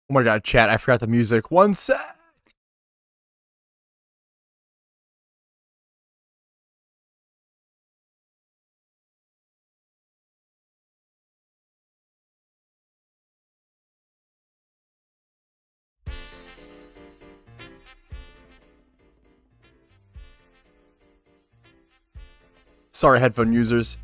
Oh my god, chat, I forgot the music. One sec. Sorry, headphone users.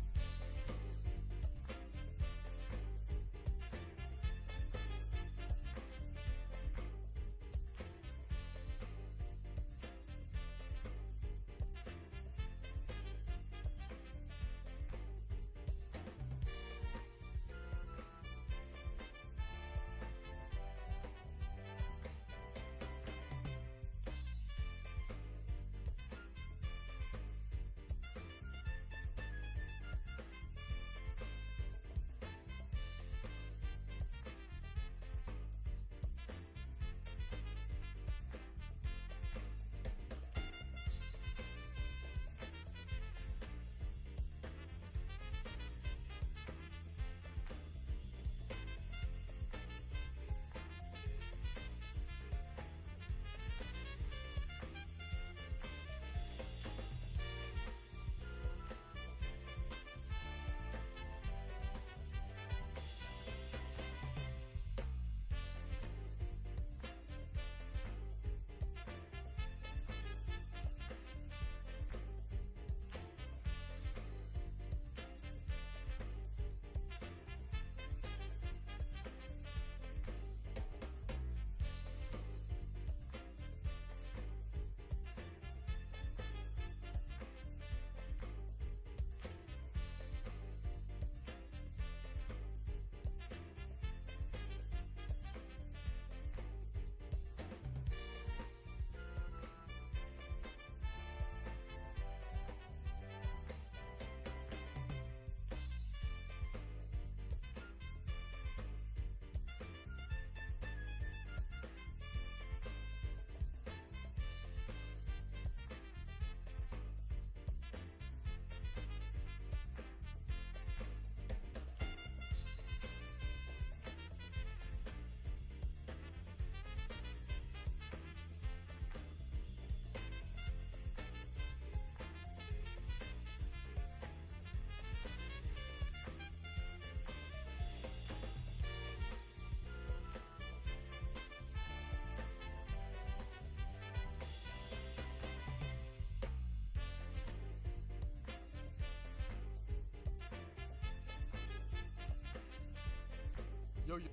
Yo, yo.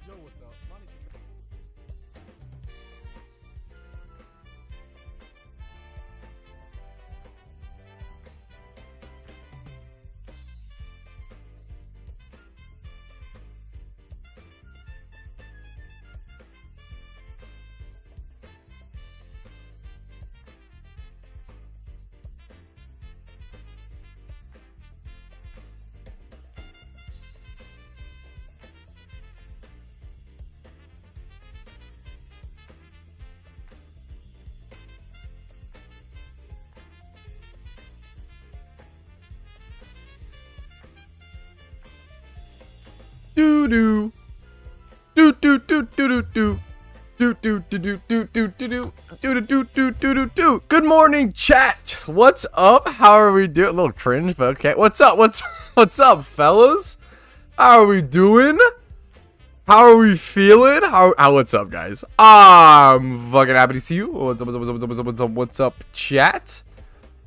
Yo, what's up? Money control. Do do do do do do do do do do do do do do do do do do do do. Good morning, chat. What's up? How are we doing? A little cringe, but okay. What's up? What's up, fellas? How are we doing? How are we feeling? How what's up, guys? I'm fucking happy to see you. What's up, chat?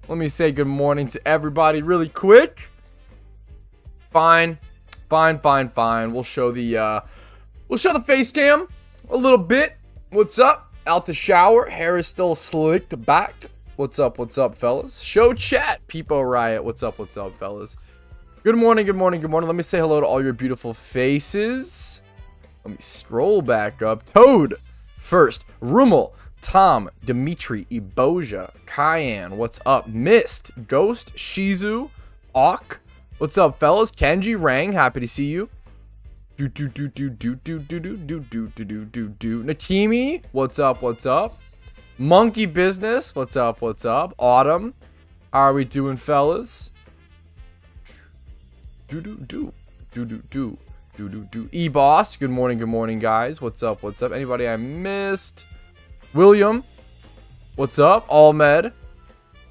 Let me say good morning to everybody really quick. Fine. We'll show the face cam a little bit. What's up? Out the shower. Hair is still slicked back. What's up, fellas? Show chat. Peepo Riot. What's up, fellas? Good morning. Let me say hello to all your beautiful faces. Let me scroll back up. Toad first. Rummel. Tom. Dimitri. Eboja. Cayenne. What's up? Mist. Ghost. Shizu. Auk. What's up, fellas? Kenji, Rang, happy to see you. Nakimi, what's up? What's up? Monkey Business, what's up? What's up? Autumn, how are we doing, fellas? E-Boss, good morning, guys. What's up? What's up? Anybody I missed? William, what's up? Allmed,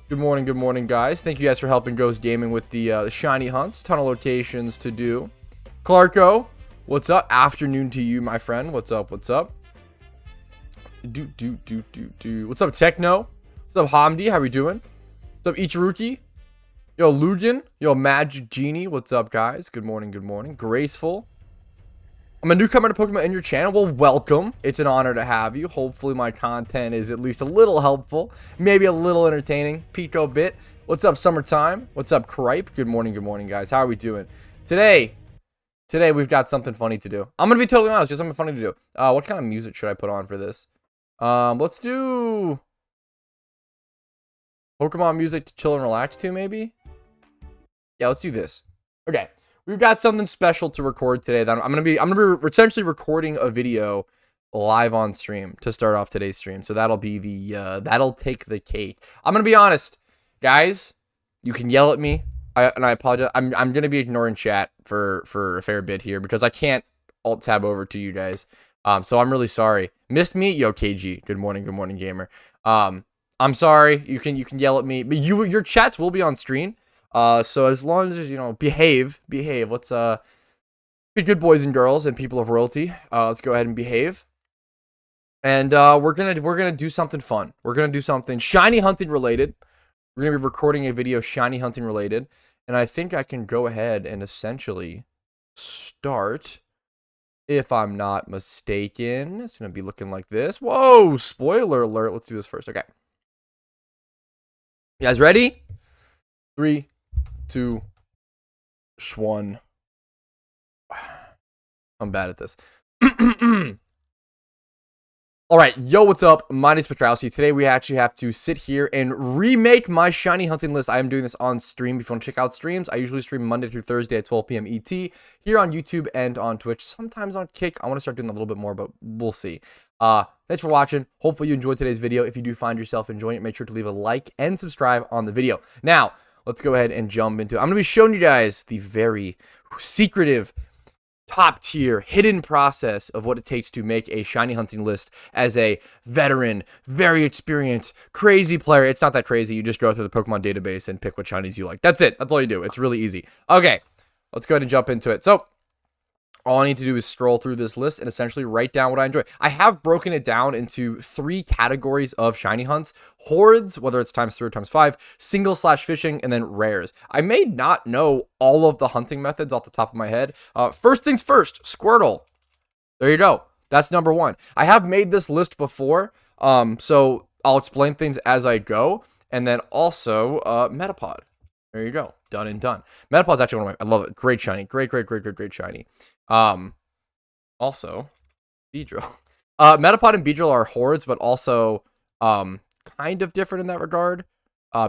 good morning, guys. Thank you guys for helping Ghost Gaming with the shiny hunts. Ton of locations to do. Clarko, what's up? Afternoon to you, my friend. What's up? What's up? What's up, Techno? What's up, Hamdi? How we doing? What's up, Ichiruki? Yo, Lugan. Yo, Magic Genie. What's up, guys? Good morning. Graceful. I'm a newcomer to Pokemon in your channel. Well, welcome. It's an honor to have you. Hopefully my content is at least a little helpful. Maybe a little entertaining. Pico Bit. What's up, Summertime? What's up, Cripe? Good morning, guys. How are we doing? Today we've got something funny to do. I'm going to be totally honest. Just something funny to do. What kind of music should I put on for this? Let's do Pokemon music to chill and relax to, maybe? Yeah, let's do this. Okay. We've got something special to record today that I'm gonna be essentially recording a video live on stream to start off today's stream. So that'll be the that'll take the cake. I'm gonna be honest, guys. You can yell at me, and I apologize. I'm gonna be ignoring chat for a fair bit here because I can't alt tab over to you guys. So I'm really sorry. Missed me, yo KG. Good morning, gamer. I'm sorry. You can yell at me, but your chats will be on screen. So as long as, you know, behave, let's, be good boys and girls and people of royalty. Let's go ahead and behave. And, we're gonna do something fun. We're gonna do something shiny hunting related. We're gonna be recording a video shiny hunting related. And I think I can go ahead and essentially start, if I'm not mistaken. It's gonna be looking like this. Whoa, spoiler alert. Let's do this first. Okay. You guys ready? 3, 2, 1. I'm bad at this. All right, yo, what's up? My name is Patrouski. Today we actually have to sit here and remake my shiny hunting list. I am doing this on stream. If you want to check out streams, I usually stream Monday through Thursday at 12 p.m. ET here on YouTube and on Twitch. Sometimes on Kick. I want to start doing that a little bit more, but we'll see. Thanks for watching. Hopefully you enjoyed today's video. If you do find yourself enjoying it, make sure to leave a like and subscribe on the video. Now, let's go ahead and jump into it. I'm going to be showing you guys the very secretive, top tier, hidden process of what it takes to make a shiny hunting list as a veteran, very experienced, crazy player. It's not that crazy. You just go through the Pokemon database and pick what shinies you like. That's it. That's all you do. It's really easy. Okay, let's go ahead and jump into it. So, all I need to do is scroll through this list and essentially write down what I enjoy. I have broken it down into 3 categories of shiny hunts: hordes, whether it's ×3 or ×5, single/fishing, and then rares. I may not know all of the hunting methods off the top of my head. First things first, Squirtle. There you go. That's number 1. I have made this list before, so I'll explain things as I go. And then also Metapod. There you go. Done and done. Metapod's actually one of my, I love it. Great shiny. Great shiny. Also, Beedrill. Metapod and Beedrill are hordes, but also, kind of different in that regard.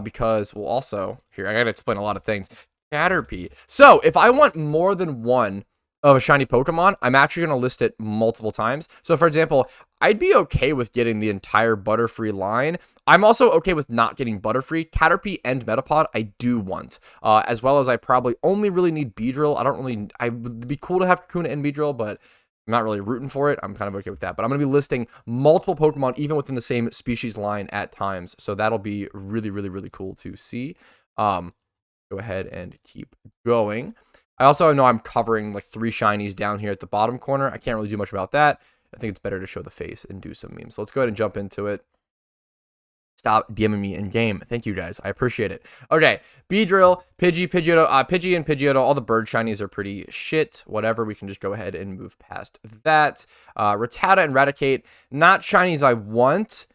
Because, well, also, here, I gotta explain a lot of things. Caterpie. So, if I want more than one of a shiny Pokemon, I'm actually gonna list it multiple times. So, for example, I'd be okay with getting the entire Butterfree line. I'm also okay with not getting Butterfree. Caterpie and Metapod, I do want. As well as I probably only really need Beedrill. I would be cool to have Kakuna and Beedrill, but I'm not really rooting for it. I'm kind of okay with that. But I'm going to be listing multiple Pokemon, even within the same species line at times. So that'll be really cool to see. Go ahead and keep going. I also know I'm covering like 3 shinies down here at the bottom corner. I can't really do much about that. I think it's better to show the face and do some memes. So let's go ahead and jump into it. Stop DMing me in game. Thank you guys. I appreciate it. Okay. Beedrill, Pidgeotto, Pidgey and Pidgeotto. All the bird shinies are pretty shit. Whatever. We can just go ahead and move past that. Rattata and Raticate. Not shinies I want,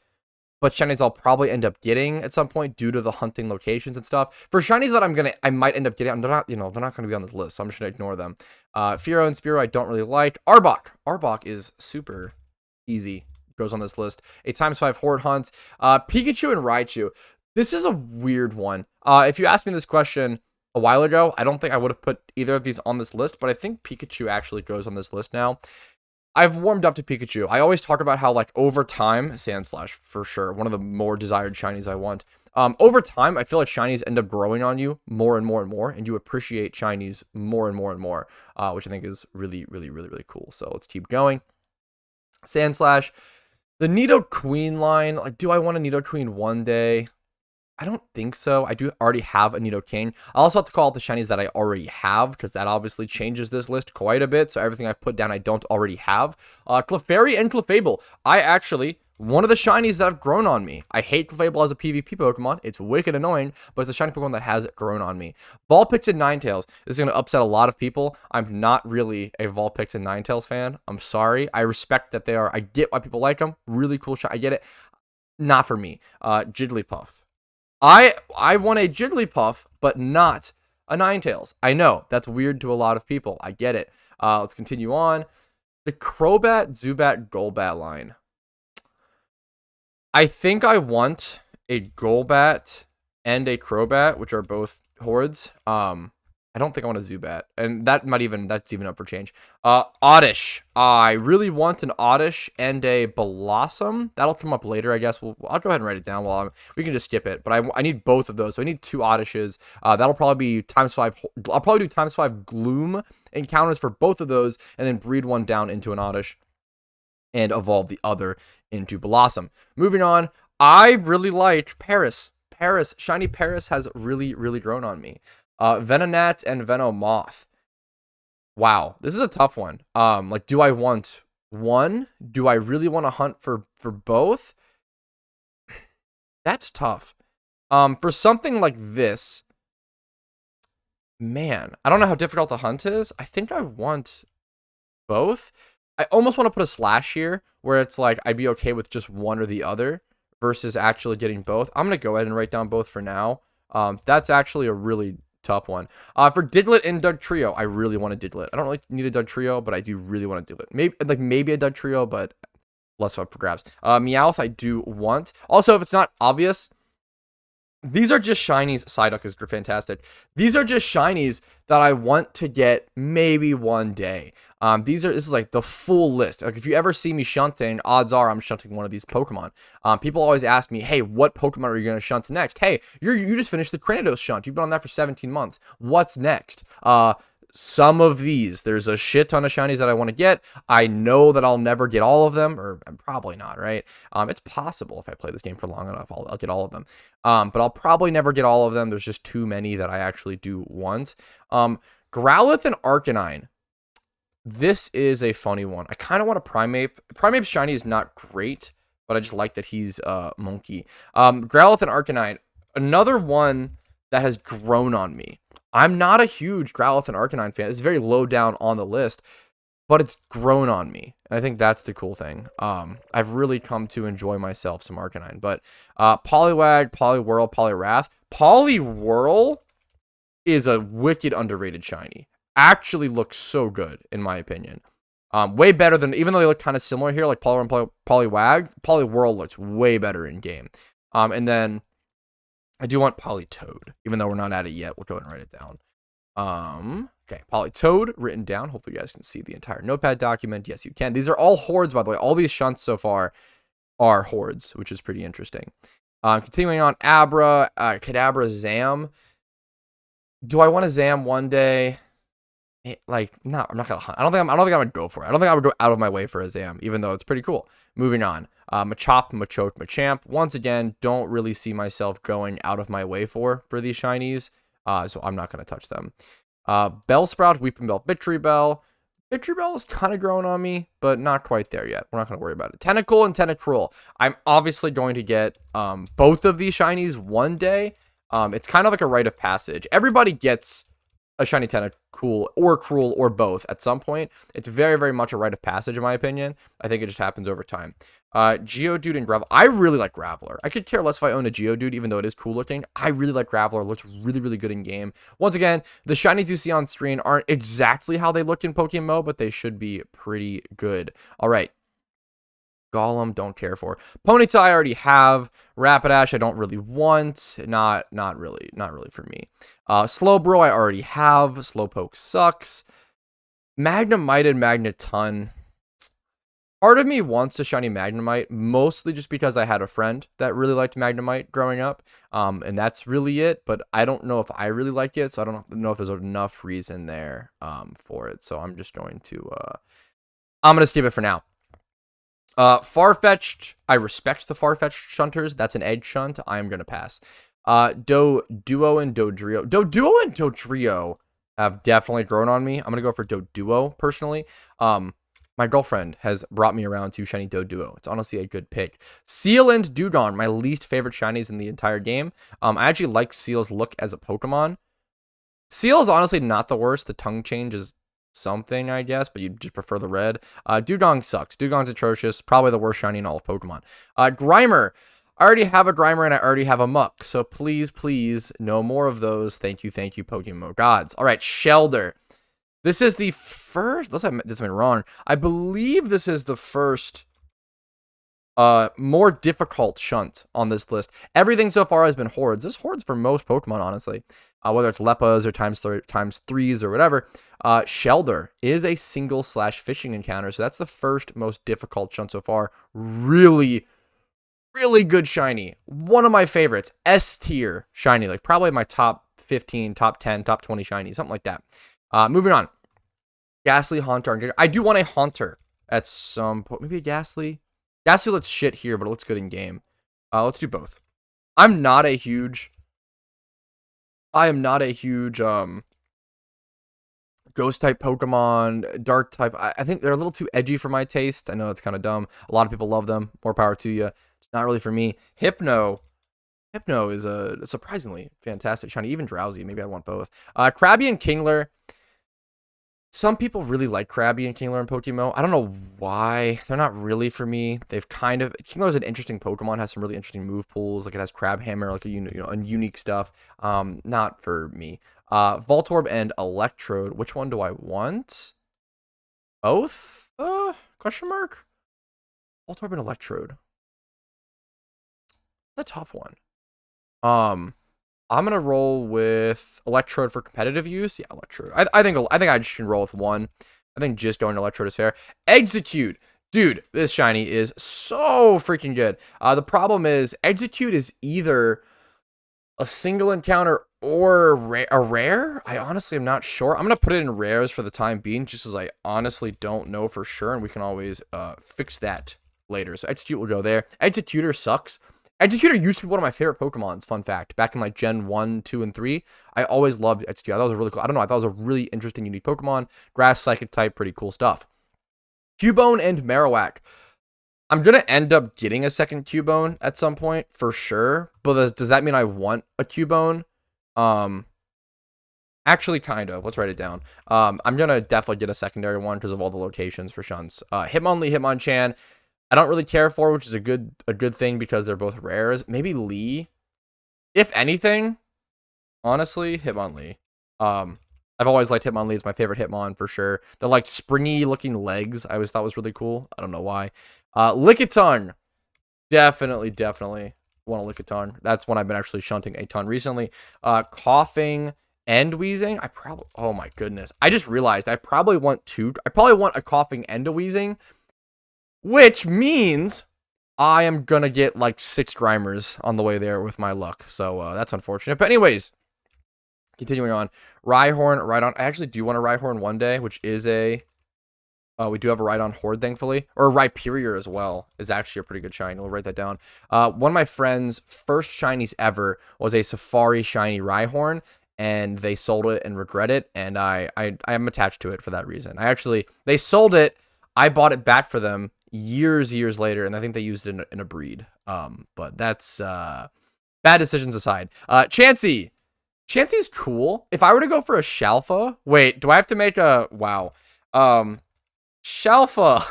but shinies I'll probably end up getting at some point due to the hunting locations and stuff. For shinies that I might end up getting, they're not going to be on this list, so I'm just going to ignore them. Fearow and Spearow I don't really like. Arbok. Arbok is super easy. Goes on this list. A ×5 horde hunt. Pikachu and Raichu. This is a weird one. If you ask me this question, a while ago, I don't think I would have put either of these on this list, but I think Pikachu actually goes on this list now. I've warmed up to Pikachu. I always talk about how, like, over time, Sandslash, for sure, one of the more desired shinies I want. Over time, I feel like shinies end up growing on you more and more and more, and you appreciate shinies more and more and more, which I think is really, really, really, really cool. So let's keep going. Sandslash. The Nidoqueen line, like, do I want a Nidoqueen one day? I don't think so. I do already have a Nidoking. I also have to call out the shinies that I already have, because that obviously changes this list quite a bit. So everything I've put down, I don't already have. Clefairy and Clefable. One of the shinies that have grown on me. I hate Clefable as a PvP Pokemon. It's wicked annoying, but it's a shiny Pokemon that has grown on me. Vulpix and Ninetales. This is going to upset a lot of people. I'm not really a Vulpix and Ninetales fan. I'm sorry. I respect that they are. I get why people like them. Really cool shot. I get it. Not for me. Jigglypuff. I want a Jigglypuff, but not a Ninetales. I know, that's weird to a lot of people. I get it. Let's continue on. The Crobat, Zubat, Golbat line. I think I want a Golbat and a Crobat, which are both hordes. I don't think I want a Zubat, and that's even up for change. Oddish. I really want an Oddish and a Blossom. That'll come up later, I guess. I'll go ahead and write it down we can just skip it. But I need both of those. So I need 2 Oddishes. That'll probably be ×5. I'll probably do ×5 Gloom encounters for both of those, and then breed one down into an Oddish and evolve the other into Blossom. Moving on, I really like Paris. Shiny Paris has really, really grown on me. Venonat and Venomoth. Wow, this is a tough one. Like, do I want one? Do I really want to hunt for both? That's tough. For something like this, man, I don't know how difficult the hunt is. I think I want both. I almost want to put a slash here where it's like I'd be okay with just one or the other versus actually getting both. I'm going to go ahead and write down both for now. That's actually a really tough one. For Diglett and Dugtrio, I really want a Diglett. I don't really need a Dugtrio, but I do really want a Diglett. Maybe a Dugtrio, but less up for grabs. Meowth, I do want. Also, if it's not obvious, these are just shinies. Psyduck is fantastic. These are just shinies that I want to get maybe one day. This is like the full list. Like, if you ever see me shunting, odds are I'm shunting one of these Pokemon. People always ask me, hey, what Pokemon are you going to shunt next? Hey, you just finished the Cranidos shunt. You've been on that for 17 months. What's next? Some of these. There's a shit ton of shinies that I want to get. I know that I'll never get all of them, or probably not, right? It's possible if I play this game for long enough, I'll get all of them. But I'll probably never get all of them. There's just too many that I actually do want. Growlithe and Arcanine. This is a funny one. I kind of want a Primeape. Primeape's shiny is not great, but I just like that he's monkey. Growlithe and Arcanine. Another one that has grown on me. I'm not a huge Growlithe and Arcanine fan. It's very low down on the list, but it's grown on me. And I think that's the cool thing. I've really come to enjoy myself some Arcanine. But Poliwag, Poliwhirl, Poliwrath. Poliwhirl is a wicked underrated shiny. Actually looks so good, in my opinion. Way better than, even though they look kind of similar here, like Poliwhirl and Poliwag, Poliwhirl looks way better in game. And then I do want Politoed, even though we're not at it yet. We'll go ahead and write it down. Okay, Politoed written down. Hopefully you guys can see the entire notepad document. Yes, you can. These are all hordes, by the way. All these shunts so far are hordes, which is pretty interesting. Continuing on, Abra, Kadabra, Zam. Do I want a Zam one day? No, I'm not gonna hunt. I don't think I would go for it. I don't think I would go out of my way for a Zam, even though it's pretty cool. Moving on. Machop, Machoke, Machamp. Once again, don't really see myself going out of my way for these shinies. So I'm not gonna touch them. Bellsprout, Weepinbell, Victreebel. Victreebel is kind of growing on me, but not quite there yet. We're not gonna worry about it. Tentacle and Tentacruel. I'm obviously going to get both of these shinies one day. It's kind of like a rite of passage. Everybody gets a shiny Tentacool or Cruel or both at some point. It's very, very much a rite of passage in my opinion. I think it just happens over time. Geodude and Graveler. I really like Graveler. I could care less if I own a Geodude, even though it is cool looking. I really like Graveler. It looks really, really good in game. Once again, the shinies you see on screen aren't exactly how they look in PokeMMO, but they should be pretty good. All right. Golem, don't care for. Ponyta, I already have. Rapidash, I don't really want. Not really for me. Slowbro, I already have. Slowpoke sucks. Magnemite and Magneton. Part of me wants a shiny Magnemite, mostly just because I had a friend that really liked Magnemite growing up, and that's really it, but I don't know if I really like it, so I don't know if there's enough reason there for it, so I'm just going to, I'm going to skip it for now. Farfetch'd, I respect the Farfetch'd shunters, that's an egg shunt, I'm going to pass. Doduo and Dodrio. Doduo and Dodrio have definitely grown on me. I'm going to go for Doduo, personally. My girlfriend has brought me around to shiny Doduo. It's honestly a good pick. Seal and Dewgong, my least favorite shinies in the entire game. I actually like Seal's look as a Pokemon. Seal is honestly not the worst. The tongue change is something, I guess, but you just prefer the red. Dewgong sucks. Dewgong's atrocious. Probably the worst shiny in all of Pokemon. Grimer. I already have a Grimer and I already have a Muck. So please, please, no more of those. Thank you, PokeMMO Gods. All right, Shelder. This is the first, unless I did something wrong, I believe this is the first more difficult shunt on this list. Everything so far has been hordes. This hordes for most Pokemon, honestly. Whether it's Leppas or times threes or whatever. Shelder is a single/fishing encounter, so that's the first most difficult shunt so far. Really, really good shiny. One of my favorites. S tier shiny, like probably my top 15, top 10, top 20 shiny, something like that. Moving on. Ghastly, Haunter. I do want a Haunter at some point. Maybe a Ghastly. Ghastly looks shit here, but it looks good in game. Let's do both. I am not a huge ghost type Pokemon, dark type. I think they're a little too edgy for my taste. I know it's kind of dumb. A lot of people love them. More power to you. It's not really for me. Hypno is a surprisingly fantastic shiny. Even Drowsy. Maybe I want both. Krabby and Kingler. Some people really like Krabby and Kingler and PokeMMO. I don't know why. They're not really for me. They've kind of... Kingler's an interesting Pokemon. Has some really interesting move pools. Like it has Crab Hammer, like a unique stuff. Not for me. Voltorb and Electrode. Which one do I want? Both? Question mark? Voltorb and Electrode. That's a tough one. I'm gonna roll with Electrode for competitive use. Yeah, Electrode. I think I just can roll with one. I think just going to Electrode is fair. Execute. Dude, this shiny is so freaking good. The problem is Execute is either a single encounter or a rare. I honestly am not sure. I'm gonna put it in rares for the time being, just as I honestly don't know for sure, and we can always fix that later. So Execute will go there. Executor sucks. Executor used to be one of my favorite Pokemons, fun fact. Back in like Gen 1, 2, and 3, I always loved Executor. I thought it was a really cool, I thought it was a really interesting, unique Pokemon. Grass, Psychic type, pretty cool stuff. Cubone and Marowak. I'm going to end up getting a second Cubone at some point, for sure. But does that mean I want a Cubone? Actually, kind of. Let's write it down. I'm going to definitely get a secondary one because of all the locations for shunts. Hitmonlee, Hitmonchan. I don't really care for, which is a good thing because they're both rares. Maybe Lee. If anything, honestly, Hitmonlee. I've always liked Hitmonlee. It's my favorite Hitmon for sure. The like springy looking legs I always thought was really cool. I don't know why. Lickitung. Definitely want a Lickitung. That's one I've been actually shunting a ton recently. Coughing and Wheezing. Oh my goodness. I just realized I probably want a Coughing and a Wheezing. Which means I am going to get like 6 Grimers on the way there with my luck. So that's unfortunate. But anyways, continuing on. Rhyhorn. I actually do want a Rhyhorn one day, which is a... we do have a Rhydon Horde, thankfully. Or a Rhyperior as well is actually a pretty good shiny. We'll write that down. One of my friends' first shinies ever was a Safari shiny Rhyhorn. And they sold it and regret it. And I am attached to it for that reason. They sold it. I bought it back for them years later, and I think they used it in a breed. But that's bad decisions aside. Chansey. Chansey's cool. If I were to go for a Shalfa, wait, do I have to make a Shalfa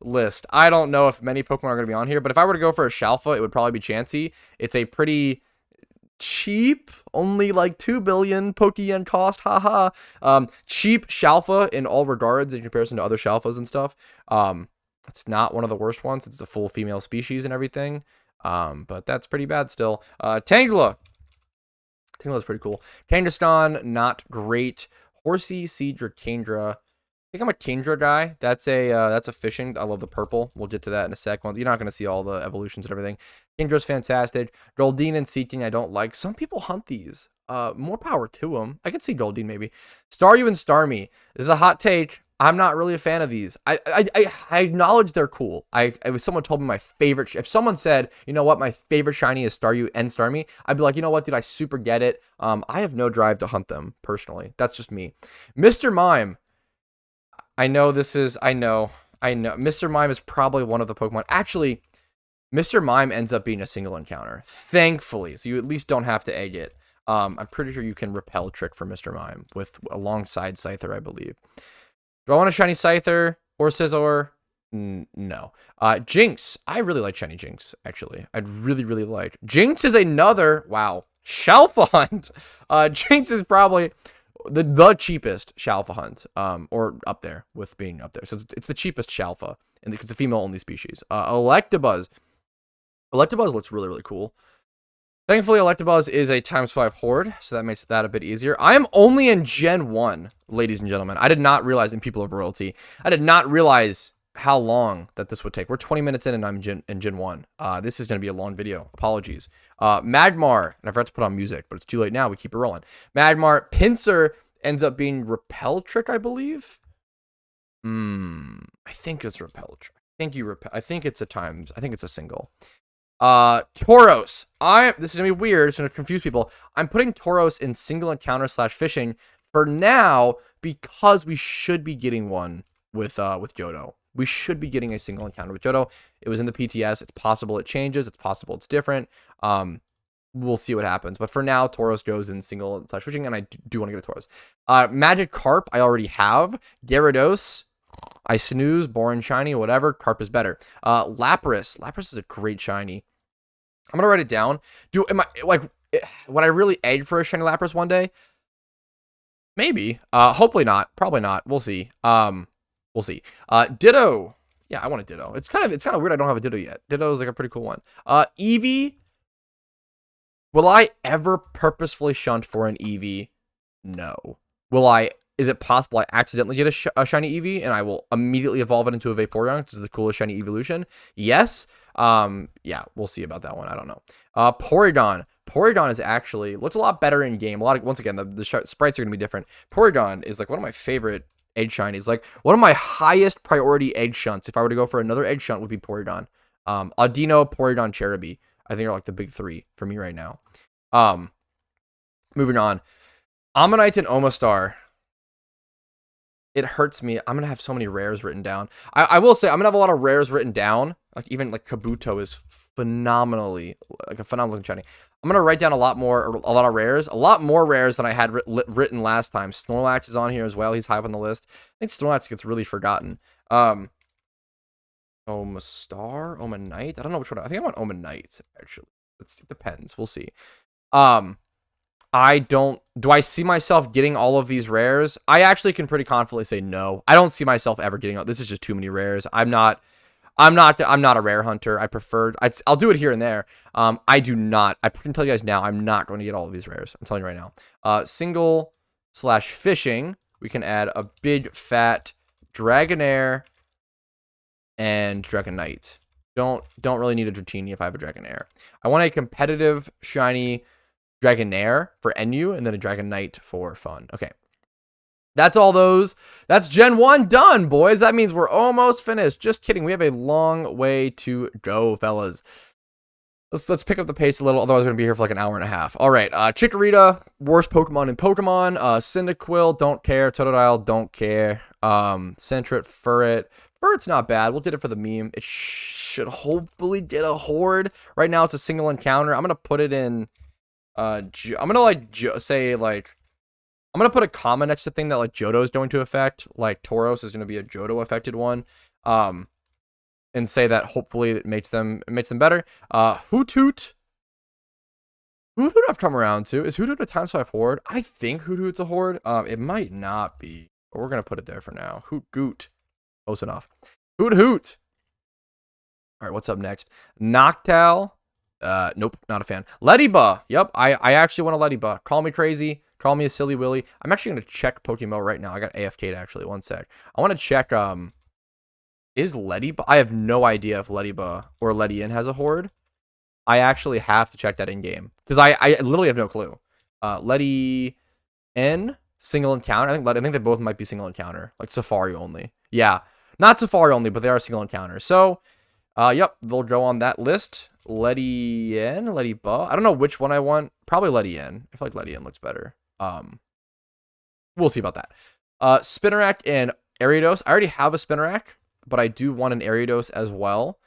list? I don't know if many Pokemon are going to be on here, but if I were to go for a Shalfa, it would probably be Chansey. It's a pretty cheap, only like 2 billion Pokeyen cost, haha. Cheap Shalfa in all regards in comparison to other Shalfas and stuff. It's not one of the worst ones. It's a full female species and everything. But that's pretty bad still. Tangela. Tangela's pretty cool. Kangaskhan, not great. Horsey, Seadra, Kandra. I think I'm a Kandra guy. That's a fishing. I love the purple. We'll get to that in a sec. You're not going to see all the evolutions and everything. Kandra's fantastic. Goldeen and Seeking I don't like. Some people hunt these. More power to them. I could see Goldeen maybe. Staryu and Starmie. This is a hot take. I'm not really a fan of these. I acknowledge they're cool. If someone told me my favorite, if someone said, you know what, my favorite shiny is Staryu and Starmie, I'd be like, you know what, dude, I super get it. I have no drive to hunt them personally. That's just me. Mr. Mime. I know. Mr. Mime is probably one of the Pokemon. Actually, Mr. Mime ends up being a single encounter, thankfully. So you at least don't have to egg it. I'm pretty sure you can repel trick for Mr. Mime with alongside Scyther, I believe. Do I want a shiny Scyther or Scizor? No. Jinx. I really like shiny Jinx, actually. I'd really like. Jinx is another, wow, Shalfont. Jinx is probably the cheapest Shalfa hunt, or up there with being up there. So it's the cheapest Shalfa, and it's a female-only species. Electabuzz. Electabuzz looks really cool. Thankfully, Electabuzz is a ×5 horde, so that makes that a bit easier. I am only in Gen 1, ladies and gentlemen. I did not realize, in People of Royalty, I did not realize how long that this would take. We're 20 minutes in, and I'm in Gen 1. This is going to be a long video. Apologies. Magmar, and I forgot to put on music, but it's too late now. We keep it rolling. Magmar, Pinsir ends up being Repel Trick, I believe. I think it's Repel Trick. I think it's a single. Tauros. This is gonna be weird. It's gonna confuse people. I'm putting Tauros in single encounter / fishing for now because we should be getting one with Johto. We should be getting a single encounter with Johto. It was in the PTS. It's possible it changes. It's possible it's different. We'll see what happens. But for now, Tauros goes in single / fishing, and I do want to get a Tauros. Magikarp, I already have. Gyarados, I snooze, boring shiny, whatever. Carp is better. Lapras. Lapras is a great shiny. I'm gonna write it down. Would I really egg for a shiny Lapras one day? Maybe. Hopefully not. Probably not. We'll see. We'll see. Ditto. Yeah, I want a Ditto. It's kind of weird I don't have a Ditto yet. Ditto is like a pretty cool one. Eevee. Will I ever purposefully shunt for an Eevee? No. Is it possible I accidentally get a shiny Eevee and I will immediately evolve it into a Vaporeon, which is the coolest shiny evolution? Yes. Yeah, we'll see about that one. I don't know. Porygon. Porygon is actually looks a lot better in game. Once again, the sprites are gonna be different. Porygon is like one of my favorite egg shinies. Like one of my highest priority egg shunts. If I were to go for another egg shunt, would be Porygon. Audino, Porygon, Cherubi, I think are like the big three for me right now. Moving on. Ammonite and Omastar. It hurts me. I'm going to have so many rares written down. I will say I'm going to have a lot of rares written down. Like even like Kabuto is phenomenal shiny. I'm going to write down a lot of rares. A lot more rares than I had written last time. Snorlax is on here as well. He's high up on the list. I think Snorlax gets really forgotten. Omastar? Omanite? I don't know which one. I think I want Omanite, actually. It depends. We'll see. Do I see myself getting all of these rares? I actually can pretty confidently say no. I don't see myself ever getting all. This is just too many rares. I'm not a rare hunter. I'll do it here and there. I can tell you guys now, I'm not going to get all of these rares. I'm telling you right now. Single / fishing. We can add a big fat Dragonair and Dragonite. Don't really need a Dratini if I have a Dragonair. I want a competitive shiny Dragonair for NU, and then a Dragonite for fun. Okay. That's all those. That's Gen 1 done, boys. That means we're almost finished. Just kidding. We have a long way to go, fellas. Let's pick up the pace a little, otherwise we're going to be here for like an hour and a half. All right. Chikorita, worst Pokemon in Pokemon. Cyndaquil, don't care. Totodile, don't care. Sentret, Furret. Furret's not bad. We'll get it for the meme. It should hopefully get a horde. Right now it's a single encounter. I'm going to put it in... I'm gonna put a comma next to thing that like Johto is going to affect, like Tauros is going to be a Johto affected one, and say that hopefully it makes them better. Hoothoot I've come around to. Is Hoothoot a ×5 horde? I think Hoothoot's a horde. It might not be, but we're gonna put it there for now. Hootgoot, close enough. Hoothoot. All right, what's up next? Noctowl. Nope, not a fan. Ladybug. Yep, I actually want a Ladybug. Call me crazy. Call me a silly willy. I'm actually going to check PokeMMO right now. I got AFK'd actually. One sec. I want to check, is Ladybug? I have no idea if Ladybug or Ledien has a horde. I actually have to check that in-game. Because I literally have no clue. Ledien, single encounter. I think they both might be single encounter. Like Safari only. Yeah. Not Safari only, but they are single encounter. So, yep, they'll go on that list. Ledien, Ladybug. I don't know which one I want. Probably Ledien. I feel like Ledien looks better. We'll see about that. Spinarak and Ariados. I already have a Spinarak, but I do want an Ariados as well.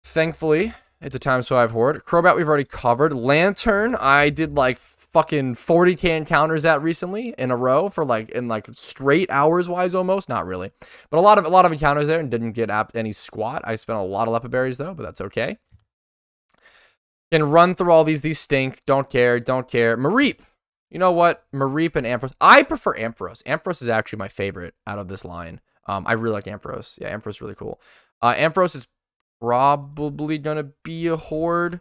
Thankfully, it's a times 5 horde. Crobat we've already covered. Lantern, I did like fucking 40k encounters at recently in a row for like in like straight hours wise almost. Not really, but a lot of encounters there and didn't get any squat. I spent a lot of lepiberries though, but that's okay. Can run through all these. These stink. Don't care. Mareep. You know what? Mareep and Ampharos. I prefer Ampharos. Ampharos is actually my favorite out of this line. I really like Ampharos. Yeah, Ampharos is really cool. Ampharos is probably going to be a horde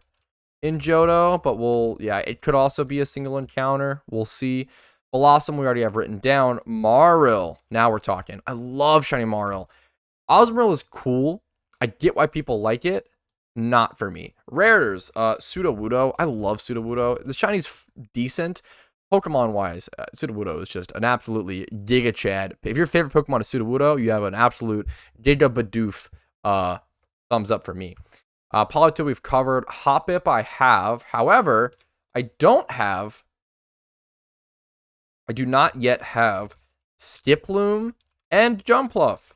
in Johto, but yeah, it could also be a single encounter. We'll see. Blossom we already have written down. Marill. Now we're talking. I love Shiny Marill. Osmarill is cool. I get why people like it. Not for me. Rares, Sudowoodo. I love Sudowoodo. The Shiny's decent. Pokemon-wise, Sudowoodo is just an absolutely Giga Chad. If your favorite Pokemon is Sudowoodo, you have an absolute Giga Bidoof thumbs up for me. Politoed we've covered. Hoppip I have. However, I do not yet have Skiploom and Jumpluff.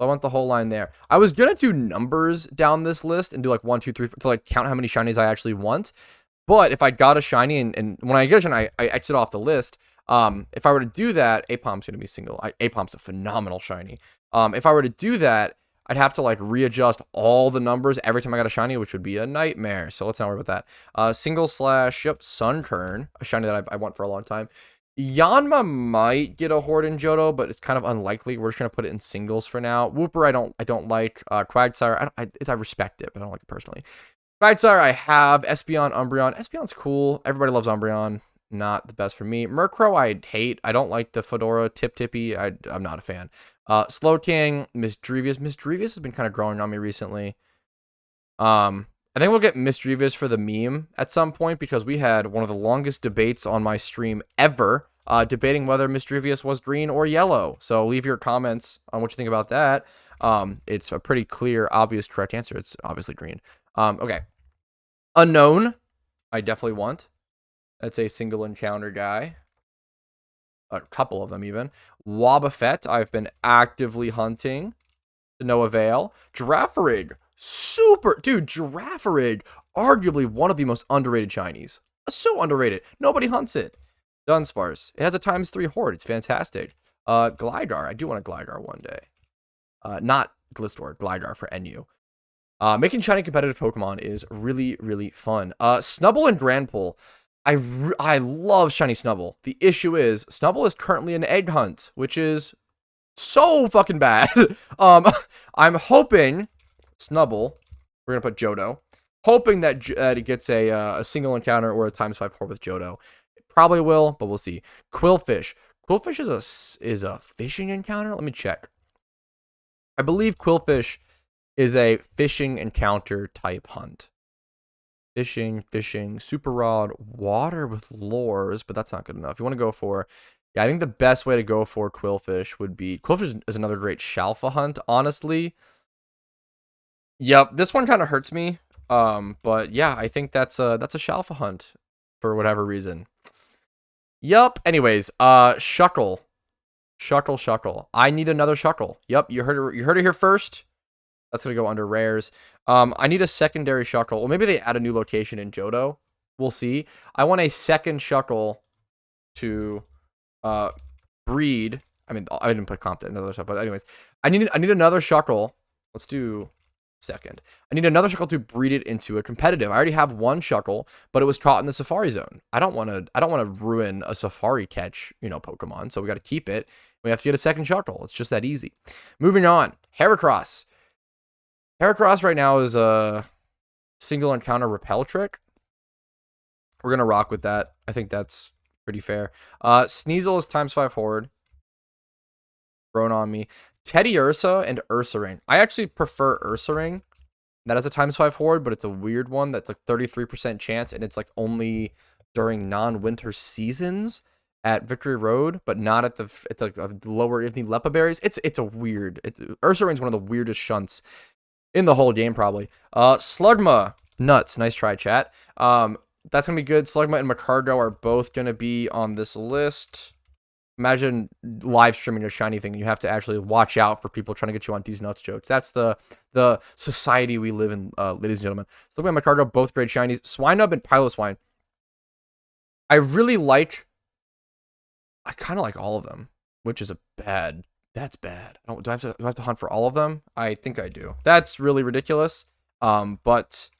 I want the whole line there. I was going to do numbers down this list and do like 1, 2, 3 to like count how many shinies I actually want. But if I got a shiny and when I get a shiny, I exit off the list. If I were to do that, Apomp's going to be single. Apomp's a phenomenal shiny. If I were to do that, I'd have to like readjust all the numbers every time I got a shiny, which would be a nightmare. So let's not worry about that. Single slash, yep, Sunkern, a shiny that I want for a long time. Yanma might get a horde in Johto, but it's kind of unlikely. We're just gonna put it in singles for now. Wooper, I don't like. Quagsire, I respect it, but I don't like it personally. Quagsire, I have. Espeon, Umbreon. Espeon's cool. Everybody loves Umbreon. Not the best for me. Murkrow, I hate. I don't like the Fedora Tippy. I'm not a fan. Slowking, Misdreavious. Misdreavious has been kind of growing on me recently. I think we'll get Misdreavious for the meme at some point because we had one of the longest debates on my stream ever, debating whether Misdreavious was green or yellow. So leave your comments on what you think about that. It's a pretty clear, obvious, correct answer. It's obviously green. Okay. Unknown, I definitely want. That's a single encounter guy. A couple of them even. Wobbuffet, I've been actively hunting to no avail. Girafarig, super, dude, Girafarig, arguably one of the most underrated shinies. So underrated. Nobody hunts it. Dunsparce, it has a ×3 horde. It's fantastic. Gligar, I do want a Gligar one day. Not Glistor, Gligar for NU. Making shiny competitive Pokemon is really, really fun. Snubble and Granpool. I love shiny Snubble. The issue is Snubble is currently an egg hunt, which is so fucking bad. I'm hoping Snubble, we're gonna put Johto, hoping that it gets a single encounter or a ×5 horde with Johto. It probably will, but we'll see. Quillfish. Quillfish is a fishing encounter. Let me check. I believe Quillfish is a fishing encounter type hunt. Fishing, super rod, water with lures, but that's not good enough. You want to go for, yeah, I think the best way to go for Quillfish would be, Quillfish is another great Shalfa hunt, honestly. Yep, this one kind of hurts me, but yeah, I think that's a Shalfa hunt for whatever reason. Yup, anyways, Shuckle. I need another Shuckle. Yep, you heard it here first. That's going to go under rares. I need a secondary Shuckle. Well, maybe they add a new location in Johto. We'll see. I want a second Shuckle to breed. I mean, I didn't put comp to another stuff, but anyways. I need another Shuckle. Let's do second. I need another Shuckle to breed it into a competitive. I already have one Shuckle, but it was caught in the Safari Zone. I don't want to ruin a Safari catch, Pokemon, so we got to keep it. We have to get a second Shuckle. It's just that easy. Moving on. Heracross. Heracross right now is a single encounter repel trick. We're going to rock with that. I think that's pretty fair. Sneasel is ×5 horde. Grown on me. Teddy Ursa and Ursaring. I actually prefer Ursaring. That is a ×5 horde, but it's a weird one that's like 33% chance, and it's like only during non-winter seasons at Victory Road, but not at the, it's like a lower evening Lepa berries. It's a weird, Ursaring's one of the weirdest shunts in the whole game, probably. Slugma, nuts, nice try, chat. That's gonna be good. Slugma and Macargo are both gonna be on this list. Imagine live streaming a shiny thing. You have to actually watch out for people trying to get you on these nuts jokes. That's the society we live in, ladies and gentlemen. So look at Macargo, both great shinies. Swinub and Piloswine. I kind of like all of them, which is that's bad. Do I have to hunt for all of them? I think I do. That's really ridiculous. But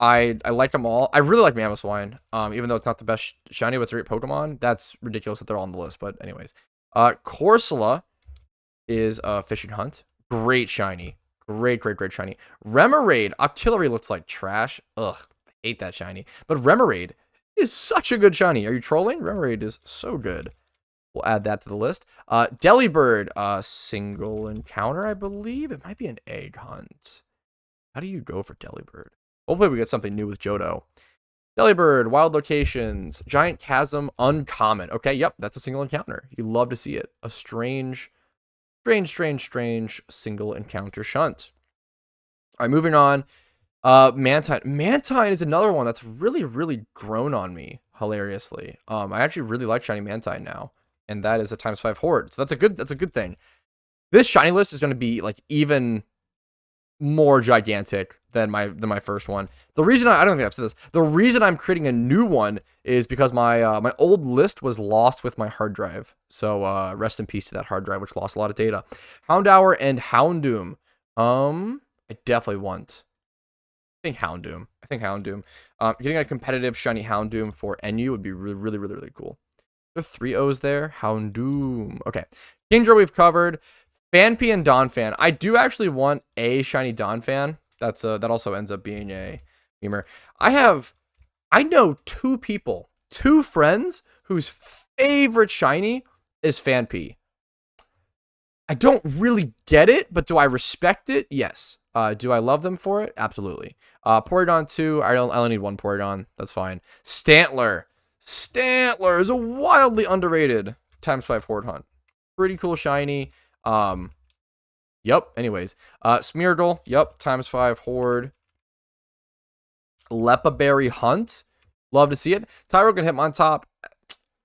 I like them all. I really like Mamoswine, even though it's not the best shiny, but it's a great Pokemon. That's ridiculous that they're all on the list, but anyways. Corsola is a Fishing Hunt. Great shiny. Great shiny. Remoraid. Octillery looks like trash. Ugh, hate that shiny. But Remoraid is such a good shiny. Are you trolling? Remoraid is so good. We'll add that to the list. Delibird, single encounter, I believe. It might be an egg hunt. How do you go for Delibird? Hopefully we get something new with Johto. Delibird, wild locations, giant chasm, uncommon. Okay, yep, that's a single encounter. You love to see it. A strange single encounter shunt. All right, moving on. Mantine. Mantine is another one that's really grown on me, hilariously. I actually really like shiny Mantine now, and that is a ×5 horde. So that's a good thing. This shiny list is going to be like even more gigantic than my first one. The reason I don't think I've said this. The reason I'm creating a new one is because my my old list was lost with my hard drive. So rest in peace to that hard drive, which lost a lot of data. Houndour and Houndoom. I definitely want. I think Houndoom. Getting a competitive shiny Houndoom for NU would be really cool. There are 3 O's there. Houndoom. Okay. Kingdra we've covered. Fanpy and Donphan. I do actually want a shiny Donphan. That also ends up being a memer. I know 2 people, 2 friends whose favorite shiny is Fanpy. I don't really get it, but do I respect it? Yes. Do I love them for it? Absolutely. Porygon 2. I only need 1 Porygon. That's fine. Stantler. Stantler is a wildly underrated ×5 horde hunt. Pretty cool shiny. Yep. Anyways, Smeargle. Yep. ×5 horde. Lepa berry hunt. Love to see it. Tyro can Hitmontop.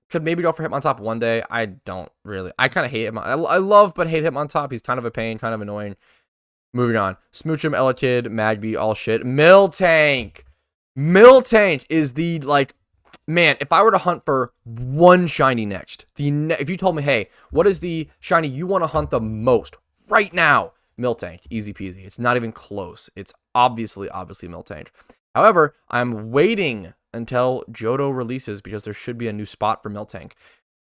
Could maybe go for Hitmontop one day. I don't really. I kind of hate him. I love but hate Hitmontop. He's kind of a pain, kind of annoying. Moving on. Smoochum, Elekid, Magby, all shit. Miltank. Miltank is the, like, man, if I were to hunt for one shiny next, if you told me, hey, what is the shiny you want to hunt the most right now? Miltank. Easy peasy. It's not even close. It's obviously Miltank. However, I'm waiting until Johto releases because there should be a new spot for Miltank.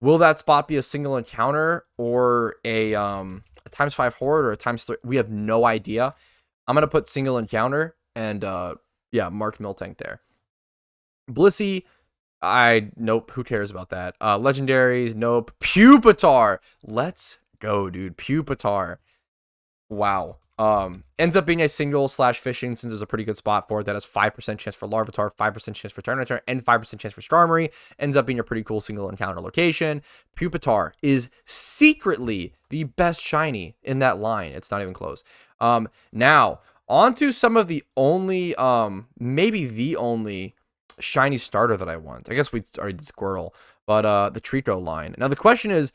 Will that spot be a single encounter or a ×5 horde or a ×3? We have no idea. I'm going to put single encounter and, yeah, mark Miltank there. Blissey, nope, who cares about that? Legendaries, nope. Pupitar, let's go, dude. Pupitar, wow. Ends up being a single/fishing since there's a pretty good spot for it that has 5% chance for Larvitar, 5% chance for Tyranitar, and 5% chance for Starmie. Ends up being a pretty cool single encounter location. Pupitar is secretly the best shiny in that line. It's not even close. Now, on to some of the only, maybe the only shiny starter that I want. I guess we already did Squirtle, but the Trico line. Now, the question is,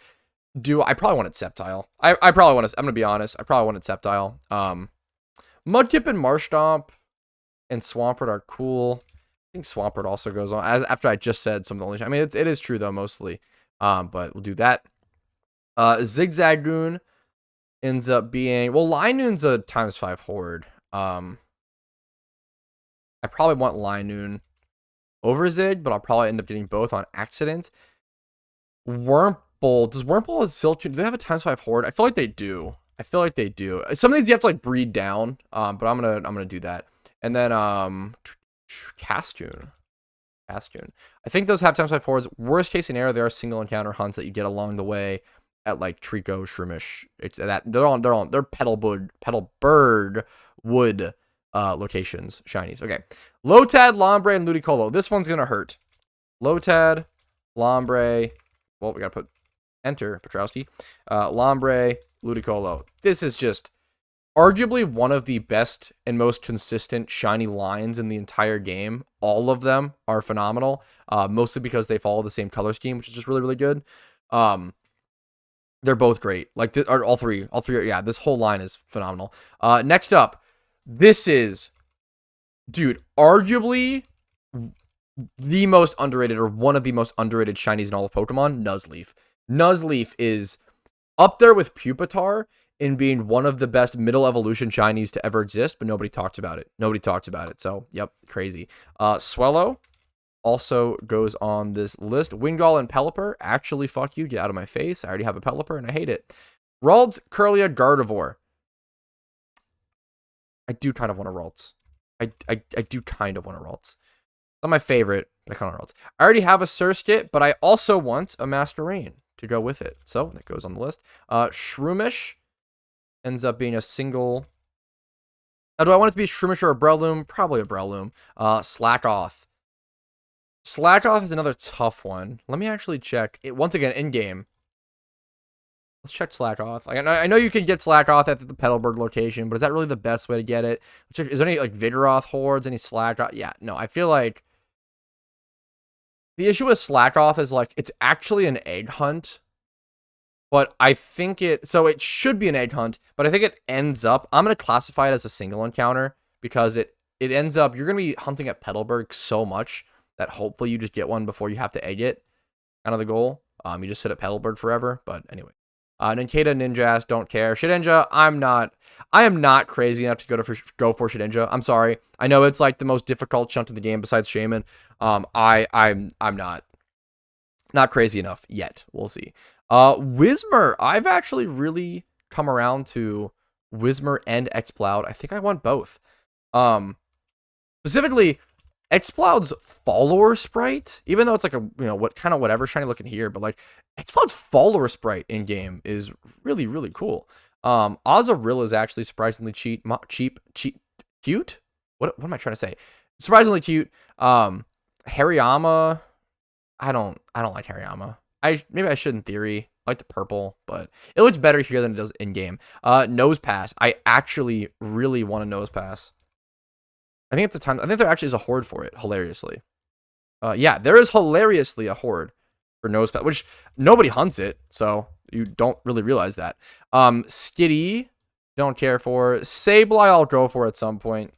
I probably wanted Sceptile. I probably want to, I'm going to be honest. I probably wanted Sceptile. Mudkip and Marshtomp and Swampert are cool. I think Swampert also goes on. After I just said some of the only, I mean, it is true though, mostly. But we'll do that. Zigzagoon ends up being, well, Linoon's a ×5 horde. I probably want Linoon over Zig, but I'll probably end up getting both on accident. Wurmple. Does Wurmple and Silcoon, do they have a ×5 horde? I feel like they do. I feel like they do. Some of these you have to like breed down. But I'm gonna do that. And then Castoon. I think those have times 5 forwards. Worst case scenario, there are single encounter hunts that you get along the way at like Trico, Shroomish. It's that they're petal bird wood locations. Shinies. Okay. Lotad, Lombre, and Ludicolo. This one's gonna hurt. Lotad, Lombre. Well, we gotta put enter Patrouski. Lombre, Ludicolo. This is just arguably one of the best and most consistent shiny lines in the entire game. All of them are phenomenal, mostly because they follow the same color scheme, which is just really, really good. They're both great. Like, all three. Yeah, this whole line is phenomenal. Next up, this is, dude, arguably the most underrated, or one of the most underrated shinies in all of Pokemon, Nuzleaf. Nuzleaf is up there with Pupitar in being one of the best middle evolution shinies to ever exist, but nobody talks about it. So, yep, crazy. Swellow also goes on this list. Wingull and Pelipper, actually, fuck you, get out of my face. I already have a Pelipper and I hate it. Ralts, Curlia, Gardevoir. I do kind of want a Ralts. I do kind of want a Ralts. Not my favorite, but I kind of want a Ralts. I already have a Surskit, but I also want a Masquerain to go with it. So, that goes on the list. Shroomish ends up being a single. Do I want it to be Shroomish or a Breloom? Probably a Breloom. Slackoth. Slackoth is another tough one. Let me actually check it once again in game. Let's check Slackoth. Like, I know you can get Slackoth at the Petalburg location, but is that really the best way to get it? Is there any like Vigoroth hordes? Any Slackoth? Yeah, no. I feel like the issue with Slackoth is like it's actually an egg hunt. But I think so it should be an egg hunt, but I think it ends up, I'm going to classify it as a single encounter because it ends up, you're going to be hunting at Petalburg so much that hopefully you just get one before you have to egg it. Kind of the goal. You just sit at Petalburg forever, but anyway. Nincada, Ninjask, don't care. Shedinja, I am not crazy enough to go for Shedinja. I'm sorry. I know it's like the most difficult chunk in the game besides Shaman. I'm not crazy enough yet. We'll see. Whismur, I've actually really come around to Whismur and Exploud. I think I want both. Specifically, Exploud's follower sprite, even though it's like a, whatever shiny looking here, but like Exploud's follower sprite in game is really, really cool. Azurill is actually surprisingly cheap, cute. What am I trying to say? Surprisingly cute. Hariyama, I don't like Hariyama. Maybe I should in theory. I like the purple, but it looks better here than it does in game. Nose Pass. I actually really want a Nose Pass. I think there actually is a horde for it, hilariously. Yeah, there is hilariously a horde for Nose Pass, which nobody hunts it, so you don't really realize that. Skitty, don't care for. Sableye, I'll go for at some point.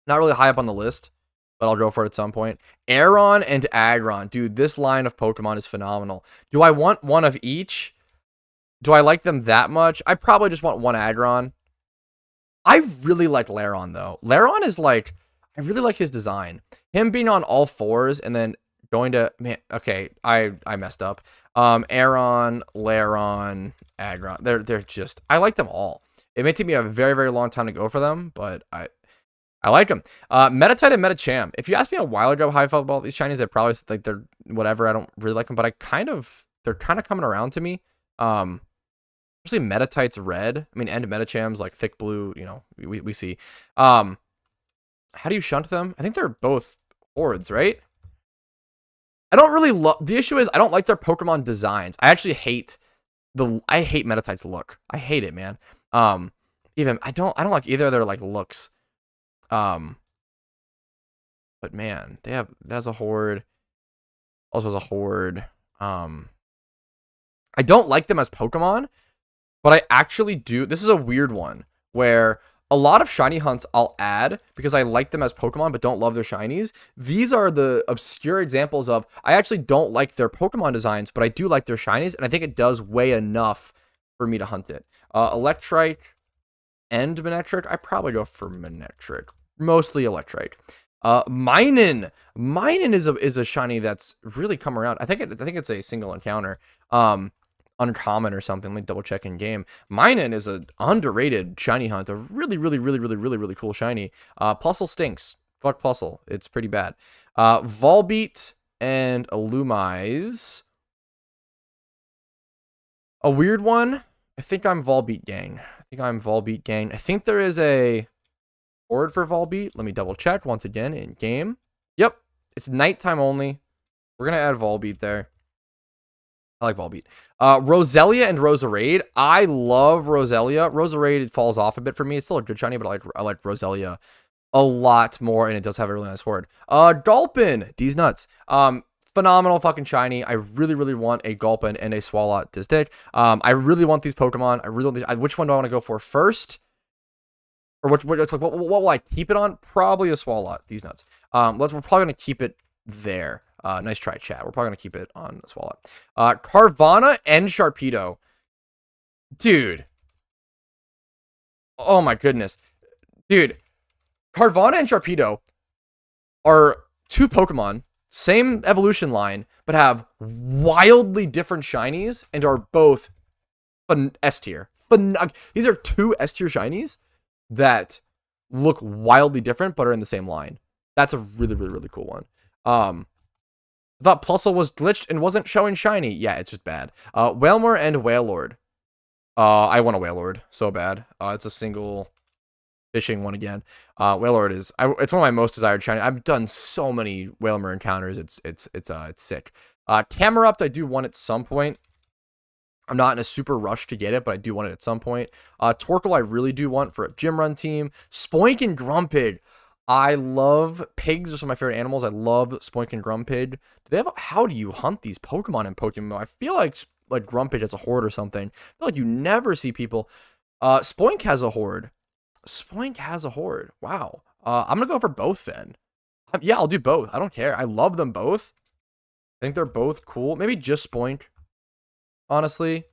Not really high up on the list, but I'll go for it at some point. Aron and Aggron. Dude, this line of Pokemon is phenomenal. Do I want one of each? Do I like them that much? I probably just want one Aggron. I really like Laron, though. Laron is like, I really like his design. Him being on all fours and then going to, man, okay, I messed up. Aron, Laron, Aggron. They're just, I like them all. It may take me a very, very long time to go for them, but I like them. Metatite and Metacham. If you asked me a while ago how I felt about these Chinese, I'd probably think they're whatever. I don't really like them, but they're kind of coming around to me. Especially Metatite's red. I mean, and Metacham's like thick blue, we see. How do you shunt them? I think they're both hordes, right? I don't really love, the issue is I don't like their Pokemon designs. I actually hate Metatite's look. I hate it, man. Even I don't like either of their like looks. But man, that's a horde. Also has a horde. I don't like them as Pokemon, but I actually do. This is a weird one where a lot of shiny hunts I'll add because I like them as Pokemon but don't love their shinies. These are the obscure examples of I actually don't like their Pokemon designs, but I do like their shinies, and I think it does weigh enough for me to hunt it. Electrike and Manectric. I probably go for Manectric. Mostly Electrike. Minun. Minun is a shiny that's really come around. I think it's a single encounter. uncommon or something. Let me double check in game. Minun is an underrated shiny hunt. A really cool shiny. Plusle stinks. Fuck Plusle. It's pretty bad. Volbeat and Illumise. A weird one. I think I'm Volbeat gang. I think there is a board for Volbeat. Let me double check once again in game. Yep. It's nighttime only. We're going to add Volbeat there. I like Volbeat. Roselia and Roserade. I love Roselia. Roserade falls off a bit for me. It's still a good shiny, but I like Roselia a lot more, and it does have a really nice horde. Gulpin. D's nuts. Phenomenal fucking shiny. I really want a Gulpin and a Swalot to stick. I really want these Pokemon. I really want these. Which one do I want to go for first? Or what will I keep it on? Probably a Swalot. These nuts. We're probably gonna keep it there. Nice try, chat. We're probably gonna keep it on the Swalot. Carvanha and Sharpedo. Dude. Oh my goodness. Dude. Carvanha and Sharpedo are two Pokemon, same evolution line, but have wildly different shinies and are both S tier. These are two S tier shinies that look wildly different but are in the same line. That's a really cool one. I thought Plusle was glitched and wasn't showing shiny. Yeah, it's just bad. Wailmer and Wailord. I want a Wailord so bad. It's a single fishing one again. Wailord is it's one of my most desired shiny. I've done so many Wailmer encounters. It's sick. Camerupt I do want at some point. I'm not in a super rush to get it, but I do want it at some point. Torkoal I really do want for a gym run team. Spoink and Grumpig. I love pigs. Are some of my favorite animals. I love Spoink and Grumpig. How do you hunt these Pokemon in PokeMMO? I feel like Grumpig has a horde or something. I feel like you never see people. Spoink has a horde. Wow. I'm gonna go for both then. Yeah, I'll do both. I don't care. I love them both. I think they're both cool. Maybe just Spoink. Honestly,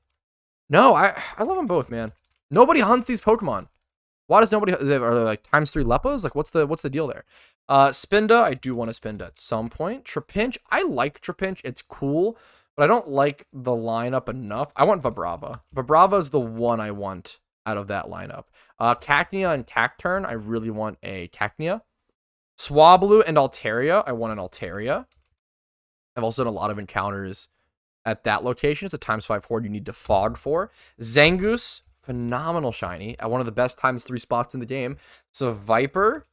no, I love them both, man. Nobody hunts these Pokemon. Why does nobody? Are they like ×3 Leppas? Like, what's the deal there? Spinda, I do want a Spinda at some point. Trapinch, I like Trapinch. It's cool, but I don't like the lineup enough. I want Vibrava. Vibrava is the one I want out of that lineup. Cacnea and Cacturn, I really want a Cacnea. Swablu and Altaria, I want an Altaria. I've also done a lot of encounters at that location. It's a ×5 horde you need to fog for. Zangoose, phenomenal shiny at one of the best ×3 spots in the game. So Viper,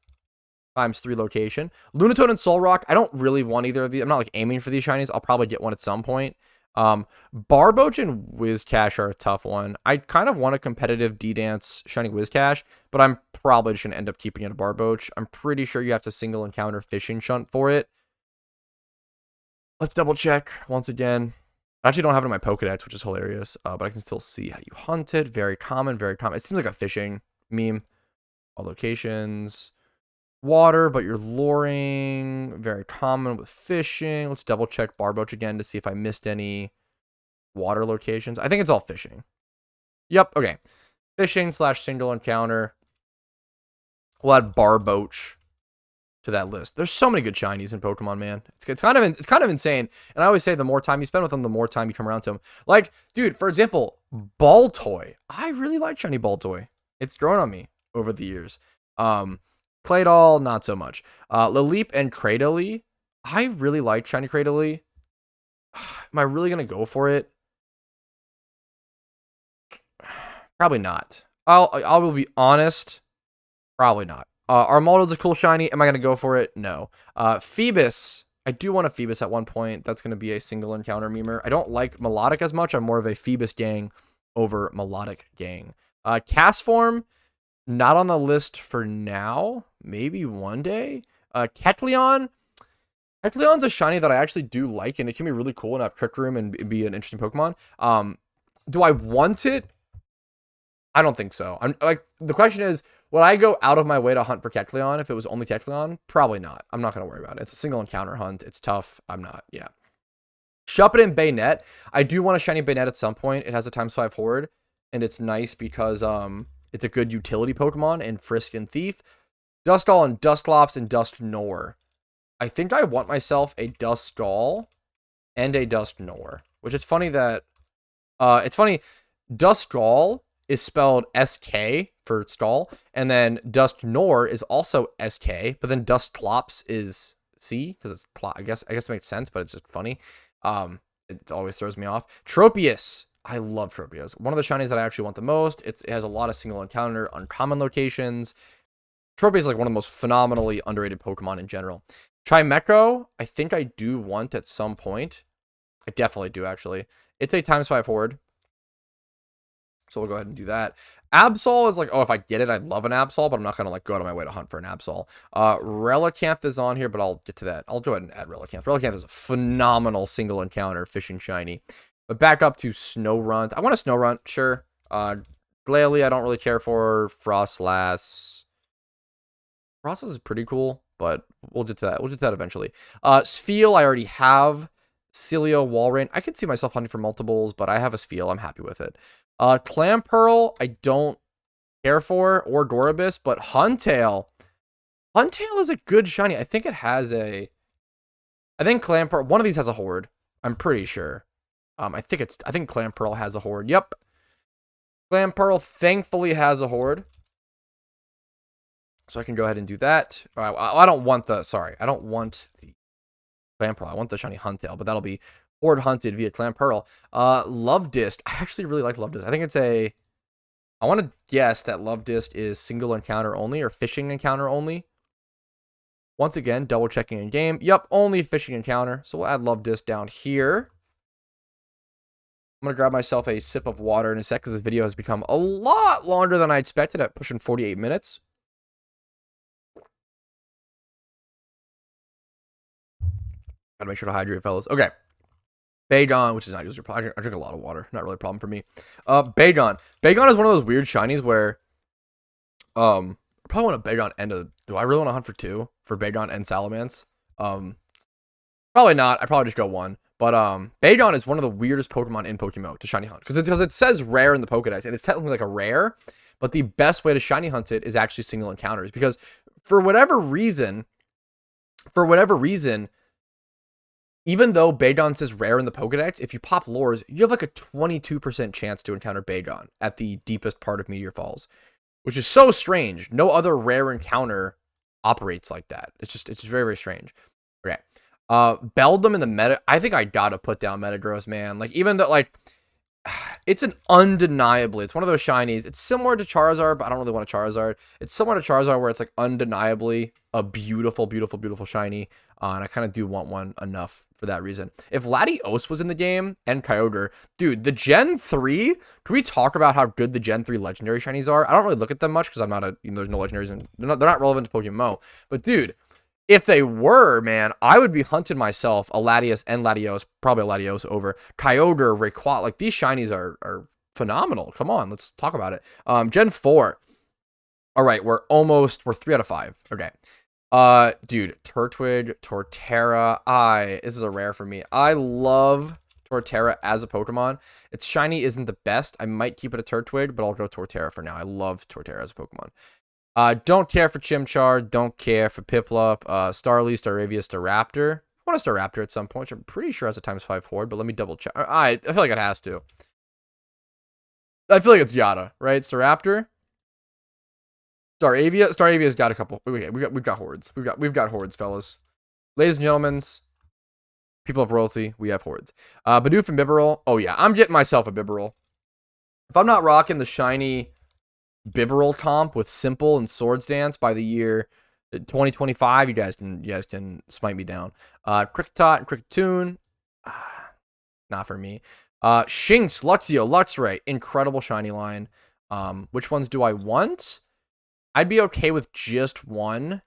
×3 location. Lunatone and Solrock, I don't really want either of these. I'm not like aiming for these shinies. I'll probably get one at some point. Barboach and Whiscash are a tough one. I kind of want a competitive D-Dance shiny Whiscash, but I'm probably just going to end up keeping it a Barboach. I'm pretty sure you have to single encounter Fishing Shunt for it. Let's double check once again. I actually don't have it in my Pokedex, which is hilarious, but I can still see how you hunt it. Very common, very common. It seems like a fishing meme. All locations. Water, but you're luring. Very common with fishing. Let's double check Barboach again to see if I missed any water locations. I think it's all fishing. Yep, okay. Fishing / single encounter. We'll add Barboach to that list. There's so many good shinies in Pokemon, man. It's kind of insane. And I always say the more time you spend with them, the more time you come around to them. Like, dude, for example, Baltoy. I really like shiny Baltoy. It's grown on me over the years. Claydol, not so much. Lileep and Cradily. I really like shiny Cradily. Am I really gonna go for it? Probably not. I will be honest. Probably not. Armaldo's a cool shiny. Am I going to go for it? No. Phoebus. I do want a Phoebus at one point. That's going to be a single encounter memer. I don't like Melodic as much. I'm more of a Phoebus gang over Melodic gang. Castform, not on the list for now. Maybe one day. Kecleon. Kecleon's a shiny that I actually do like, and it can be really cool and have Trick Room and be an interesting Pokemon. Do I want it? I don't think so. I'm like, the question is, would I go out of my way to hunt for Kecleon if it was only Kecleon? Probably not. I'm not going to worry about it. It's a single encounter hunt. It's tough. I'm not. Yeah. Shuppet and Bayonet. I do want a shiny Bayonet at some point. It has a ×5 horde, and it's nice because it's a good utility Pokemon and Frisk and Thief. Duskull and Dusclops and Dusknoir. I think I want myself a Duskull and a Dusknoir, which is funny that It's funny. Duskull is spelled SK for skull, and then Dusknor is also SK, but then Dusclops is C because it's I guess it makes sense, but it's just funny. It always throws me off. Tropius. I love Tropius. One of the shinies that I actually want the most. It has a lot of single encounter, uncommon locations. Tropius is like one of the most phenomenally underrated Pokemon in general. Chimecho, I think I do want at some point. I definitely do, actually. It's a ×5 horde. So we'll go ahead and do that. Absol is like, oh, if I get it, I'd love an Absol, but I'm not going to like go out of my way to hunt for an Absol. Relicanth is on here, but I'll get to that. I'll go ahead and add Relicanth. Relicanth is a phenomenal single encounter fishing shiny. But back up to Snorunt. I want a Snorunt, sure. Glalie, I don't really care for. Frostlass. Frostlass is pretty cool, but we'll get to that. We'll get to that eventually. Spheal, I already have. Cilio, Walrein. I could see myself hunting for multiples, but I have a Spheal. I'm happy with it. Clamperl, I don't care for, or Gorobus, but Huntail. Huntail is a good shiny. I think it has a... I think Clamperl... One of these has a horde. I'm pretty sure. I think Clamperl has a horde. Yep. Clamperl thankfully has a horde. So I can go ahead and do that. I don't want the... Sorry. I don't want the Clamperl. I want the shiny Huntail, but that'll be horde hunted via Clamperl. Love Disc. I actually really like Love Disc. I think it's a... I want to guess that Love Disc is single encounter only or fishing encounter only. Once again, double checking in game. Yep, only fishing encounter. So we'll add Love Disc down here. I'm going to grab myself a sip of water in a sec because this video has become a lot longer than I expected at pushing 48 minutes. Gotta make sure to hydrate, fellas. Okay. Bagon, which is not user problem. I drink a lot of water. Not really a problem for me. Bagon. Bagon is one of those weird shinies where I probably want a Bagon and a... Do I really want to hunt for two? For Bagon and Salamence? Probably not. I probably just go one. But Bagon is one of the weirdest Pokemon in PokeMMO to shiny hunt. Because it says rare in the Pokedex, and it's technically like a rare, but the best way to shiny hunt it is actually single encounters. Because for whatever reason, even though Bagon says rare in the Pokedex, if you pop lures, you have like a 22% chance to encounter Bagon at the deepest part of Meteor Falls, which is so strange. No other rare encounter operates like that. It's very, very strange. Okay. Beldum in the meta, I think I gotta put down Metagross, man. Like, even though, like, it's an undeniably, it's one of those shinies. It's similar to Charizard, but I don't really want a Charizard. It's similar to Charizard where it's like undeniably a beautiful, beautiful, beautiful shiny. And I kind of do want one enough for that reason. If Latios was in the game and Kyogre, dude, the Gen 3, can we talk about how good the Gen 3 legendary shinies are? I don't really look at them much because I'm not there's no legendaries and they're not relevant to PokeMMO. But dude, if they were, man, I would be hunting myself a Latios and Latios, probably a Latios over Kyogre, Rayquaza. Like, these shinies are phenomenal. Come on, let's talk about it. Gen 4. All right, we're 3 out of 5. Okay. Dude, Turtwig, Torterra. This is a rare for me. I love Torterra as a Pokemon. Its shiny isn't the best. I might keep it a Turtwig, but I'll go Torterra for now. I love Torterra as a Pokemon. Don't care for Chimchar. Don't care for Piplup. Starly, Staravia, Staraptor. I want a Staraptor at some point, which I'm pretty sure has a ×5 horde, but let me double check. I feel like it has to. I feel like it's gotta, right? Staraptor. Staravia's got a couple. We've got hordes. We've got hordes, fellas. Ladies and gentlemen, people of royalty, we have hordes. Bidoof and Bibarel. Oh yeah, I'm getting myself a Bibarel. If I'm not rocking the shiny Bibarel comp with Simple and Swords Dance by the year 2025, you guys can smite me down. Kricketot and Kricketune, not for me. Shinx, Luxio, Luxray, incredible shiny line. Which ones do I want? I'd be okay with just one.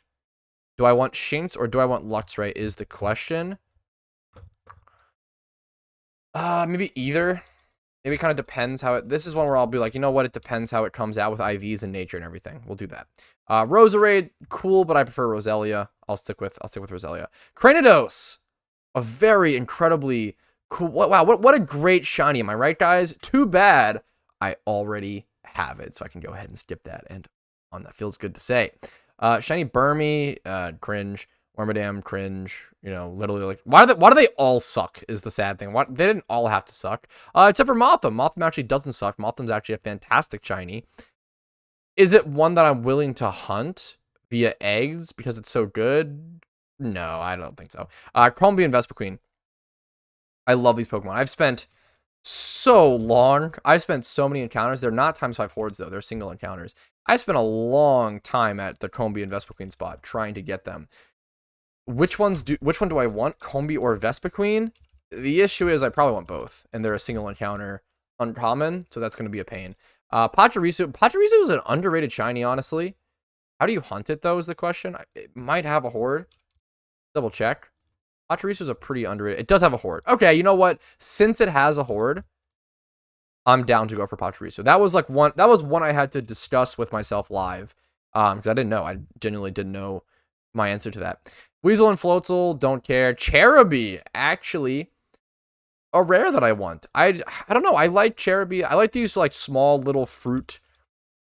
Do I want Shinx or do I want Luxray is the question. Maybe either. Maybe it kind of depends how it... This is one where I'll be like, you know what? It depends how it comes out with IVs and nature and everything. We'll do that. Roserade, cool, but I prefer Roselia. I'll stick with Roselia. Cranidos, a very incredibly cool... Wow, what a great shiny. Am I right, guys? Too bad I already have it, so I can go ahead and skip that. And that feels good to say. Shiny Burmy, cringe. Wormadam, cringe, you know, literally like, why do they all suck is the sad thing. They didn't all have to suck. Except for Mothim. Mothim actually doesn't suck. Mothim's actually a fantastic shiny. Is it one that I'm willing to hunt via eggs because it's so good? No, I don't think so. Chromby and Vespiquen. I love these Pokemon. I've spent so long. I've spent so many encounters. They're not ×5 hordes, though. They're single encounters. I spent a long time at the Chromby and Vespiquen spot trying to get them. Which one do I want? Chromby or Vespiquen? The issue is I probably want both, and they're a single encounter uncommon, so that's going to be a pain. Patrouski. Patrouski is an underrated shiny, honestly. How do you hunt it, though, is the question. It might have a horde. Double check. Patrouski is a pretty underrated. It does have a horde. Okay, you know what? Since it has a horde, I'm down to go for Patrouski. That was like one. That was one I had to discuss with myself live, because I didn't know. I genuinely didn't know my answer to that. Weasel and Floatzel, don't care. Cherubi, actually, a rare that I want. I don't know. I like Cherubi. I like these like small little fruit,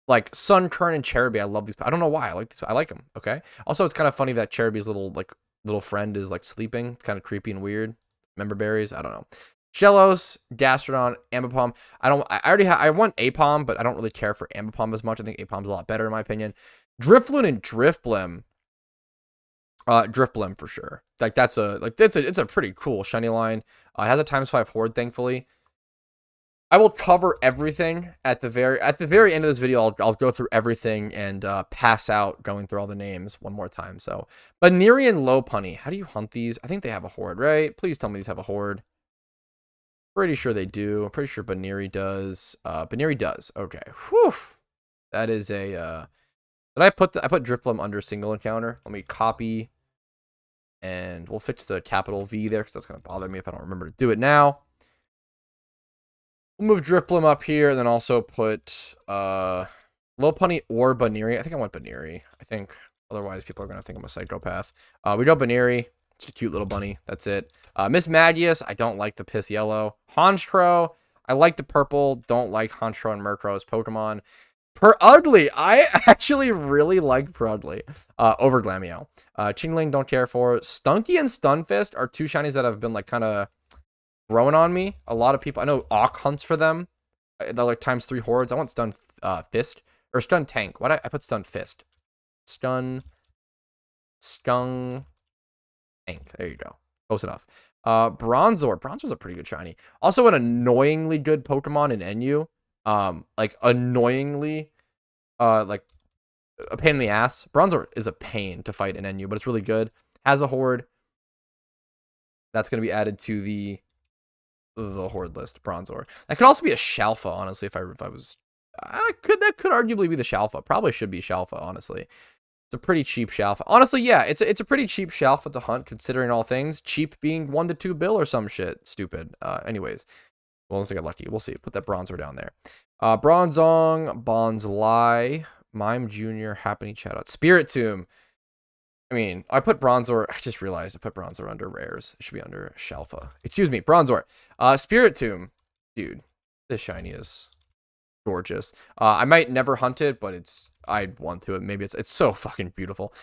like Sunkern and Cherubi. I love these. I don't know why. I like these. I like them. Okay. Also, it's kind of funny that Cherubi's little friend is like sleeping. It's kind of creepy and weird. Member berries. I don't know. Shellos, Gastrodon, Ambipom. I want Apom, but I don't really care for Ambipom as much. I think Apom's a lot better in my opinion. Drifloon and Drifblim. Drifblim for sure. Like it's a pretty cool shiny line. It has a ×5 horde, thankfully. I will cover everything at the very end of this video. I'll go through everything and pass out going through all the names one more time. So, Baneri and Lopunny. How do you hunt these? I think they have a horde, right? Please tell me these have a horde. Pretty sure they do. I'm pretty sure Baneri does. Baneri does. Okay. Whew. That is a. Did I put Drifblim under single encounter? Let me copy. And we'll fix the capital V there because that's going to bother me if I don't remember to do it now. We'll move Drifblim up here and then also put Lopunny or Baneri. I think I want Baneri. I think otherwise people are going to think I'm a psychopath. We go Baneri. It's a cute little bunny. That's it. Miss Magius. I don't like the piss yellow. Honchkrow. I like the purple. Don't like Honchkrow and Murkrow as Pokemon. Ugly. I actually really like Ugly over Glameow. Chingling, don't care for. Stunky and Stunfist are two shinies that have been like kind of growing on me. A lot of people, I know Auk hunts for them. They're like ×3 hordes. I want Stun Fist or Stun Tank. Why did I put Stun Fist? Stun Tank. There you go. Close enough. Bronzor. Bronzor's a pretty good shiny. Also an annoyingly good Pokemon in NU. Like annoyingly, like a pain in the ass. Bronzor is a pain to fight in NU, but it's really good. Has a horde. That's going to be added to the horde list. Bronzor. That could also be a Shalfa, honestly. If I was, that could arguably be the Shalfa. Probably should be Shalfa, honestly. It's a pretty cheap Shalfa. Honestly, yeah, it's a pretty cheap Shalfa to hunt, considering all things. Cheap being 1 to 2 bill or some shit. Stupid. Anyways. Well, unless I get lucky. We'll see. Put that Bronzor down there. Bronzong, Bonsly, Mime Jr., Happiny Chatot, Spiritomb. I mean, I put Bronzor. I just realized I put Bronzor under rares. It should be under Shalfa. Excuse me, Bronzor. Spiritomb. Dude, this shiny is gorgeous. I might never hunt it, but I'd want to. Maybe it's so fucking beautiful.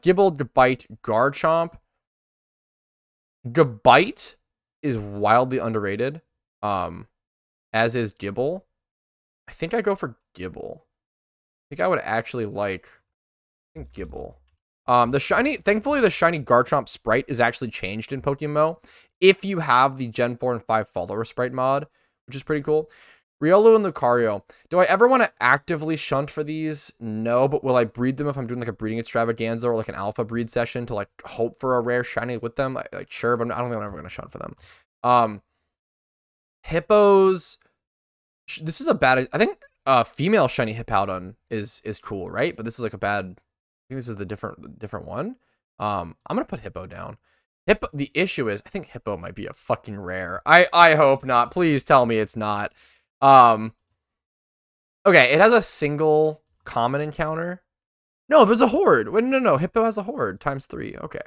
Gibble, Gabite, Garchomp. Gabite is wildly underrated. As is Gibble. I think I go for Gibble. I think I would actually like Gibble. Thankfully the shiny Garchomp sprite is actually changed in PokeMMO if you have the Gen 4 and 5 follower sprite mod, which is pretty cool. Riolu and Lucario. Do I ever want to actively shunt for these? No, but will I breed them if I'm doing like a breeding extravaganza or like an alpha breed session to like hope for a rare shiny with them? Like sure, but I don't think I'm ever going to shunt for them. Hippos. This is a bad. I think female shiny Hippowdon is cool, right? But this is like a bad. I think this is the different one. I'm gonna put Hippo down. The issue is I think Hippo might be a fucking rare. I hope not. Please tell me it's not. Okay, it has a single common encounter. No, there's a horde. Wait, no. Hippo has a horde ×3. Okay.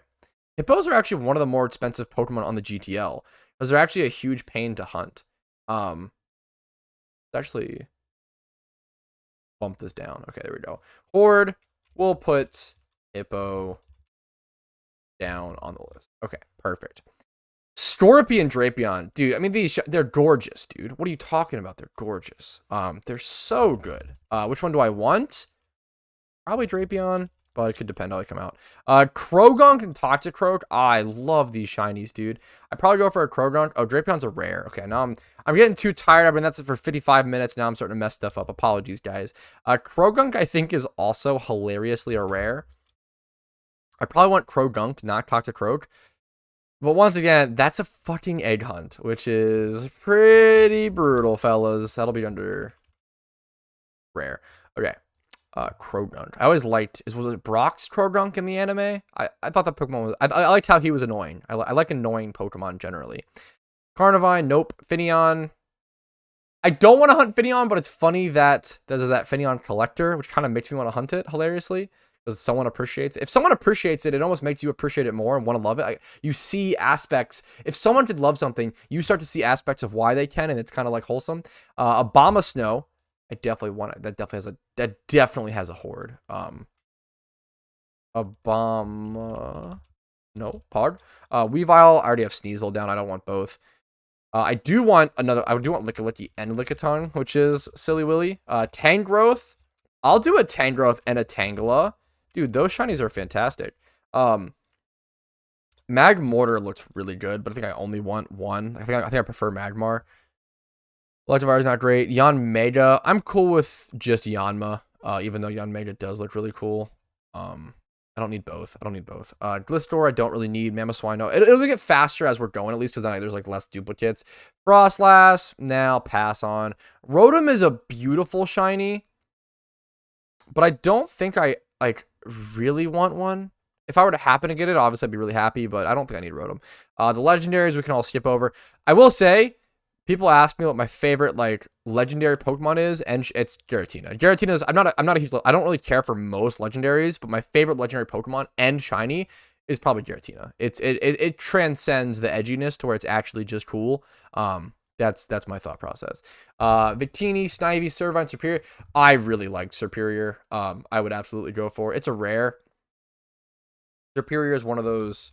Hippos are actually one of the more expensive Pokemon on the GTL because they're actually a huge pain to hunt. Actually bump this down. Okay, there we go. Horde. We'll put Hippo down on the list. Okay, perfect. Scorpion and Drapion, dude. I mean, they're gorgeous, dude. What are you talking about? They're gorgeous. They're so good. Which one do I want? Probably Drapion, but it could depend how they come out. Krogunk and Toxicroak. I love these shinies, dude. I'd probably go for a Krogunk. Oh, Drapion's a rare. Okay, now I'm getting too tired. I've been that's it for 55 minutes. Now I'm starting to mess stuff up. Apologies, guys. Krogunk, I think, is also hilariously a rare. I probably want Krogunk, not Toxicroak. But once again, that's a fucking egg hunt, which is pretty brutal, fellas. That'll be under rare. Okay. Krogunk. I always liked, was it Brock's Krogunk in the anime? I thought that Pokemon was, I liked how he was annoying. I like annoying Pokemon generally. Carnivine, nope. Finneon. I don't want to hunt Finneon, but it's funny that there's that Finneon collector, which kind of makes me want to hunt it, hilariously. Because someone appreciates it. If someone appreciates it, it almost makes you appreciate it more and want to love it. You see aspects. If someone could love something, you start to see aspects of why they can, and it's kind of like wholesome. Obama Snow, I definitely want it. That definitely has a horde. Obama, no, Pog. Weavile, I already have Sneasel down. I don't want both. I do want another. I do want Lickilicky and Lickitung, which is Silly Willy. Tangrowth. I'll do a Tangrowth and a Tangela. Dude, those shinies are fantastic. Magmortar looks really good, but I think I only want one. I think I prefer Magmar. Electivire is not great. Yanmega, I'm cool with just Yanma, even though Yanmega does look really cool. I don't need both. Glistor, I don't really need. Mamoswine, it'll get faster as we're going, at least because there's like less duplicates. Frostlass, now pass on. Rotom is a beautiful shiny, but I don't think I really want one. If I were to happen to get it, obviously I'd be really happy, but I don't think I need Rotom. The legendaries we can all skip over. I will say, people ask me what my favorite legendary Pokemon is, and it's Giratina. Giratina is I'm not a huge, I don't really care for most legendaries, but my favorite legendary Pokemon and shiny is probably Giratina. It transcends the edginess to where it's actually just cool. That's my thought process. Victini, Snivy, Servine, Superior. I really like Superior. I would absolutely go for it. It's a rare. Superior is one of those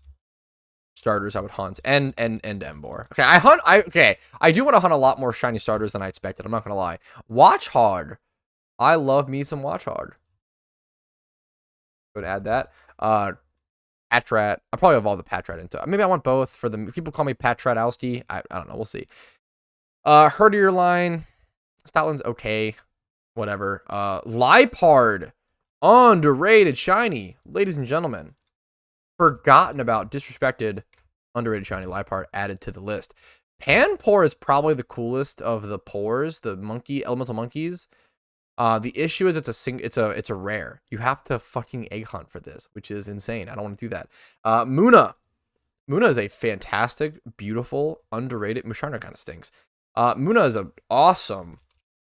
starters I would hunt, and Emboar. Okay, I do want to hunt a lot more shiny starters than I expected. I'm not gonna lie. Watchog. I love me some Watchog. Go and add that. Patrat. I'll probably evolve the Patrat into. Maybe I want both for the people call me Patratowski. I don't know. We'll see. Herdier line. Stoutland's okay. Whatever. Liepard. Underrated shiny. Ladies and gentlemen. Forgotten about, disrespected, underrated shiny Liepard added to the list. Panpour is probably the coolest of the pores, the elemental monkeys. The issue is it's a rare. You have to fucking egg hunt for this, which is insane. I don't want to do that. Muna. Muna is a fantastic, beautiful, underrated. Musharna kind of stinks. Muna is an awesome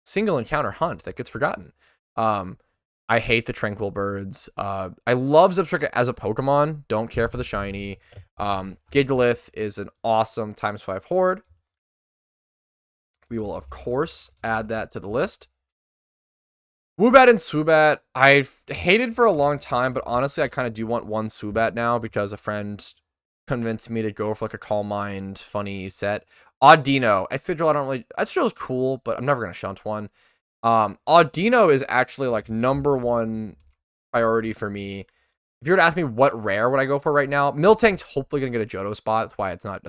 single encounter hunt that gets forgotten. I hate the Tranquil Birds. I love Zipstrika as a Pokemon. Don't care for the shiny. Gigalith is an awesome ×5 horde. We will, of course, add that to the list. Woobat and Swoobat, I've hated for a long time, but honestly, I kind of do want one Swoobat now because a friend convinced me to go for a Calm Mind funny set. Audino. Excadrill is cool, but I'm never going to shunt one. Audino is actually #1 priority for me. If you were to ask me what rare would I go for right now, Miltank's hopefully gonna get a Johto spot. That's why it's not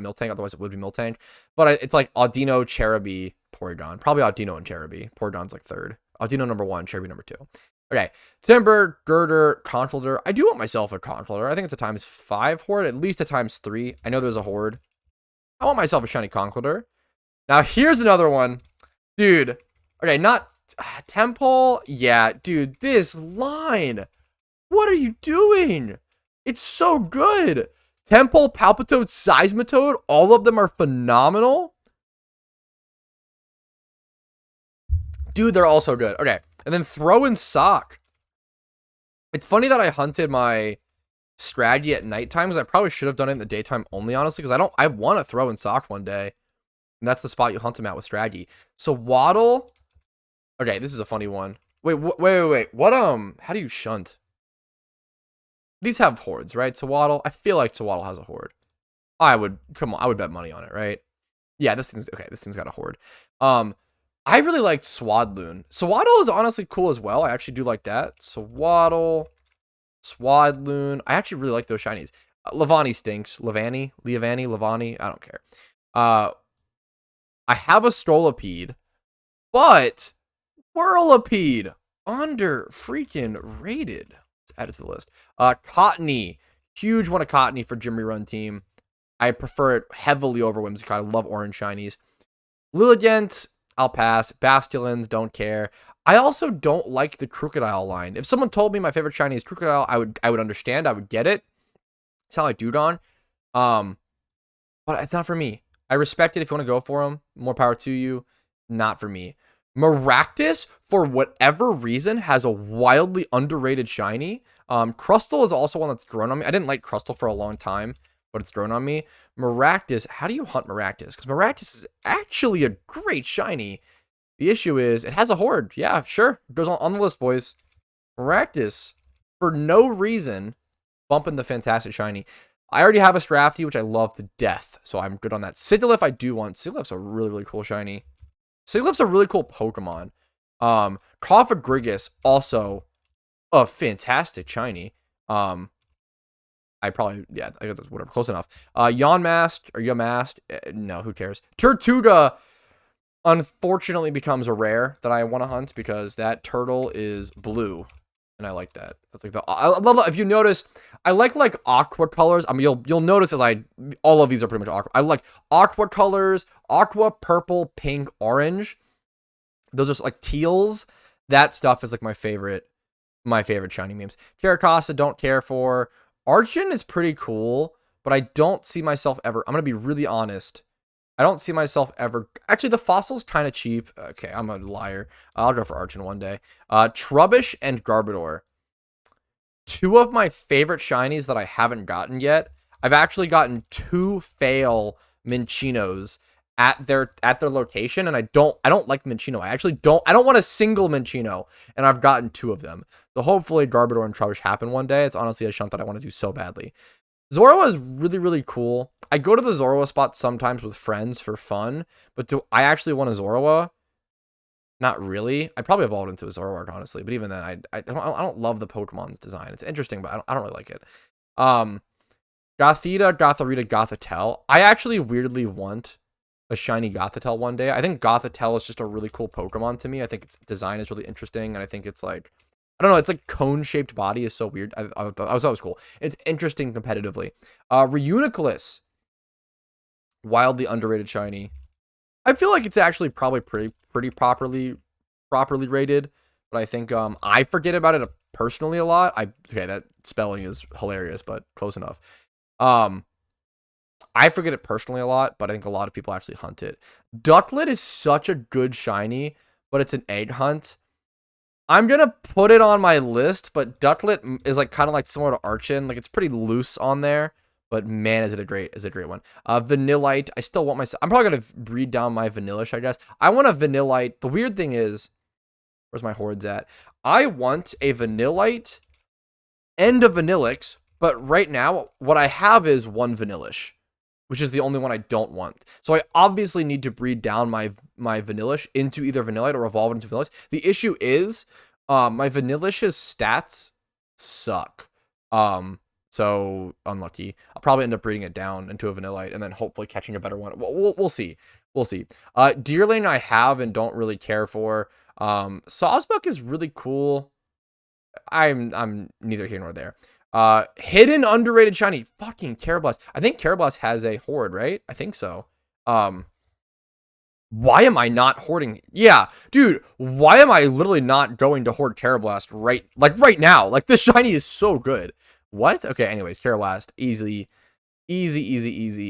Miltank. Otherwise it would be Miltank. But it's Audino, Cherubi, Porygon. Probably Audino and Cherubi. Porygon's third. Audino #1, Cherubi #2. Okay, Timber, Girder, Conkeldurr. I do want myself a Conkeldurr. I think it's a ×5 horde, at least a ×3. I know there's a horde. I want myself a shiny Conkeldurr. Now here's another one, dude. Okay, not Temple. Yeah, dude, this line. What are you doing? It's so good. Temple, Palpitoad, Seismitoad, all of them are phenomenal. Dude, they're all so good. Okay, and then Throw and Sock. It's funny that I hunted my Scraggy at nighttime because I probably should have done it in the daytime only, honestly, because I want to Throw and Sock one day. And that's the spot you hunt him at with Scraggy. So Waddle. Okay, this is a funny one. Wait. What, how do you shunt? these have hordes, right? Tawaddle, I feel like Tawaddle has a horde. I would bet money on it, right? Yeah, this thing's okay. This thing's got a horde. I really liked Swadloon. Swaddle is honestly cool as well. I actually do like that. Swaddle, Swadloon. I actually really like those shinies. Levani stinks. Levani, Levani. I don't care. I have a Stolipede, but Whirlipede under freaking rated. Let's add it to the list. Cottony, huge one of Cottony for Gym Rerun team. I prefer it heavily over Whimsicott. I love orange shinies. Lilligant, I'll pass. Basculins, don't care. I also don't like the Crocodile line. If someone told me my favorite shiny is Crocodile, I would understand. I would get it. It's not like Dewdon. But it's not for me. I respect it if you want to go for them. More power to you. Not for me. Maractus, for whatever reason, has a wildly underrated shiny. Crustle is also one that's grown on me. I didn't like Crustle for a long time, but it's grown on me. Maractus, how do you hunt Maractus? Because Maractus is actually a great shiny. The issue is, it has a horde. Yeah, sure. It goes on the list, boys. Maractus, for no reason, bumping the fantastic shiny. I already have a Strafty, which I love to death, so I'm good on that. Sigilyph, I do want. Sigiliph's a really, really cool shiny. Sigiliph's a really cool Pokemon. Cofagrigus, also a fantastic shiny. I guess that's whatever, close enough. Yamask, no, who cares? Turtuga, unfortunately, becomes a rare that I want to hunt because that turtle is blue. And I like that. That's like I love, if you notice, I like aqua colors. I mean, you'll notice as all of these are pretty much aqua. I like aqua colors, aqua, purple, pink, orange. Those are like teals. That stuff is like my favorite shiny memes. Caracasa, don't care for. Archon is pretty cool, but I don't see myself ever. I'm gonna be really honest. I don't see myself ever. Actually, the fossil's kind of cheap. Okay, I'm a liar. I'll go for Archon one day. Trubbish and Garbodor. Two of my favorite shinies that I haven't gotten yet. I've actually gotten 2 fail Minchinos at their location, and I don't like Minchino. I don't want a single Minchino, and I've gotten 2 of them. So hopefully Garbodor and Trubbish happen one day. It's honestly a shunt that I want to do so badly. Zorua is really, really cool. I go to the Zorua spot sometimes with friends for fun, but do I actually want a Zorua? Not really. I'd probably evolve into a Zoroark, honestly, but even then, I don't love the Pokemon's design. It's interesting, but I don't really like it. Gothita, Gotharita, Gothitelle. I actually weirdly want a shiny Gothitelle one day. I think Gothitelle is just a really cool Pokemon to me. I think its design is really interesting, and I think it's like, I don't know, it's like cone-shaped body is so weird. I thought it was cool. It's interesting competitively. Reuniculus, wildly underrated shiny. I feel like it's actually probably pretty properly rated, but I think I forget about it personally a lot. Okay, that spelling is hilarious, but close enough. I forget it personally a lot, but I think a lot of people actually hunt it. Ducklet is such a good shiny, but it's an egg hunt. I'm gonna put it on my list, but Ducklet is like kind of like similar to Archon. Like it's pretty loose on there, but man, is it a great one. Vanillite, I still want I'm probably gonna breed down my Vanillish, I guess. I want a Vanillite. The weird thing is, where's my hordes at? I want a Vanillite and a Vanillix, but right now, what I have is one Vanillish, which is the only one I don't want. So I obviously need to breed down my Vanillish into either Vanillite or evolve into Vanillish. The issue is, my Vanillish's stats suck. So unlucky. I'll probably end up breeding it down into a Vanillite and then hopefully catching a better one. We'll see. We'll see. Deerling I have and don't really care for. Sawsbuck is really cool. I'm neither here nor there. Hidden underrated shiny. Fucking Carablast. I think Carablast has a horde, right? I think so. Why am I not hoarding? Yeah, dude, why am I literally not going to hoard Carablast right now? Like, this shiny is so good. What? Okay, anyways, Carablast, easy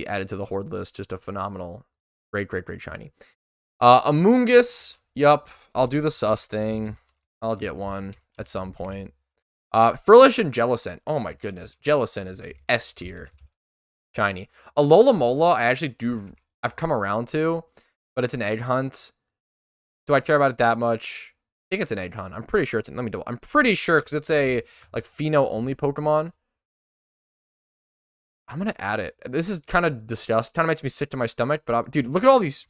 added to the horde list. Just a phenomenal, great shiny. Amoonguss, yup, I'll do the sus thing. I'll get one at some point. Frillish and Jellicent. Oh my goodness, Jellicent is a S tier shiny. Alola Mola, I've come around to, but it's an egg hunt. Do I care about it that much? I think it's an egg hunt. I'm pretty sure I'm pretty sure because it's a like Pheno only Pokemon. I'm gonna add it. This is kind of disgusting. Kind of makes me sick to my stomach. But dude, look at all these.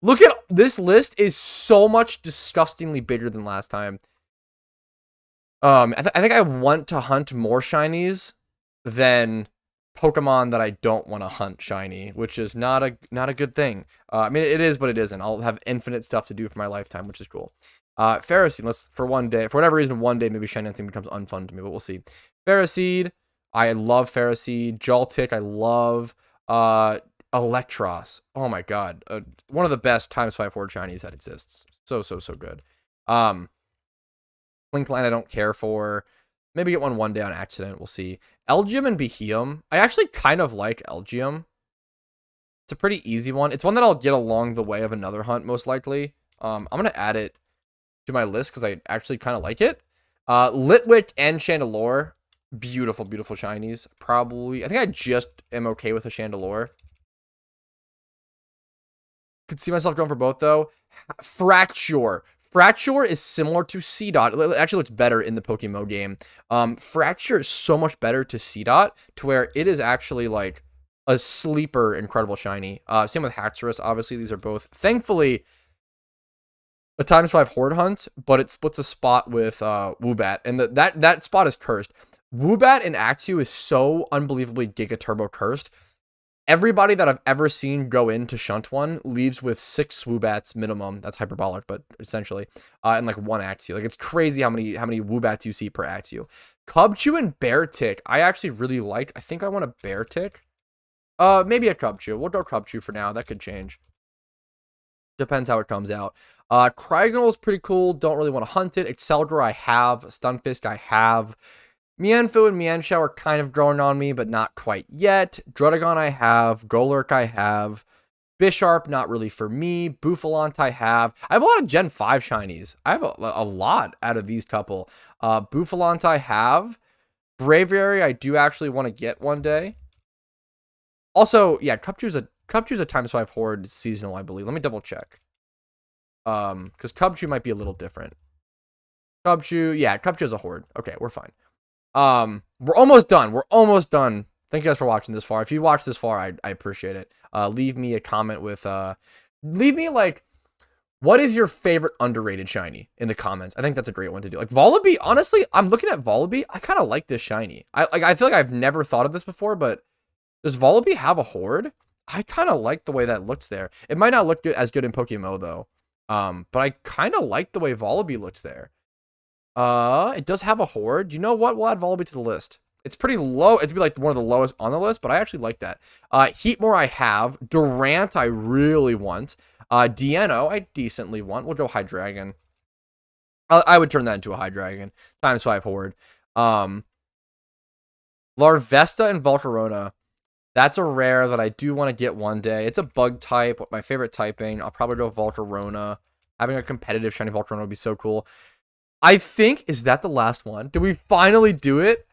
Look at this list is so much disgustingly bigger than last time. I think I want to hunt more shinies than Pokemon that I don't want to hunt shiny, which is not a good thing. I mean, it is, but it isn't. I'll have infinite stuff to do for my lifetime, which is cool. Ferroseed, let's, for one day, for whatever reason, one day maybe shiny hunting becomes unfun to me, but we'll see. Ferroseed, I love Ferroseed. Joltik, I love. Electros, oh my god, one of the best ×5 horde shinies that exists. So good. Linkline, I don't care for. Maybe get one day on accident. We'll see. Elgium and Beheeyum. I actually kind of like Elgium. It's a pretty easy one. It's one that I'll get along the way of another hunt, most likely. I'm going to add it to my list because I actually kind of like it. Litwick and Chandelure. Beautiful, beautiful shinies. Probably. I think I just am okay with a Chandelure. Could see myself going for both, though. Fracture. Fracture is similar to C-Dot. It actually looks better in the PokeMMO game. Fracture is so much better to C-Dot to where it is actually like a sleeper incredible shiny. Same with Haxorus. Obviously, these are both, thankfully, a ×5 horde hunt, but it splits a spot with Woobat, and that spot is cursed. Woobat and Axew is so unbelievably Giga Turbo cursed. Everybody that I've ever seen go into Shunt one leaves with 6 Woobats minimum. That's hyperbolic, but essentially, and like 1 Axew. Like, it's crazy how many Woobats you see per Axew. Cubchoo and Beartic, I actually really like. I think I want a Beartic. Maybe a Cubchoo. We'll go Cubchoo for now. That could change. Depends how it comes out. Cryogonal is pretty cool. Don't really want to hunt it. Exceldor I have. Stunfisk I have. Mienfoo and Mienshao are kind of growing on me, but not quite yet. Druddigon I have. Golurk I have. Bisharp, not really for me. Buffalant I have. I have a lot of Gen 5 shinies. I have a lot out of these couple. Buffalant I have. Braviary I do actually want to get one day. Also, yeah, Cubchoo's a ×5 horde seasonal, I believe. Let me double check. Because Cubchoo might be a little different. Cubchoo, yeah, Cubchoo's a horde. Okay, we're fine. We're almost done. We're almost done. Thank you guys for watching this far. If you watched this far, I appreciate it. Leave me a comment with, leave me like, what is your favorite underrated shiny in the comments? I think that's a great one to do. Like Volibee, honestly, I'm looking at Volibee. I kind of like this shiny. I feel like I've never thought of this before, but does Volibee have a horde? I kind of like the way that looks there. It might not look good, as good in PokeMMO though. But I kind of like the way Volibee looks there. It does have a horde. You know what? We'll add Volibee to the list. It's pretty low. It'd be like one of the lowest on the list, but I actually like that. Heatmore I have. Durant I really want. Deino I decently want. We'll go Hydreigon. I would turn that into a Hydreigon. ×5 horde. Larvesta and Volcarona. That's a rare that I do want to get one day. It's a bug type. My favorite typing. I'll probably go Volcarona. Having a competitive shiny Volcarona would be so cool. I think, is that the last one? Did we finally do it?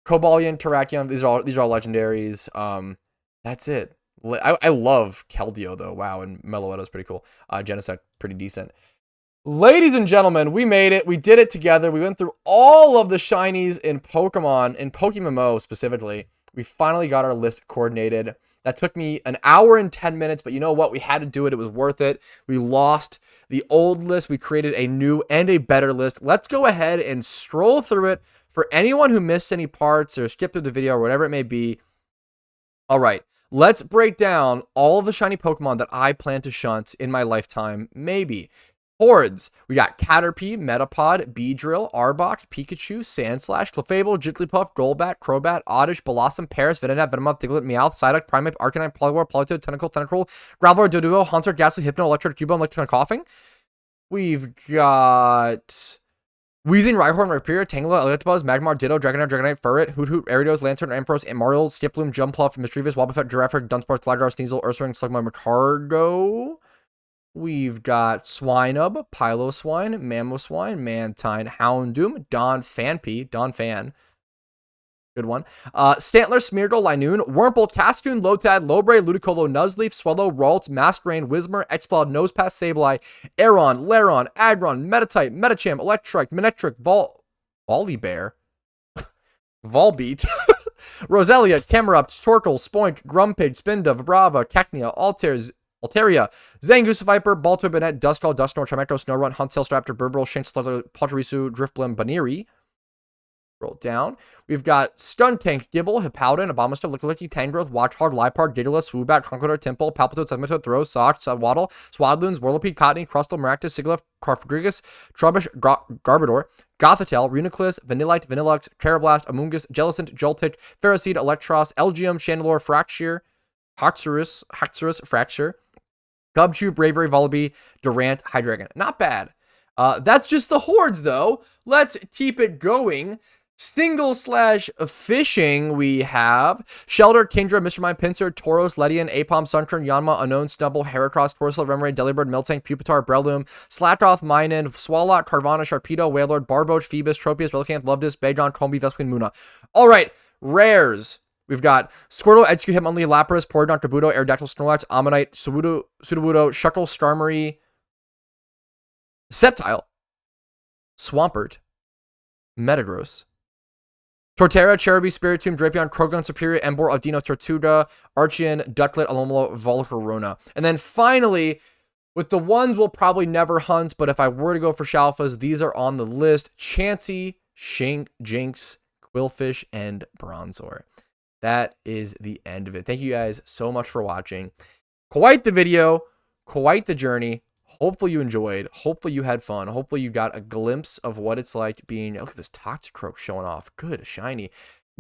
Cobalion, Terrakion, these are all legendaries. That's it. I love Keldeo though. Wow, and Meloetta is pretty cool. Genesect, pretty decent. Ladies and gentlemen, we made it. We did it together. We went through all of the shinies in Pokemon, in PokeMMO specifically. We finally got our list coordinated. That took me an hour and 10 minutes, but you know what? We had to do it. It was worth it. We lost the old list. We created a new and a better list. Let's go ahead and stroll through it. For anyone who missed any parts or skipped through the video or whatever it may be. All right, let's break down all of the shiny Pokemon that I plan to shunt in my lifetime, maybe. Hordes. We got Caterpie, Metapod, Beedrill, Arbok, Pikachu, Sandslash, Clefable, Jigglypuff, Golbat, Crobat, Oddish, Blossom, Paris, Venonat, Venomoth, Diglett, Meowth, Psyduck, Primeape, Arcanine, Poliwhirl, Politoed, Tentacle, Graveler, Doduo, Haunter, Ghastly, Hypno, Electrode, Cubone, Electron, Coughing. We've got Weezing, Rhyhorn, Rhyperior, Tangela, Electabuzz, Magmar, Ditto, Dragonite, Furret, Hoot, Ariados, Lantern, Ampharos, Amaril, Skiploom, Jumpluff, Mischievous, Wobbuffet, Giraffre, Dunsparce, Gligar, Sneasel, Ursaring, Slugma, Macargo. We've got Swinub, Piloswine, Mamoswine, Mantine, Houndoom, Don Fan. Good one. Stantler, Smeargle, Linoon, Wurmple, Cascoon, Lotad, Lowbray, Ludicolo, Nuzleaf, Swellow, Ralt, Masquerain, Whismur, Exploud, Nosepass, Sableye, Aeron, Lairon, Aggron, Metatype, Metacham, Electrike, Manectric, Volibear, Volbeat, Roselia, Camerupt, Torkoal, Spoink, Grumpig, Spinda, Vibrava, Cacnea, Altaria, Zangoose, Viper, Baltoy, Banette, Duskull, Dusknoir, Chimecho, Snorunt, Huntail, Raptor, Burble, Shanks, Slither, Pachirisu, Driftblim, Baniri. Roll down. We've got Skuntank, Gibble, Hippowdon, Abomastar, Lickilicky, Tangrowth, Watchhog, Liepard, Gigalith, Swoobat, Conqueror, Temple, Palpitoad, Segmentoad, Throw, Sock, Waddle, Swadloons, Whirlipede, Cottonee, Crustle, Maractus, Sigilyph, Carfagrigus, Trubbish, Garbodor, Gothitelle, Reuniclus, Vanillite, Vanillux, Carablast, Amoonguss, Jellicent, Joltik, Ferroseed, Electros, Elgium, Chandelure, Fraxure, Haxorus, Fracture, Gubchew, Bravery, Vullaby, Durant, Hydreigon. Not bad. That's just the hordes, though. Let's keep it going. Single/fishing, we have Shelter, Kingdra, Mr. Mime, Pinsir, Tauros, Ledian, Apom, Sunkern, Yanma, Unknown, Snubble, Heracross, Corsola, Remoraid, Delibird, Miltank, Pupitar, Breloom, Slakoth, Minun, Swalot, Carvana, Sharpedo, Wailord, Barboach, Phoebus, Tropius, Relicanth, Lovedus, Bagon, Combi, Vespiquen, Muna. All right, rares. We've got Squirtle, Execute, Hitmonlee, Lapras, Porygon, Kabuto, Aerodactyl, Snorlax, Ammonite, Sudowoodo, Shuckle, Starmie, Sceptile, Swampert, Metagross, Torterra, Cherubi, Spiritomb, Drapion, Croagunk, Superior, Emboar, Audino, Tortuga, Archeon, Ducklet, Alomola, Volcarona. And then finally, with the ones we'll probably never hunt, but if I were to go for Shalfas, these are on the list. Chansey, Shink, Jinx, Quillfish, and Bronzor. That is the end of it. Thank you guys so much for watching. Quite the video, quite the journey. Hopefully you enjoyed. Hopefully you had fun. Hopefully you got a glimpse of what it's like being... Look at this Toxicroak showing off. Good, shiny.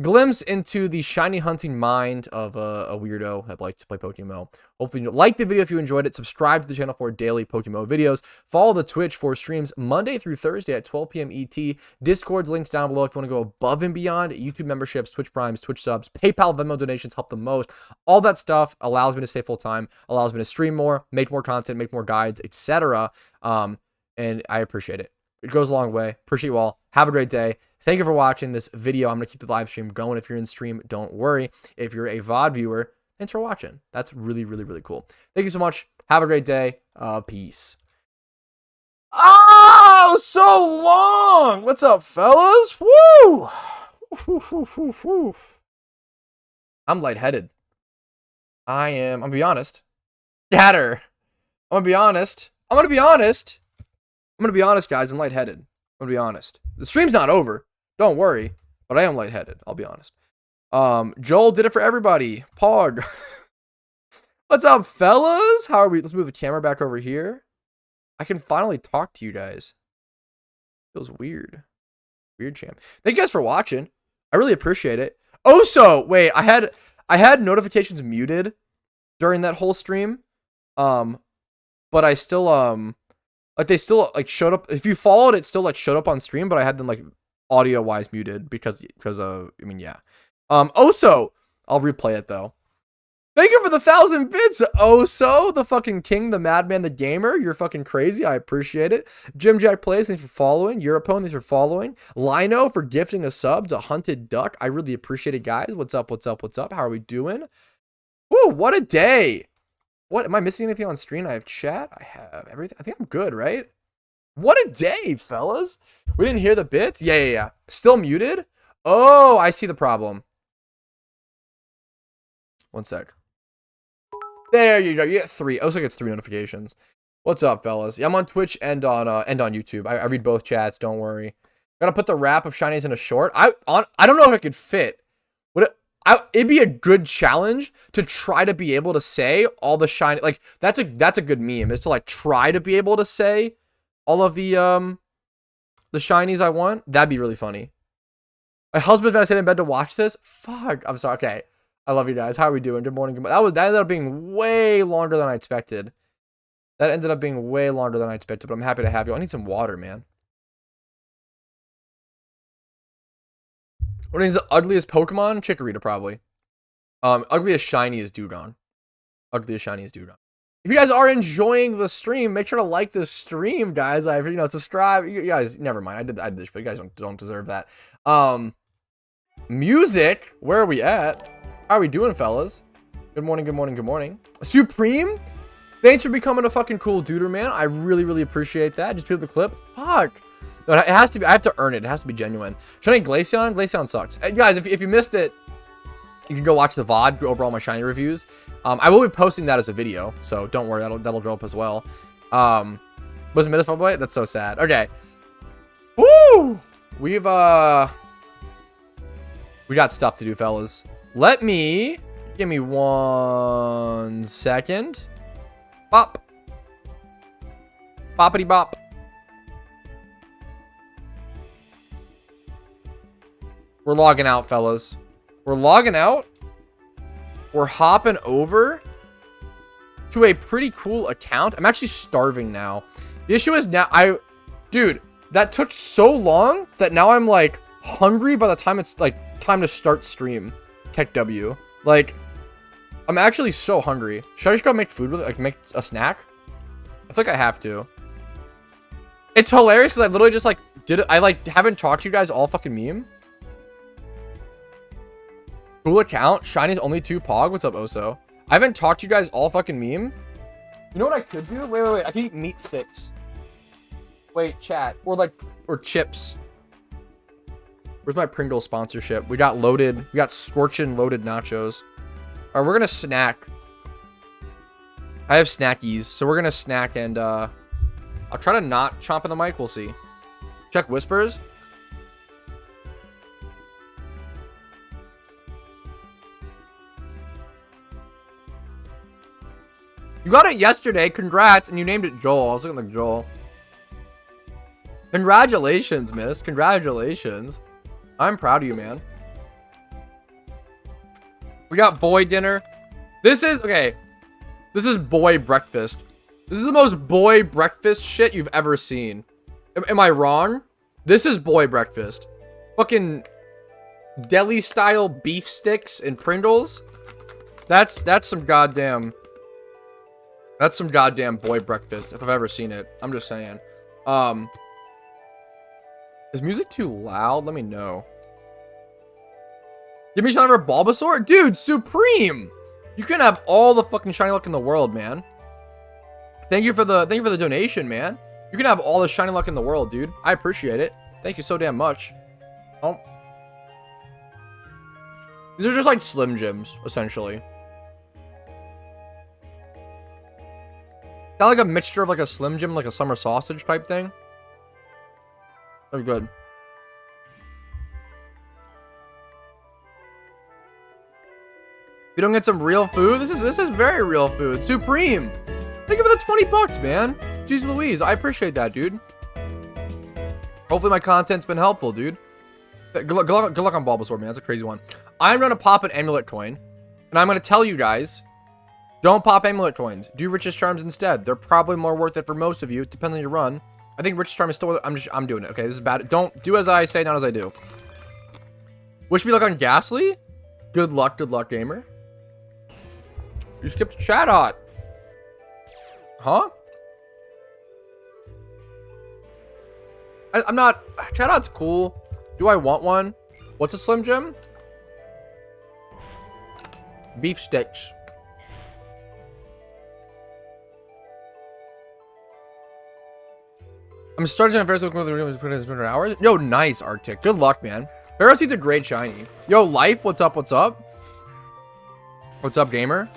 Glimpse into the shiny hunting mind of a weirdo that likes to play PokeMMO. Hopefully you like the video if you enjoyed it. Subscribe to the channel for daily PokeMMO videos. Follow the Twitch for streams Monday through Thursday at 12 p.m. ET. Discord's links down below if you want to go above and beyond. YouTube memberships, Twitch Primes, Twitch subs, PayPal, Venmo donations help the most. All that stuff allows me to stay full-time, allows me to stream more, make more content, make more guides, etc. And I appreciate it. It goes a long way. Appreciate you all. Have a great day. Thank you for watching this video. I'm going to keep the live stream going. If you're in stream, don't worry. If you're a VOD viewer, thanks for watching. That's really, really, really cool. Thank you so much. Have a great day. Peace. Oh, so long. What's up, fellas? Woo! I'm lightheaded. I'm going to be honest. Scatter. I'm going to be honest. I'm going to be honest, guys. I'm lightheaded. I'm going to be honest. The stream's not over. Don't worry, but I am lightheaded. I'll be honest. Joel did it for everybody. Pog. What's up, fellas? How are we? Let's move the camera back over here. I can finally talk to you guys. Feels weird. Weird, champ. Thank you guys for watching. I really appreciate it. Oh, so wait, I had notifications muted during that whole stream. But I still like they still like showed up. If you followed, it still like showed up on stream, but I had them like audio wise muted because of, I mean, yeah. Oso, I'll replay it though. Thank you for the 1,000 bits, Oso, the fucking king, the madman, the gamer. You're fucking crazy. I appreciate it. Jim Jack Plays, thanks for following. Europone, thanks for following. Lino for gifting a sub to Hunted Duck. I really appreciate it, guys. What's up? What's up? What's up? How are we doing? Whoa, what a day. What, am I missing anything on screen? I have chat. I have everything. I think I'm good, right? What a day, fellas. We didn't hear the bits? Yeah. Still muted? Oh, I see the problem. One sec. There you go. You get 3. Oso gets 3 notifications. What's up, fellas? Yeah, I'm on Twitch and on YouTube. I read both chats. Don't worry. Gotta put the wrap of shinies in a short. I don't know if it could fit. It'd be a good challenge to try to be able to say all the shiny, like that's a good meme, is to like try to be able to say all of the shinies I want. That'd be really funny. My husband's gonna sit in bed to watch this. Fuck. I'm sorry. Okay. I love you guys. How are we doing? Good morning. That ended up being way longer than I expected. But I'm happy to have you. I need some water, man. What is the ugliest Pokemon? Chikorita, probably. Ugliest shiny is Dewgong. If you guys are enjoying the stream, make sure to like the stream, guys. Subscribe. You guys, never mind. I did this, but you guys don't deserve that. Music. Where are we at? How are we doing, fellas? Good morning. Supreme, thanks for becoming a fucking cool duder, man. I really, really appreciate that. Just put up the clip. Fuck. No, it has to be. I have to earn it. It has to be genuine. Shiny Glaceon. Glaceon sucks. Guys, if you missed it, You can go watch the VOD, go over all my shiny reviews. I will be posting that as a video, so don't worry, that'll go up as well. Was Mythical Boy? That's so sad. Okay. Woo! We got stuff to do, fellas. Give me 1 second. Bop. Boppity bop. We're logging out, fellas. We're logging out. We're hopping over to a pretty cool account. I'm actually starving now. The issue is now dude, that took so long that now I'm like hungry by the time it's like time to start stream. Tech W. Like, I'm actually so hungry. Should I just go make food with it? Like, make a snack? I feel like I have to. It's hilarious because I literally just like I like haven't talked to you guys all fucking meme. Cool account. Shiny's only 2 Pog. What's up, Oso? I haven't talked to you guys all fucking meme. You know what I could do? Wait. I could eat meat sticks. Wait, chat. Or chips. Where's my Pringles sponsorship? We got scorching loaded nachos. All right, we're gonna snack. I have snackies, so we're gonna snack and I'll try to not chomp in the mic. We'll see. Check whispers. You got it yesterday. Congrats. And you named it Joel. I was looking like Joel. Congratulations, miss. Congratulations. I'm proud of you, man. We got boy dinner. This is boy breakfast. This is the most boy breakfast shit you've ever seen. Am I wrong? This is boy breakfast. Fucking deli style beef sticks and Pringles. That's some goddamn boy breakfast if I've ever seen it. I'm just saying. Is music too loud? Let me know. Give me a shot for Bulbasaur? Dude, Supreme! You can have all the fucking shiny luck in the world, man. Thank you for the donation, man. You can have all the shiny luck in the world, dude. I appreciate it. Thank you so damn much. Oh. These are just like Slim Jims, essentially. Got like a mixture of like a Slim Jim, like a summer sausage type thing. They're good. If you don't get some real food, this is very real food. Supreme. Thank you for the 20 bucks, man. Jeez Louise, I appreciate that, dude. Hopefully my content's been helpful, dude. Good luck on Bulbasaur, man. That's a crazy one. I'm gonna pop an amulet coin, and I'm gonna tell you guys, don't pop amulet coins. Do Richest Charms instead. They're probably more worth it for most of you. It depends on your run. I think Richest Charm is still. I'm doing it. Okay, this is bad. Don't do as I say, not as I do. Wish me luck on Ghastly. Good luck, gamer. You skipped Chatot. Huh? I'm not. Chatot's cool. Do I want one? What's a Slim Jim? Beef sticks. I'm starting on Ferris with the hours. Yo, nice, Arctic. Good luck, man. Ferris seed's a great shiny. Yo, Life, what's up? What's up? What's up, gamer?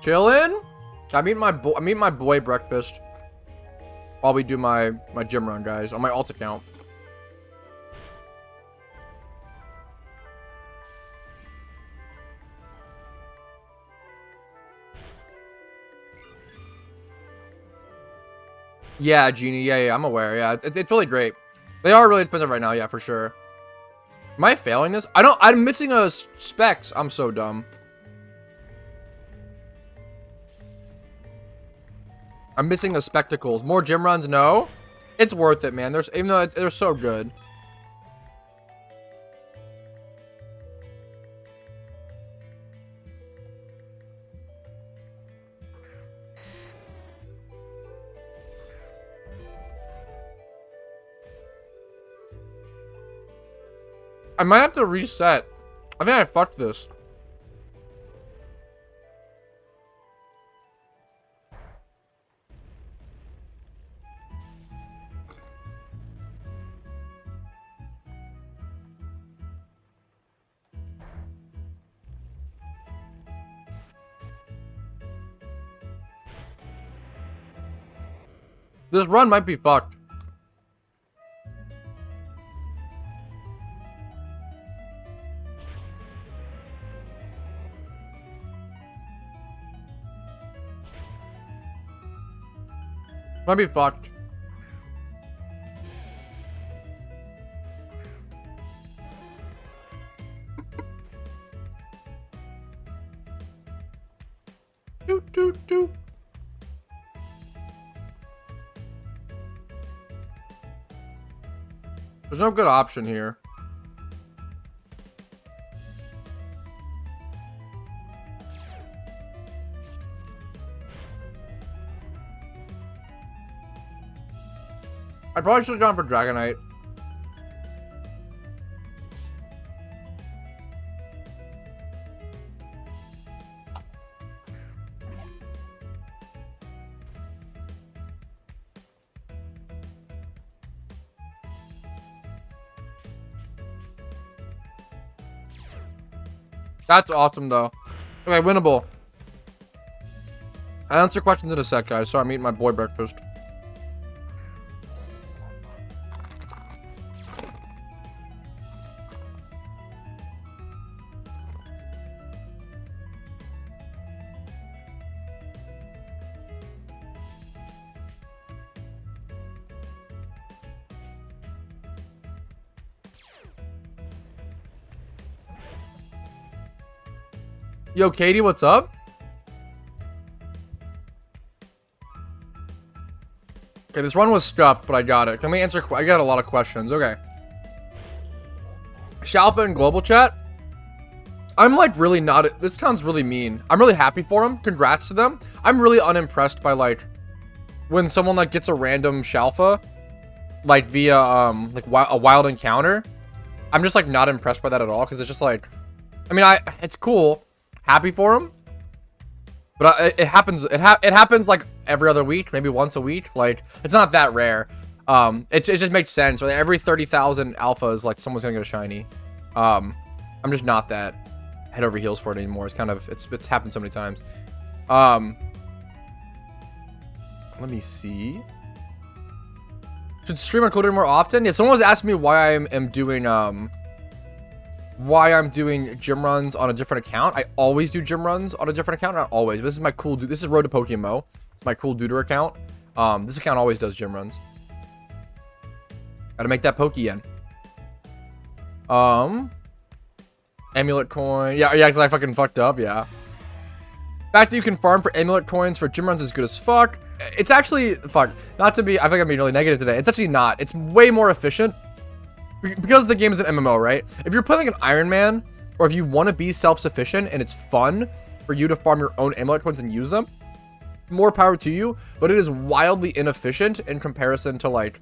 Chillin'. I'm eating my boy breakfast while we do my gym run, guys, on my alt account. Yeah, Genie. Yeah, I'm aware. Yeah, it's really great. They are really expensive right now. Yeah, for sure. Am I failing this? I'm missing a specs. I'm so dumb. I'm missing the spectacles. More gym runs? No. It's worth it, man. Even though they're so good. I might have to reset. I think I fucked this. This run might be fucked. Might be fucked. Doot, doot, doot. There's no good option here. I probably should have gone for Dragonite. That's awesome, though. Okay, winnable. I'll answer questions in a sec, guys. Sorry, I'm eating my boy breakfast. Yo, Katie, what's up? Okay, this run was stuffed, but I got it. Can we answer? I got a lot of questions. Okay. Shalfa in global chat. I'm like really not. This sounds really mean. I'm really happy for them. Congrats to them. I'm really unimpressed by like when someone like gets a random Shalfa, like via like a wild encounter. I'm just like not impressed by that at all because it's just like, I mean, it's cool. Happy for him, but it happens. It happens like every other week, maybe once a week. Like it's not that rare. It just makes sense. Right? Every 30,000 alphas, like someone's gonna get a shiny. I'm just not that head over heels for it anymore. It's kind of it's happened so many times. Let me see. Should stream on Coding more often? Yeah, someone was asking me why I am doing gym runs on a different account. I always do gym runs on a different account. Not always, but this is my cool dude. This is Road to PokeMMO. It's my cool duder account. This account always does gym runs. Gotta make that Pokeyen. Amulet coin. Yeah, because I fucking fucked up. Yeah. Fact that you can farm for amulet coins for gym runs is good as fuck. It's actually fuck. Not to be. I think I'm being really negative today. It's actually not. It's way more efficient. Because the game is an MMO, right? If you're playing an Iron Man, or if you want to be self-sufficient and it's fun for you to farm your own amulet coins and use them, more power to you. But it is wildly inefficient in comparison to like,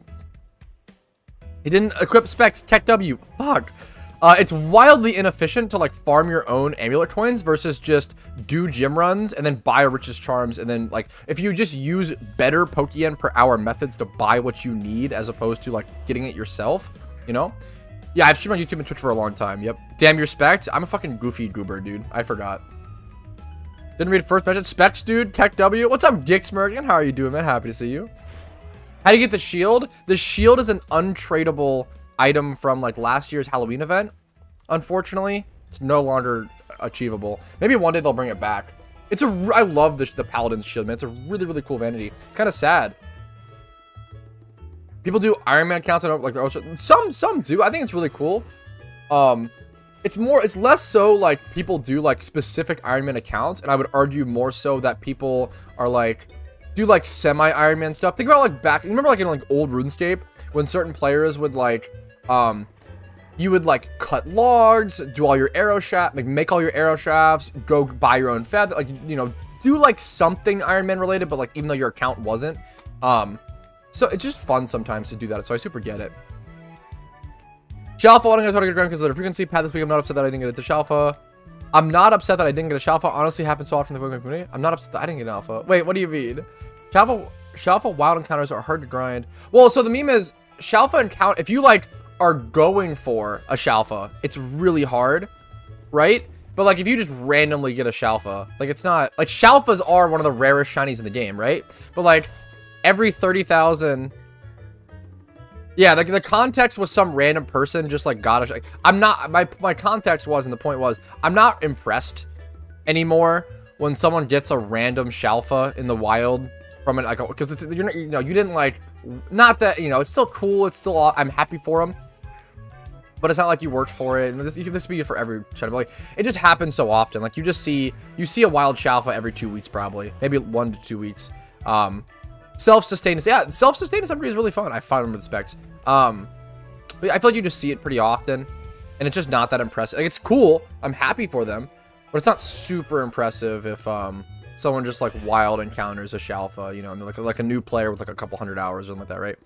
he didn't equip specs, Tech W, fuck. It's wildly inefficient to like farm your own amulet coins versus just do gym runs and then buy a Richest Charms. And then like, if you just use better Pokeyen per hour methods to buy what you need as opposed to like getting it yourself. You know? Yeah, I've streamed on YouTube and Twitch for a long time. Yep. Damn your specs. I'm a fucking goofy goober, dude. I forgot. Didn't read first mention. Specs, dude. Tech W. What's up, Gixmergan? How are you doing, man? Happy to see you. How do you get the shield? The shield is an untradeable item from like last year's Halloween event. Unfortunately, it's no longer achievable. Maybe one day they'll bring it back. I love the Paladin's shield, man. It's a really, really cool vanity. It's kind of sad. People do Iron Man accounts and like some do. I think it's really cool. It's less so like people do like specific Iron Man accounts, and I would argue more so that people are like do like semi Iron Man stuff. Think about like back. You remember like in like old RuneScape when certain players would like you would like cut logs, do all your arrow shaft, like make all your arrow shafts, go buy your own feather, like you know, do like something Iron Man related, but like even though your account wasn't. So it's just fun sometimes to do that. So I super get it. Shalfa, I don't get a gram because of the frequency path this week. I'm not upset that I didn't get it to Shalfa. I'm not upset that I didn't get a Shalfa. Honestly, happens so often in the Pokemon community. I'm not upset that I didn't get an Alpha. Wait, what do you mean? Shalfa wild encounters are hard to grind. Well, so the meme is Shalfa encounter. If you like are going for a Shalfa, it's really hard, right? But like if you just randomly get a Shalfa, like it's not like Shalfas are one of the rarest shinies in the game, right? But like every 30,000. Yeah, the context was some random person just like got a. I'm not, my context was, and the point was, I'm not impressed anymore when someone gets a random Shalfa in the wild from it, like, because it's, you're not, you know, you didn't like, not that, you know, it's still cool, it's still, I'm happy for them, but it's not like you worked for it. And this would be for every channel, like, it just happens so often. Like, you see a wild Shalfa every 2 weeks, probably, maybe 1 to 2 weeks. Self-sustained, yeah, self-sustained assembly is really fun. I find them with specs. But I feel like you just see it pretty often, and it's just not that impressive. Like, it's cool, I'm happy for them, but it's not super impressive if someone just like wild encounters a Shalfa, you know, and like a new player with like a couple hundred hours or something like that, right?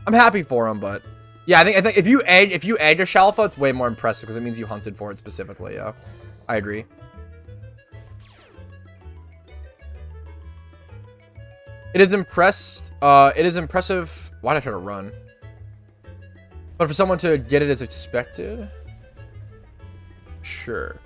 I'm happy for them, but yeah, I think if you egg a Shalfa, it's way more impressive because it means you hunted for it specifically. Yeah, I agree. It is impressive. Why did I try to run? But for someone to get it as expected, sure.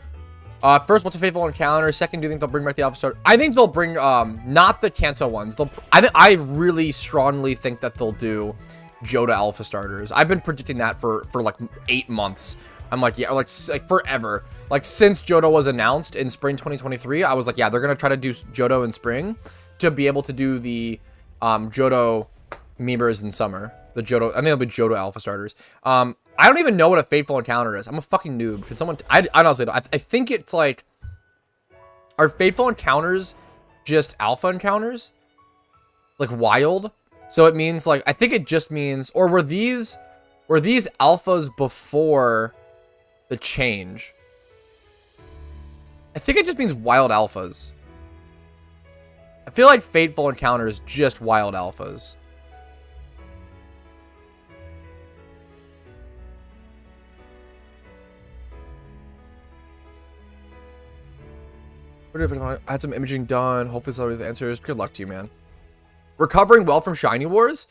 First, what's a faithful encounter? Second, do you think they'll bring back the alpha starter? I think they'll bring not the Kanto ones. I really strongly think that they'll do Johto alpha starters. I've been predicting that for like 8 months. I'm like, yeah, like forever. Like, since Johto was announced in spring 2023, I was like, yeah, they're gonna try to do Johto in spring to be able to do the Johto Memers in summer. The Johto, I think it'll be Johto alpha starters. I don't even know what a faithful encounter is. I'm a fucking noob. Can someone? I honestly don't. I think it's like, are faithful encounters just alpha encounters, like wild? So it means like, I think it just means, or were these alphas before the change? I think it just means wild alphas. I feel like faithful encounters just wild alphas. I had some imaging done. Hopefully this will the answers. Good luck to you, man. Recovering well from Shiny Wars.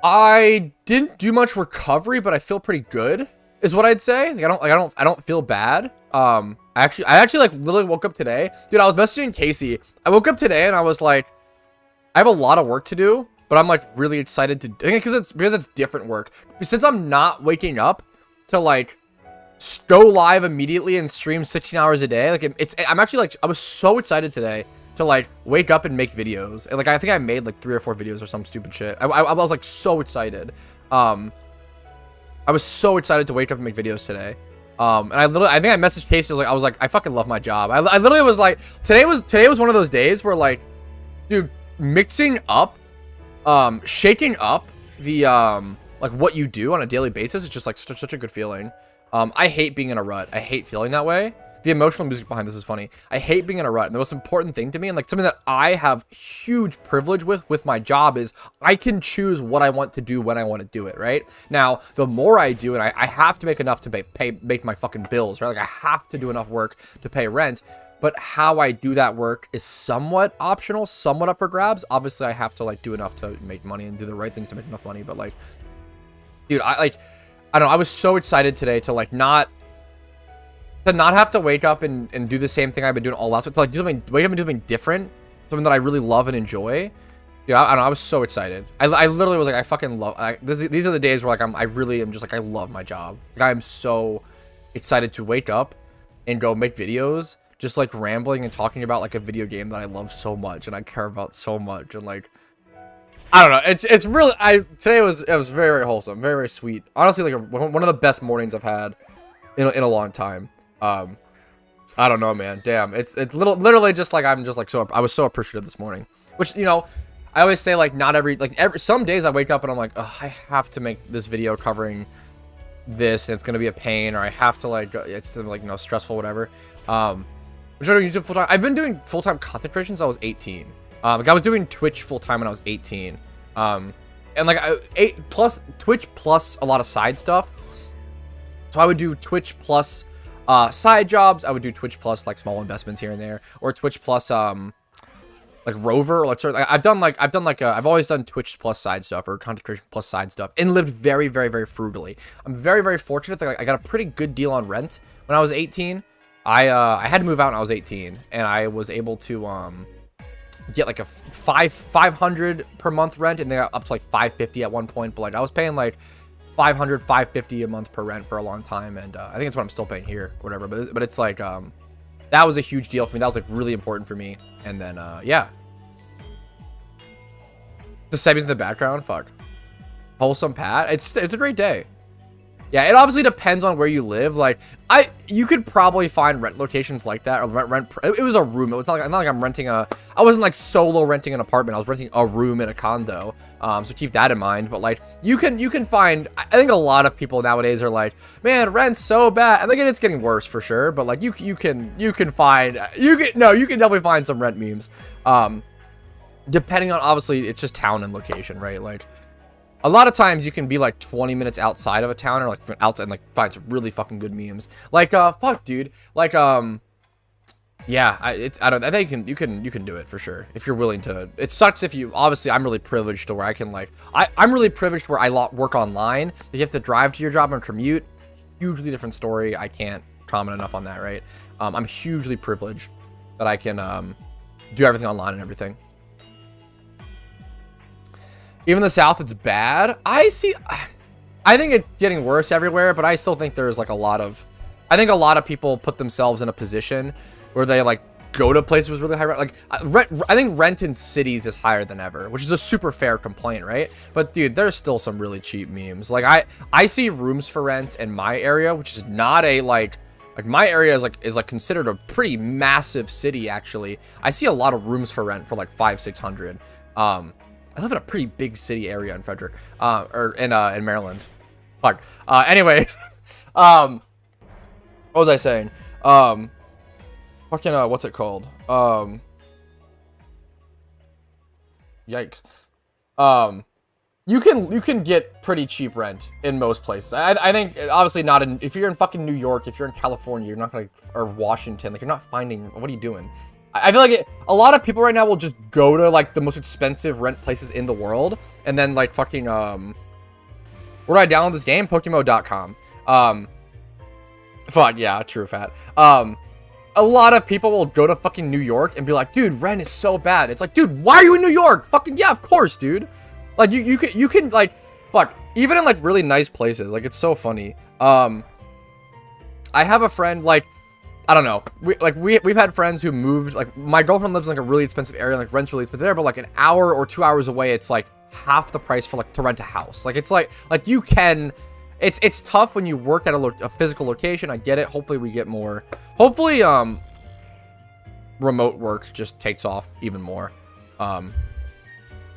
I didn't do much recovery, but I feel pretty good, is what I'd say. Like, I don't feel bad. I actually like literally woke up today. Dude, I was messaging Casey. I woke up today and I was like, I have a lot of work to do, but I'm like really excited to do it because it's different work. Since I'm not waking up to like go live immediately and stream 16 hours a day, like I'm actually like, I was so excited today to like wake up and make videos, and like I think I made like 3 or 4 videos or some stupid shit. I was like so excited. I was so excited to wake up and make videos today. And I think I messaged Casey. I was like I fucking love my job. I literally was like, today was one of those days where like, dude, mixing up, shaking up the like what you do on a daily basis is just like such a good feeling. I hate being in a rut. I hate feeling that way. The emotional music behind this is funny. I hate being in a rut. And the most important thing to me, and like something that I have huge privilege with my job, is I can choose what I want to do when I want to do it, right? Now, the more I do, and I have to make enough to make my fucking bills, right? Like, I have to do enough work to pay rent. But how I do that work is somewhat optional, somewhat up for grabs. Obviously, I have to like do enough to make money and do the right things to make enough money. But like, dude, I don't know. I was so excited today to like not have to wake up and do the same thing I've been doing all last week. To like wake up and do something different, something that I really love and enjoy. Dude, I don't know. I was so excited. I literally was like, I fucking love. These are the days where like I really am just like, I love my job. Like, I am so excited to wake up and go make videos, just like rambling and talking about like a video game that I love so much and I care about so much, and like, I don't know. It's really, today it was very, very wholesome, very, very sweet. Honestly, like one of the best mornings I've had in a long time. I don't know, man. Damn, it's literally just like I was so appreciative this morning. Which, you know, I always say like not every some days I wake up and I'm like, oh, I have to make this video covering this and it's gonna be a pain, or I have to like it's like, you know, stressful, whatever. Which I do YouTube full time. I've been doing full time content creation since I was 18. Like I was doing Twitch full time when I was 18. And like Twitch plus a lot of side stuff. So I would do Twitch plus side jobs. I would do Twitch plus like small investments here and there, or Twitch plus like Rover, or like sort of, I've always done Twitch plus side stuff, or content creation plus side stuff, and lived very, very, very frugally. I'm very, very fortunate that I got a pretty good deal on rent when I was 18. I had to move out when I was 18, and I was able to get like a 500 per month rent, and they got up to like 550 at one point. But like I was paying like 500, 550 a month per rent for a long time, and I think it's what I'm still paying here, or whatever. But it's like that was a huge deal for me. That was like really important for me. And then yeah, the Sebbies in the background, fuck, wholesome Pat. It's a great day. Yeah, it obviously depends on where you live. Like, you could probably find rent locations like that, or it was a room. It was not like I'm renting I wasn't like solo renting an apartment. I was renting a room in a condo. So keep that in mind. But like, you can find, I think a lot of people nowadays are like, man, rent's so bad. And again, it's getting worse for sure. But like, you can definitely find some rent memes. Depending on, obviously, it's just town and location, right? Like, a lot of times you can be like 20 minutes outside of a town, or like outside, and like find some really fucking good memes. Like fuck, dude. Like yeah, I think you can do it for sure if you're willing to. It sucks if you, obviously I'm really privileged to where I can like I'm really privileged where I work online. If you have to drive to your job and commute, hugely different story. I can't comment enough on that, right? I'm hugely privileged that I can do everything online and everything. Even in the South, it's bad. I think it's getting worse everywhere, but I still think there's like I think a lot of people put themselves in a position where they like go to places with really high rent. Like I think rent in cities is higher than ever, which is a super fair complaint, right? But dude, there's still some really cheap memes. Like I see rooms for rent in my area, which is not a like my area is like considered a pretty massive city actually. I see a lot of rooms for rent for like 500-600. I live in a pretty big city area in Frederick, or in Maryland. Fuck. Anyways, what was I saying? Fucking what's it called? Yikes. You can get pretty cheap rent in most places. I think obviously not in, if you're in fucking New York, if you're in California, you're not gonna, or Washington, like you're not finding, what are you doing? I feel like a lot of people right now will just go to like the most expensive rent places in the world, and then like fucking where do I download this game? PokeMMO.com. Fuck yeah, true fat. A lot of people will go to fucking New York and be like, dude, rent is so bad. It's like, dude, why are you in New York? Fucking yeah, of course, dude. Like you can like, fuck, even in like really nice places, like it's so funny. I have a friend, like, I don't know. We've had friends who moved, like my girlfriend lives in like a really expensive area, like rent's really expensive there, but like an hour or 2 hours away, it's like half the price for like to rent a house. Like it's like you can, it's tough when you work at a physical location. I get it. Hopefully we get more. Hopefully remote work just takes off even more.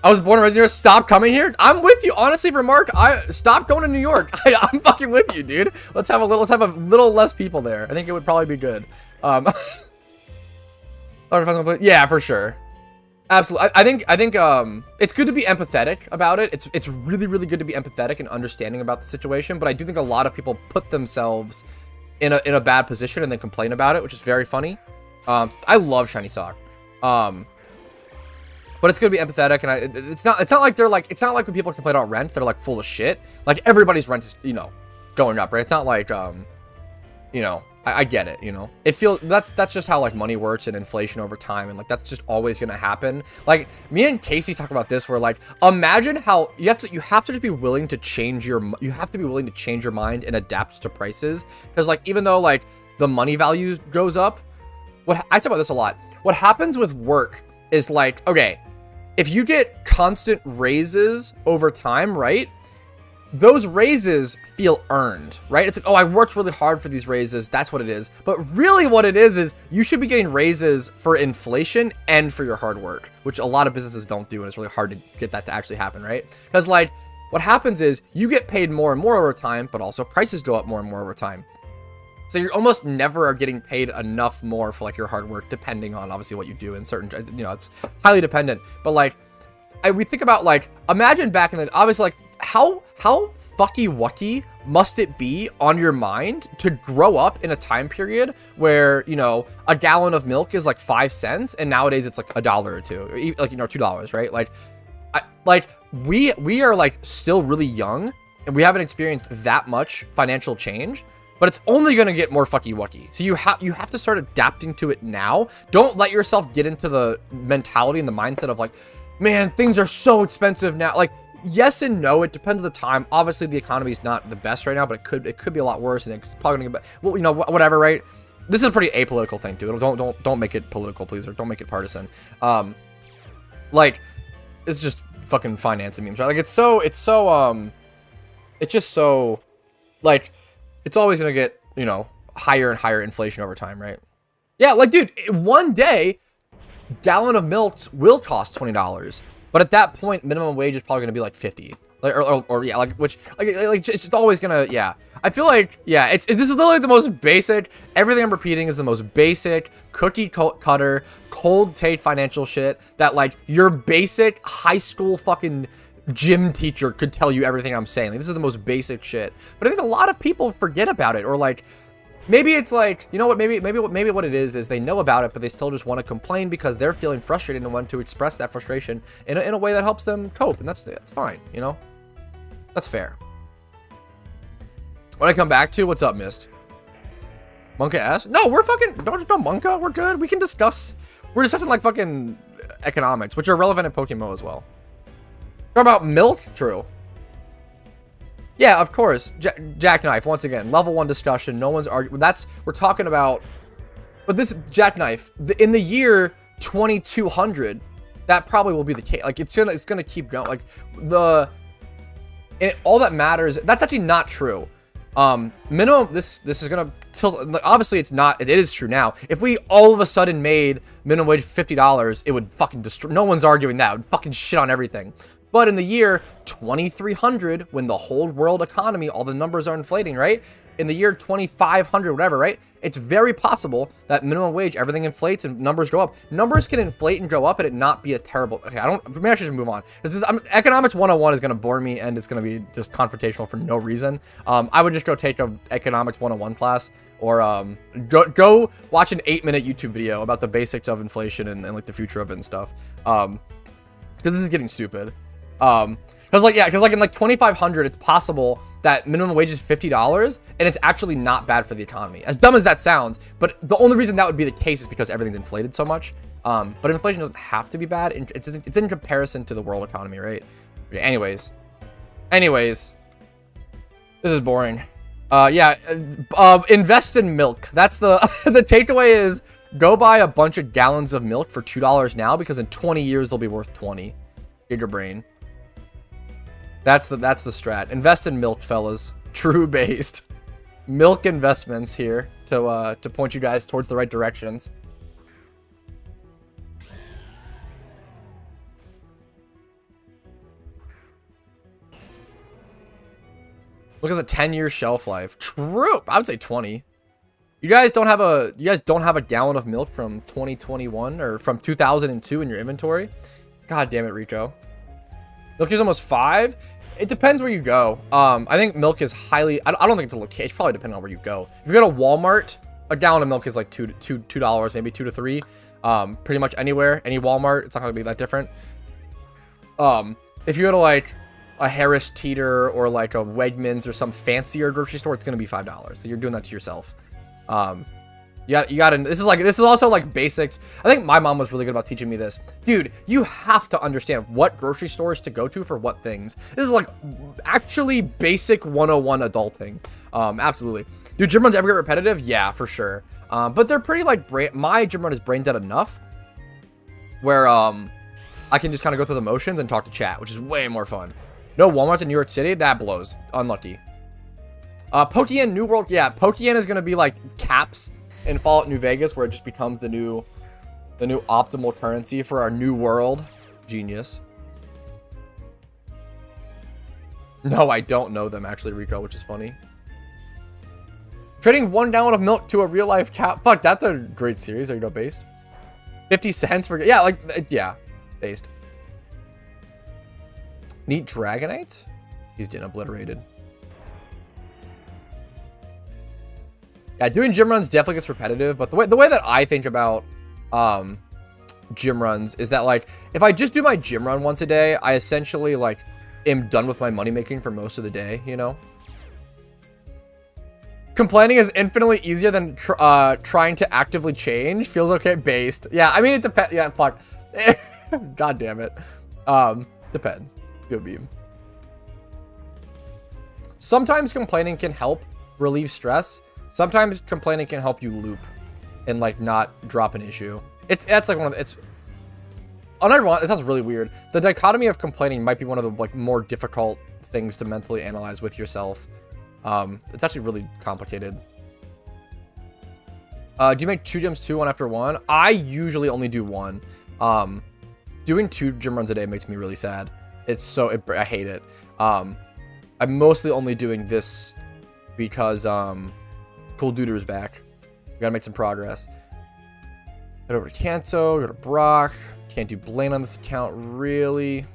I was born and raised in New York. Stop coming here. I'm with you, honestly. For Mark, stop going to New York. I'm fucking with you, dude. Let's have a little less people there. I think it would probably be good. Yeah, for sure. Absolutely. I think it's good to be empathetic about it. It's really, really good to be empathetic and understanding about the situation. But I do think a lot of people put themselves in a bad position and then complain about it, which is very funny. I love shiny sock. But it's gonna be empathetic, and it's not like they're like, it's not like when people complain about rent, they're like full of shit. Like everybody's rent is, you know, going up, right? It's not like you know, I get it, you know. It feels, that's just how like money works and inflation over time, and like that's just always gonna happen. Like me and Casey talk about this, where like imagine how you have to just be willing to change your mind and adapt to prices, because like even though like the money value goes up, I talk about this a lot. What happens with work is like, okay, if you get constant raises over time, right? Those raises feel earned, right? It's like, oh, I worked really hard for these raises. That's what it is. But really what it is you should be getting raises for inflation and for your hard work, which a lot of businesses don't do. And it's really hard to get that to actually happen, right? Because like what happens is you get paid more and more over time, but also prices go up more and more over time. So you're almost never are getting paid enough more for like your hard work, depending on obviously what you do in certain, you know, it's highly dependent. But like, we think about like, imagine back in the, obviously like how fucky wucky must it be on your mind to grow up in a time period where, you know, a gallon of milk is like 5 cents and nowadays it's like $1 or $2, like, you know, $2, right? Like, we are like still really young and we haven't experienced that much financial change. but it's only going to get more fucky wucky. So you have to start adapting to it now. Don't let yourself get into the mentality and the mindset of like, man, things are so expensive now. Like, yes and no, it depends on the time. Obviously the economy is not the best right now, but it could be a lot worse, and it's probably going to get better. Well, you know, whatever, right? This is a pretty apolitical thing too. Don't make it political, please, or don't make it partisan. Like, it's just fucking finance and memes, right? Like, it's just so, like, it's always gonna get, you know, higher and higher inflation over time, right? Yeah, like, dude, one day, gallon of milk will cost $20, but at that point, minimum wage is probably gonna be like 50, like, or yeah, like, which, like, it's always gonna, yeah. I feel like, yeah, this is literally the most basic. Everything I'm repeating is the most basic cookie cutter, cold take financial shit that, like, your basic high school fucking gym teacher could tell you everything I'm saying. Like, this is the most basic shit. But I think a lot of people forget about it, or like, maybe it's like, you know what, maybe what it is they know about it, but they still just want to complain because they're feeling frustrated and want to express that frustration in a way that helps them cope, and that's fine, you know? That's fair. When I come back to, what's up, Mist? Monka S? No, we're fucking, don't Monka, we're good. We can discuss, we're discussing like fucking economics, which are relevant in PokeMMO as well. Talk about milk? True. Yeah, of course. Jackknife, once again, level 1 discussion. No one's arguing. We're talking about, but this Jackknife, in the year 2200, that probably will be the case. Like, it's gonna keep going. Like, all that matters, that's actually not true. Minimum, this is gonna tilt, obviously it's not, it is true now. If we all of a sudden made minimum wage $50, it would fucking destroy, no one's arguing that, it would fucking shit on everything. But in the year 2300, when the whole world economy, all the numbers are inflating, right? In the year 2500, whatever, right? It's very possible that minimum wage, everything inflates and numbers go up. Numbers can inflate and go up and it not be a terrible, okay, maybe I should just move on. Economics 101 is going to bore me and it's going to be just confrontational for no reason. I would just go take a economics 101 class, or go watch an 8-minute YouTube video about the basics of inflation and like the future of it and stuff. Because this is getting stupid. Because like in like 2500, it's possible that minimum wage is $50 and it's actually not bad for the economy. As dumb as that sounds, but the only reason that would be the case is because everything's inflated so much. But inflation doesn't have to be bad. It's in comparison to the world economy, right? Okay, anyways, this is boring. Invest in milk. That's the the takeaway is go buy a bunch of gallons of milk for $2 now, because in 20 years they'll be worth 20. Get your brain. That's the strat. Invest in milk, fellas. True based milk investments here to point you guys towards the right directions. Look, at a 10-year shelf life. True. I would say 20. You guys don't have a gallon of milk from 2021 or from 2002 in your inventory? God damn it, Rico. Milk is almost 5. It depends where you go. I think milk is highly, I don't think it's a location. It's probably depending on where you go. If you go to Walmart, a gallon of milk is like $2, maybe 2 to 3. Pretty much anywhere, any Walmart, it's not gonna be that different. If you go to like a Harris Teeter or like a Wegmans or some fancier grocery store, it's gonna be $5. So you're doing that to yourself. You gotta, this is also like basics. I think my mom was really good about teaching me this. Dude, you have to understand what grocery stores to go to for what things. This is like actually basic 101 adulting. Absolutely. Do gym runs ever get repetitive? Yeah, for sure. But they're pretty like, my gym run is brain dead enough where I can just kind of go through the motions and talk to chat, which is way more fun. No Walmart's in New York City? That blows. Unlucky. Pokeyen New World. Yeah, Pokeyen is going to be like caps in Fallout New Vegas, where it just becomes the new optimal currency for our new world. Genius. No, I don't know them actually, Rico, which is funny. Trading 1 gallon of milk to a real life cow. Fuck, that's a great series. Are you know based? 50 cents for, yeah, like, yeah, based. Neat Dragonite? He's getting obliterated. Yeah, doing gym runs definitely gets repetitive, but the way that I think about gym runs is that, like, if I just do my gym run once a day, I essentially like am done with my money making for most of the day, you know? Complaining is infinitely easier than trying to actively change. Feels okay based. Yeah, I mean, it depends. Yeah, fuck. God damn it. Depends. Good beam. Sometimes complaining can help relieve stress. Sometimes complaining can help you loop and like not drop an issue. That's like one of the, it's another one. It sounds really weird. The dichotomy of complaining might be one of the like more difficult things to mentally analyze with yourself. It's actually really complicated. Do you make 2 gyms too, 1 after 1? I usually only do 1. Doing 2 gym runs a day makes me really sad. I hate it. I'm mostly only doing this because Cool Duder is back. We gotta make some progress. Head over to Kanto, go to Brock. Can't do Blaine on this account, really.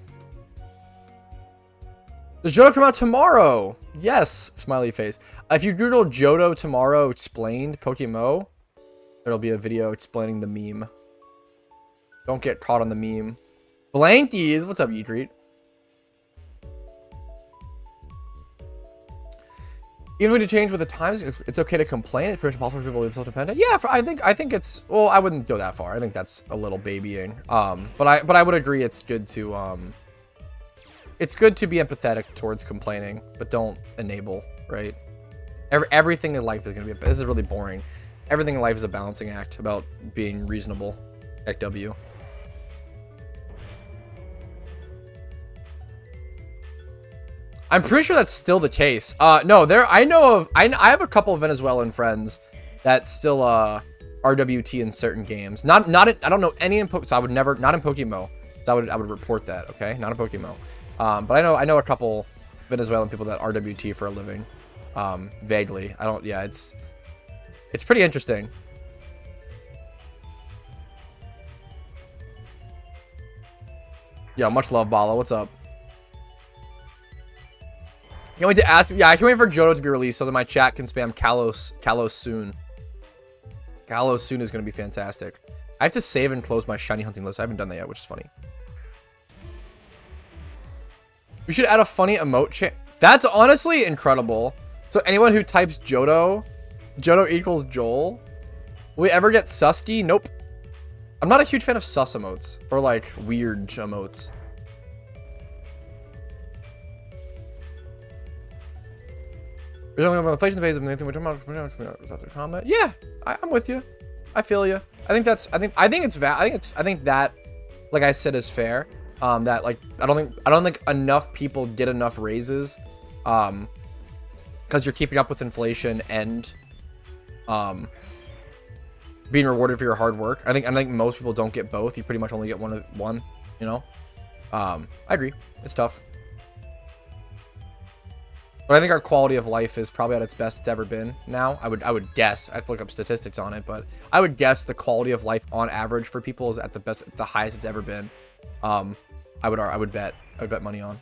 Does Johto come out tomorrow? Yes, smiley face. If you Google Johto tomorrow explained PokeMMO, there'll be a video explaining the meme. Don't get caught on the meme. Blankies, what's up, Eatreat? Even when you change with the times, it's okay to complain. It's pretty possible for people to be self-dependent. Yeah, I think it's, well, I wouldn't go that far. I think that's a little babying. But I would agree it's good to be empathetic towards complaining, but don't enable, right? Everything in life is gonna be. This is really boring. Everything in life is a balancing act about being reasonable. XW. I'm pretty sure that's still the case. No, I have a couple of Venezuelan friends that still RWT in certain games. I don't know any in so I would never, not in PokeMMO. So I would report that, okay? Not in PokeMMO. But I know a couple Venezuelan people that RWT for a living. Vaguely. It's pretty interesting. Yo, much love, Bala. What's up? Can't wait to ask. Yeah, I can't wait for Johto to be released so that my chat can spam Kalos soon. Kalos soon is going to be fantastic. I have to save and close my shiny hunting list. I haven't done that yet, which is funny. We should add a funny emote. That's honestly incredible. So anyone who types Johto equals Joel. Will we ever get Susky? Nope. I'm not a huge fan of sus emotes or like weird emotes. We're talking about inflation phase of anything. We're talking about comment. Yeah, I'm with you. I feel you. I think that, like I said, is fair. That like I don't think enough people get enough raises, because you're keeping up with inflation and being rewarded for your hard work. I think most people don't get both. You pretty much only get one. You know. I agree. It's tough. But I think our quality of life is probably at its best it's ever been now. I would guess. I have to look up statistics on it, but I would guess the quality of life on average for people is at the highest it's ever been. I would bet money on.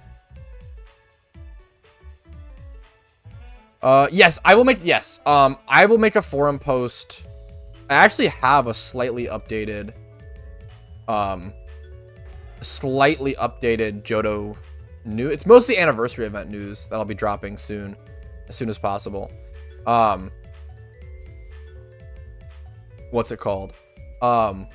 Yes, I will make a forum post. I actually have a slightly updated Johto it's mostly anniversary event news that I'll be dropping soon, as soon as possible. What's it called? Sorry,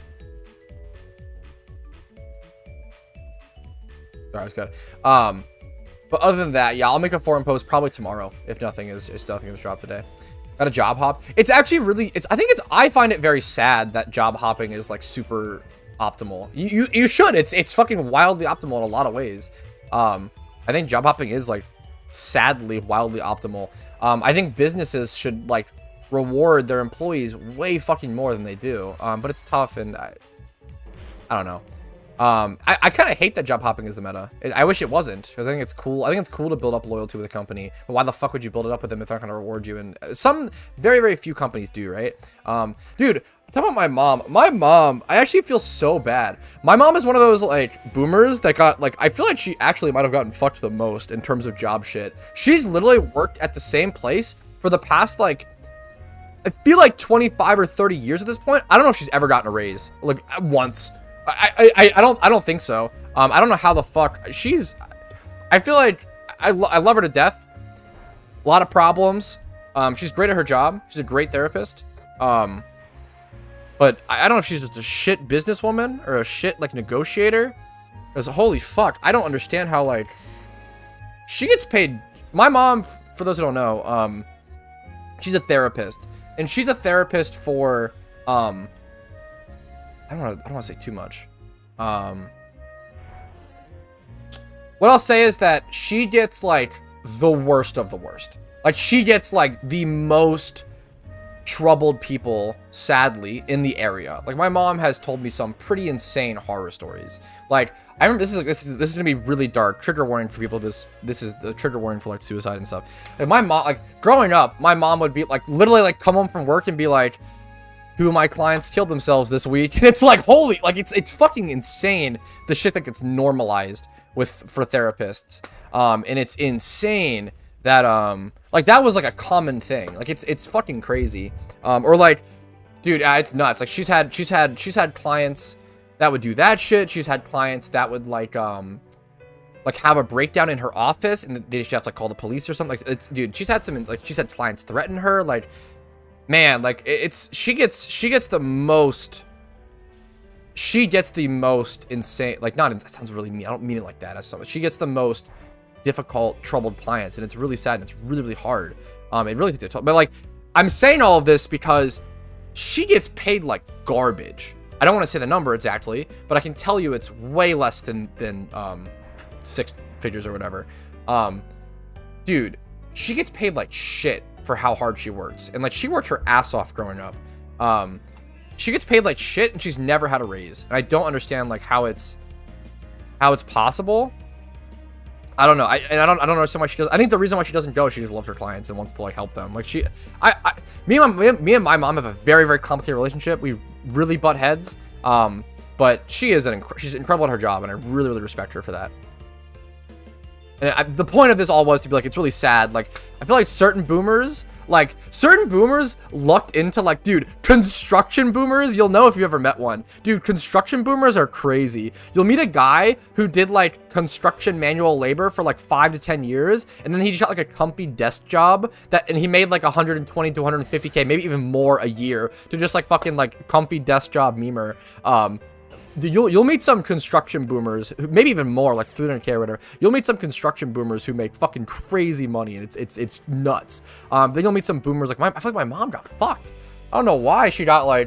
it's good. But other than that, yeah, I'll make a forum post probably tomorrow if nothing is dropped today. Got a job hop. It's actually really. I find it very sad that job hopping is like super optimal. You should. It's fucking wildly optimal in a lot of ways. I think job hopping is like sadly wildly optimal. I think businesses should like reward their employees way fucking more than they do. But it's tough, and I don't know. I kind of hate that job hopping is the meta. I wish it wasn't, because I think it's cool. I think it's cool to build up loyalty with a company, but why the fuck would you build it up with them if they're not going to reward you? And some very, very few companies do, right? Dude, talk about my mom. My mom, I actually feel so bad. My mom is one of those like boomers that got like, I feel like she actually might have gotten fucked the most in terms of job shit. She's literally worked at the same place for the past like, I feel like 25 or 30 years at this point. I don't know if she's ever gotten a raise, like once. I don't think so. I don't know how the fuck I feel like I love her to death. A lot of problems. She's great at her job. She's a great therapist. But I don't know if she's just a shit businesswoman or a shit like negotiator. Because holy fuck, I don't understand how like she gets paid. My mom, for those who don't know, she's a therapist, and she's a therapist for I don't want to say too much. What I'll say is that she gets like the worst of the worst. Like she gets like the most troubled people, sadly, in the area. Like my mom has told me some pretty insane horror stories. Like I remember this is gonna be really dark. Trigger warning for people. This is the trigger warning for like suicide and stuff. Like my mom, like growing up, my mom would be like literally like come home from work and be like, "Two of my clients killed themselves this week." And it's like holy, like it's fucking insane the shit that gets normalized for therapists. And it's insane that like that was like a common thing. Like it's fucking crazy. Or like, dude, it's nuts. Like she's had clients that would do that shit. She's had clients that would like have a breakdown in her office and they just have to like call the police or something. Like it's, dude, she's had clients threaten her. Like, man, like she gets the most insane, like that sounds really mean. I don't mean it like that as so much. She gets the most difficult, troubled clients, and it's really sad and it's really, really hard. It really takes a toll. But like, I'm saying all of this because she gets paid like garbage. I don't want to say the number exactly, but I can tell you it's way less than 6 figures or whatever. Dude, she gets paid like shit for how hard she works, and like she worked her ass off growing up. She gets paid like shit, and she's never had a raise. And I don't understand like how it's possible. I don't know. I don't understand why she does. I think the reason why she doesn't go, she just loves her clients and wants to like help them. Like me and my mom have a very, very complicated relationship. We really butt heads. But she's incredible at her job, and I really, really respect her for that. And the point of this all was to be like, it's really sad. Like, I feel like certain boomers lucked into like, dude, construction boomers. You'll know if you ever met one. Dude, construction boomers are crazy. You'll meet a guy who did like construction manual labor for like 5 to 10 years. And then he just got like a comfy desk job and he made like 120 to 150K, maybe even more a year to just like fucking like comfy desk job memer. You'll meet some construction boomers, maybe even more, like 300K or whatever. You'll meet some construction boomers who make fucking crazy money, and it's nuts. Then you'll meet some boomers like I feel like my mom got fucked. I don't know why she's one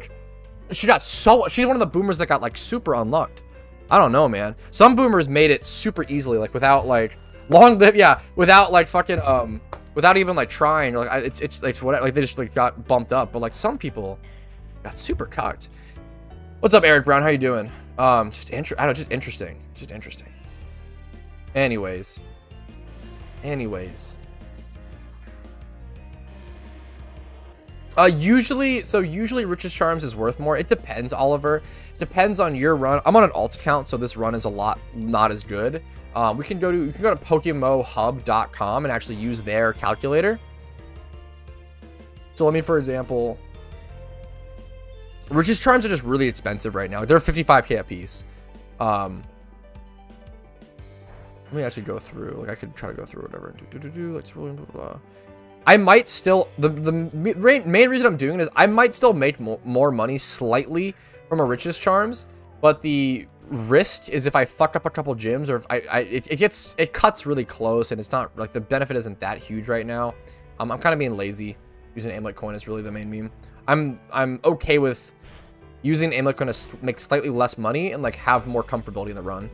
of the boomers that got like super unlucked. I don't know, man. Some boomers made it super easily, like without like without like fucking without even like trying. Or, like it's whatever. Like they just like got bumped up, but like some people got super cocked. What's up, Eric Brown? How you doing? Just interesting. Anyways. Usually Rich's Charms is worth more. It depends, Oliver. It depends on your run. I'm on an alt account, so this run is not as good. You can go to PokeMMOHub.com and actually use their calculator. So let me, for example, Rich's Charms are just really expensive right now. They're 55K a piece. Let me actually go through. Like I could try to go through whatever. Let's roll. Blah, blah, blah. I might still the main reason I'm doing it is I might still make more money slightly from a Rich's Charms, but the risk is if I fuck up a couple gyms or if it cuts really close and it's not like the benefit isn't that huge right now. I'm kind of being lazy. Using Amulet Coin is really the main meme. I'm okay with using Amulet Coin to make slightly less money and like have more comfortability in the run.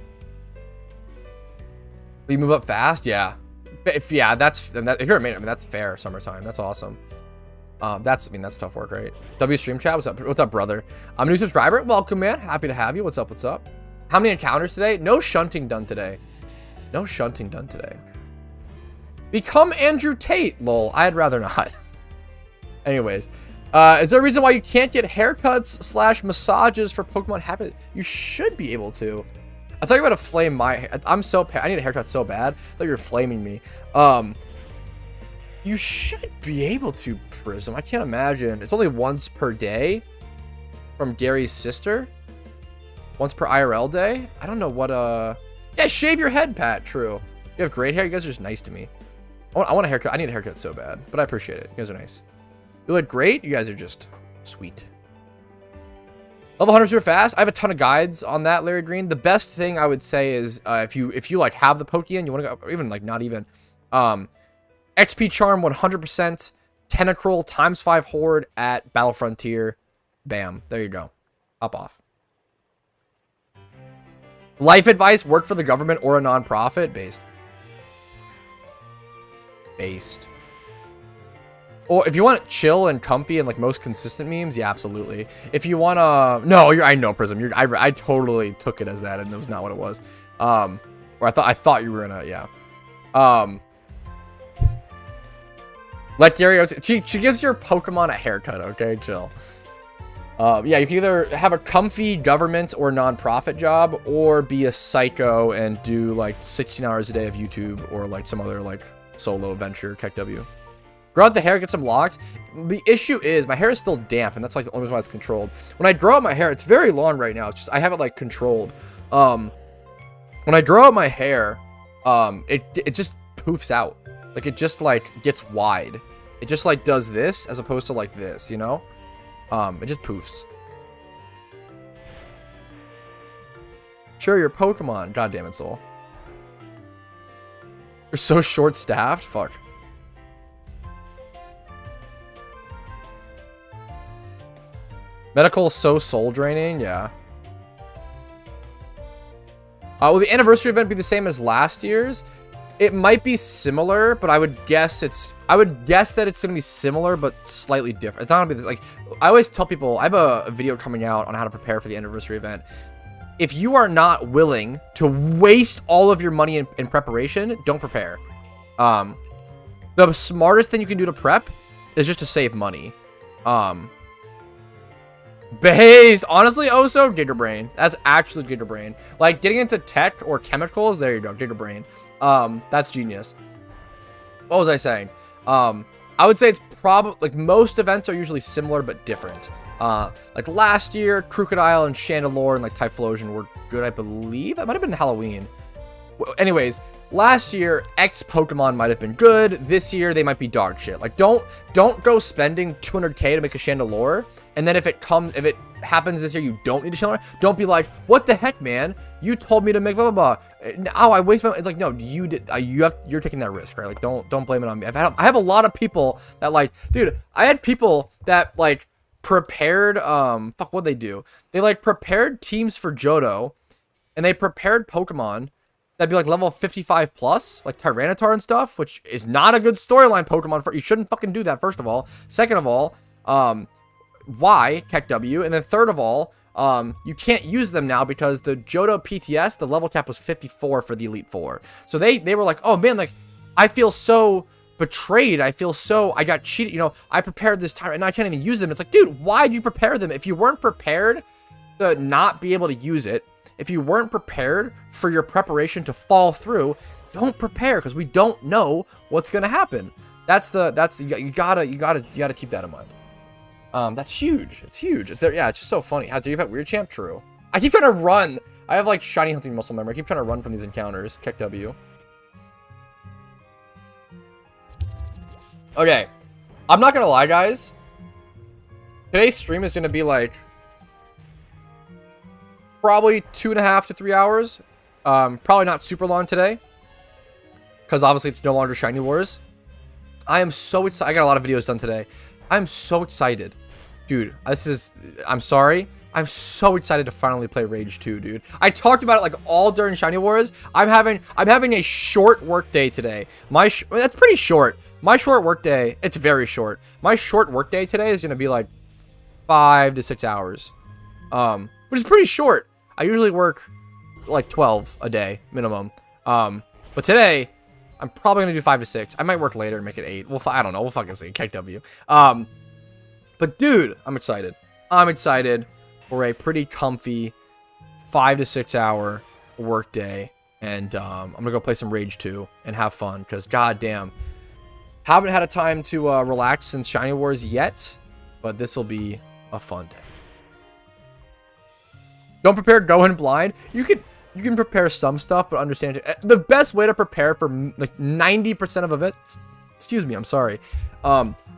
You move up fast, yeah. If you're a main, I mean that's fair. Summertime, that's awesome. That's tough work, right? W Stream Chat, what's up, brother? I'm a new subscriber. Welcome, man. Happy to have you. What's up? How many encounters today? No shunting done today. Become Andrew Tate, lol. I'd rather not. Anyways. Is there a reason why you can't get haircuts / massages for Pokemon Habit? You should be able to. I thought you were about to flame my... I need a haircut so bad. I thought you were flaming me. You should be able to, Prism. I can't imagine. It's only once per day from Gary's sister. Once per IRL day. I don't know what... Yeah, shave your head, Pat. True. You have great hair. You guys are just nice to me. I want a haircut. I need a haircut so bad, but I appreciate it. You guys are nice. You look great. You guys are just sweet. Level 100 super fast. I have a ton of guides on that, Larry Green. The best thing I would say is if you like have the Pokeyen, you want to go, or even like not even, XP Charm 100%, Tentacruel ×5 Horde at Battle Frontier. Bam. There you go. Hop off. Life advice, work for the government or a non-profit. Based. Or if you want chill and comfy and like most consistent memes, yeah, absolutely. If you want to, no, I know Prism. I totally took it as that, and it was not what it was. Or I thought you were gonna, yeah. Let Gary, she gives your Pokemon a haircut, okay? Chill. Yeah, you can either have a comfy government or non-profit job, or be a psycho and do like 16 hours a day of YouTube or like some other like solo venture, KW. Grow out the hair, get some locks. The issue is my hair is still damp, and that's like the only reason why it's controlled. When I grow out my hair, it's very long right now. It's just I have it like controlled. When I grow out my hair, it just poofs out. Like it just like gets wide. It just like does this as opposed to like this, you know? It just poofs. Sure, your Pokemon. God damn it, Soul. You're so short-staffed. Fuck. Medical is so soul-draining. Yeah. Will the anniversary event be the same as last year's? It might be similar, but I would guess that it's gonna be similar but slightly different. It's not gonna be this, like I always tell people. I have a video coming out on how to prepare for the anniversary event. If you are not willing to waste all of your money in preparation, don't prepare. The smartest thing you can do to prep is just to save money. Based, honestly, Oso, Giga Brain. That's actually Giga Brain. Like getting into tech or chemicals, there you go, Giga Brain. That's genius. What was I saying? I would say it's probably like most events are usually similar but different. Like last year, Crocodile and Chandelure and like Typhlosion were good, I believe. It might have been Halloween. Anyways, last year X Pokemon might have been good. This year they might be dog shit. Like don't go spending 200k to make a Chandelure, and then if it happens this year you don't need a Chandelure, don't be like, what the heck, man, you told me to make blah blah blah. Now I waste my, it's like, no, you did, you're taking that risk, right? Like don't blame it on me. I have a lot of people that like, dude, I had people that like prepared fuck, what they do, they like prepared teams for Johto, and they prepared Pokemon that'd be like level 55 plus, like Tyranitar and stuff, which is not a good storyline Pokemon. You shouldn't fucking do that, first of all. Second of all, why, KW? And then third of all, you can't use them now because the Johto PTS, the level cap was 54 for the Elite Four. So they were like, oh man, like, I feel so betrayed. I got cheated. You know, I prepared this time and I can't even use them. It's like, dude, why'd you prepare them? If you weren't prepared to not be able to use it, if you weren't prepared for your preparation to fall through, don't prepare, because we don't know what's gonna happen. You gotta keep that in mind. That's huge. It's huge. It's just so funny. How do you have Weird Champ? True. I keep trying to run. I have like shiny hunting muscle memory. I keep trying to run from these encounters. Kick W. Okay. I'm not gonna lie, guys. Today's stream is gonna be like probably 2.5 to 3 hours. Probably not super long today, because obviously it's no longer Shiny Wars. I am so excited. I got a lot of videos done today. I'm so excited, dude. I'm sorry. I'm so excited to finally play Rage 2, dude. I talked about it like all during Shiny Wars. I'm having a short work day today. That's pretty short. My short work day, it's very short. My short work day today is gonna be like 5 to 6 hours, which is pretty short. I usually work like 12 a day minimum. But today I'm probably gonna do 5 to 6. I might work later and make it 8. I don't know. We'll fucking see. KW. But dude, I'm excited. I'm excited for a pretty comfy 5 to 6 hour work day, and I'm gonna go play some Rage 2 and have fun, because goddamn, haven't had a time to relax since Shiny Wars yet, but this will be a fun day. Don't prepare, go in blind. You You can prepare some stuff, but understand it. The best way to prepare for like 90% of events, excuse me, I'm sorry.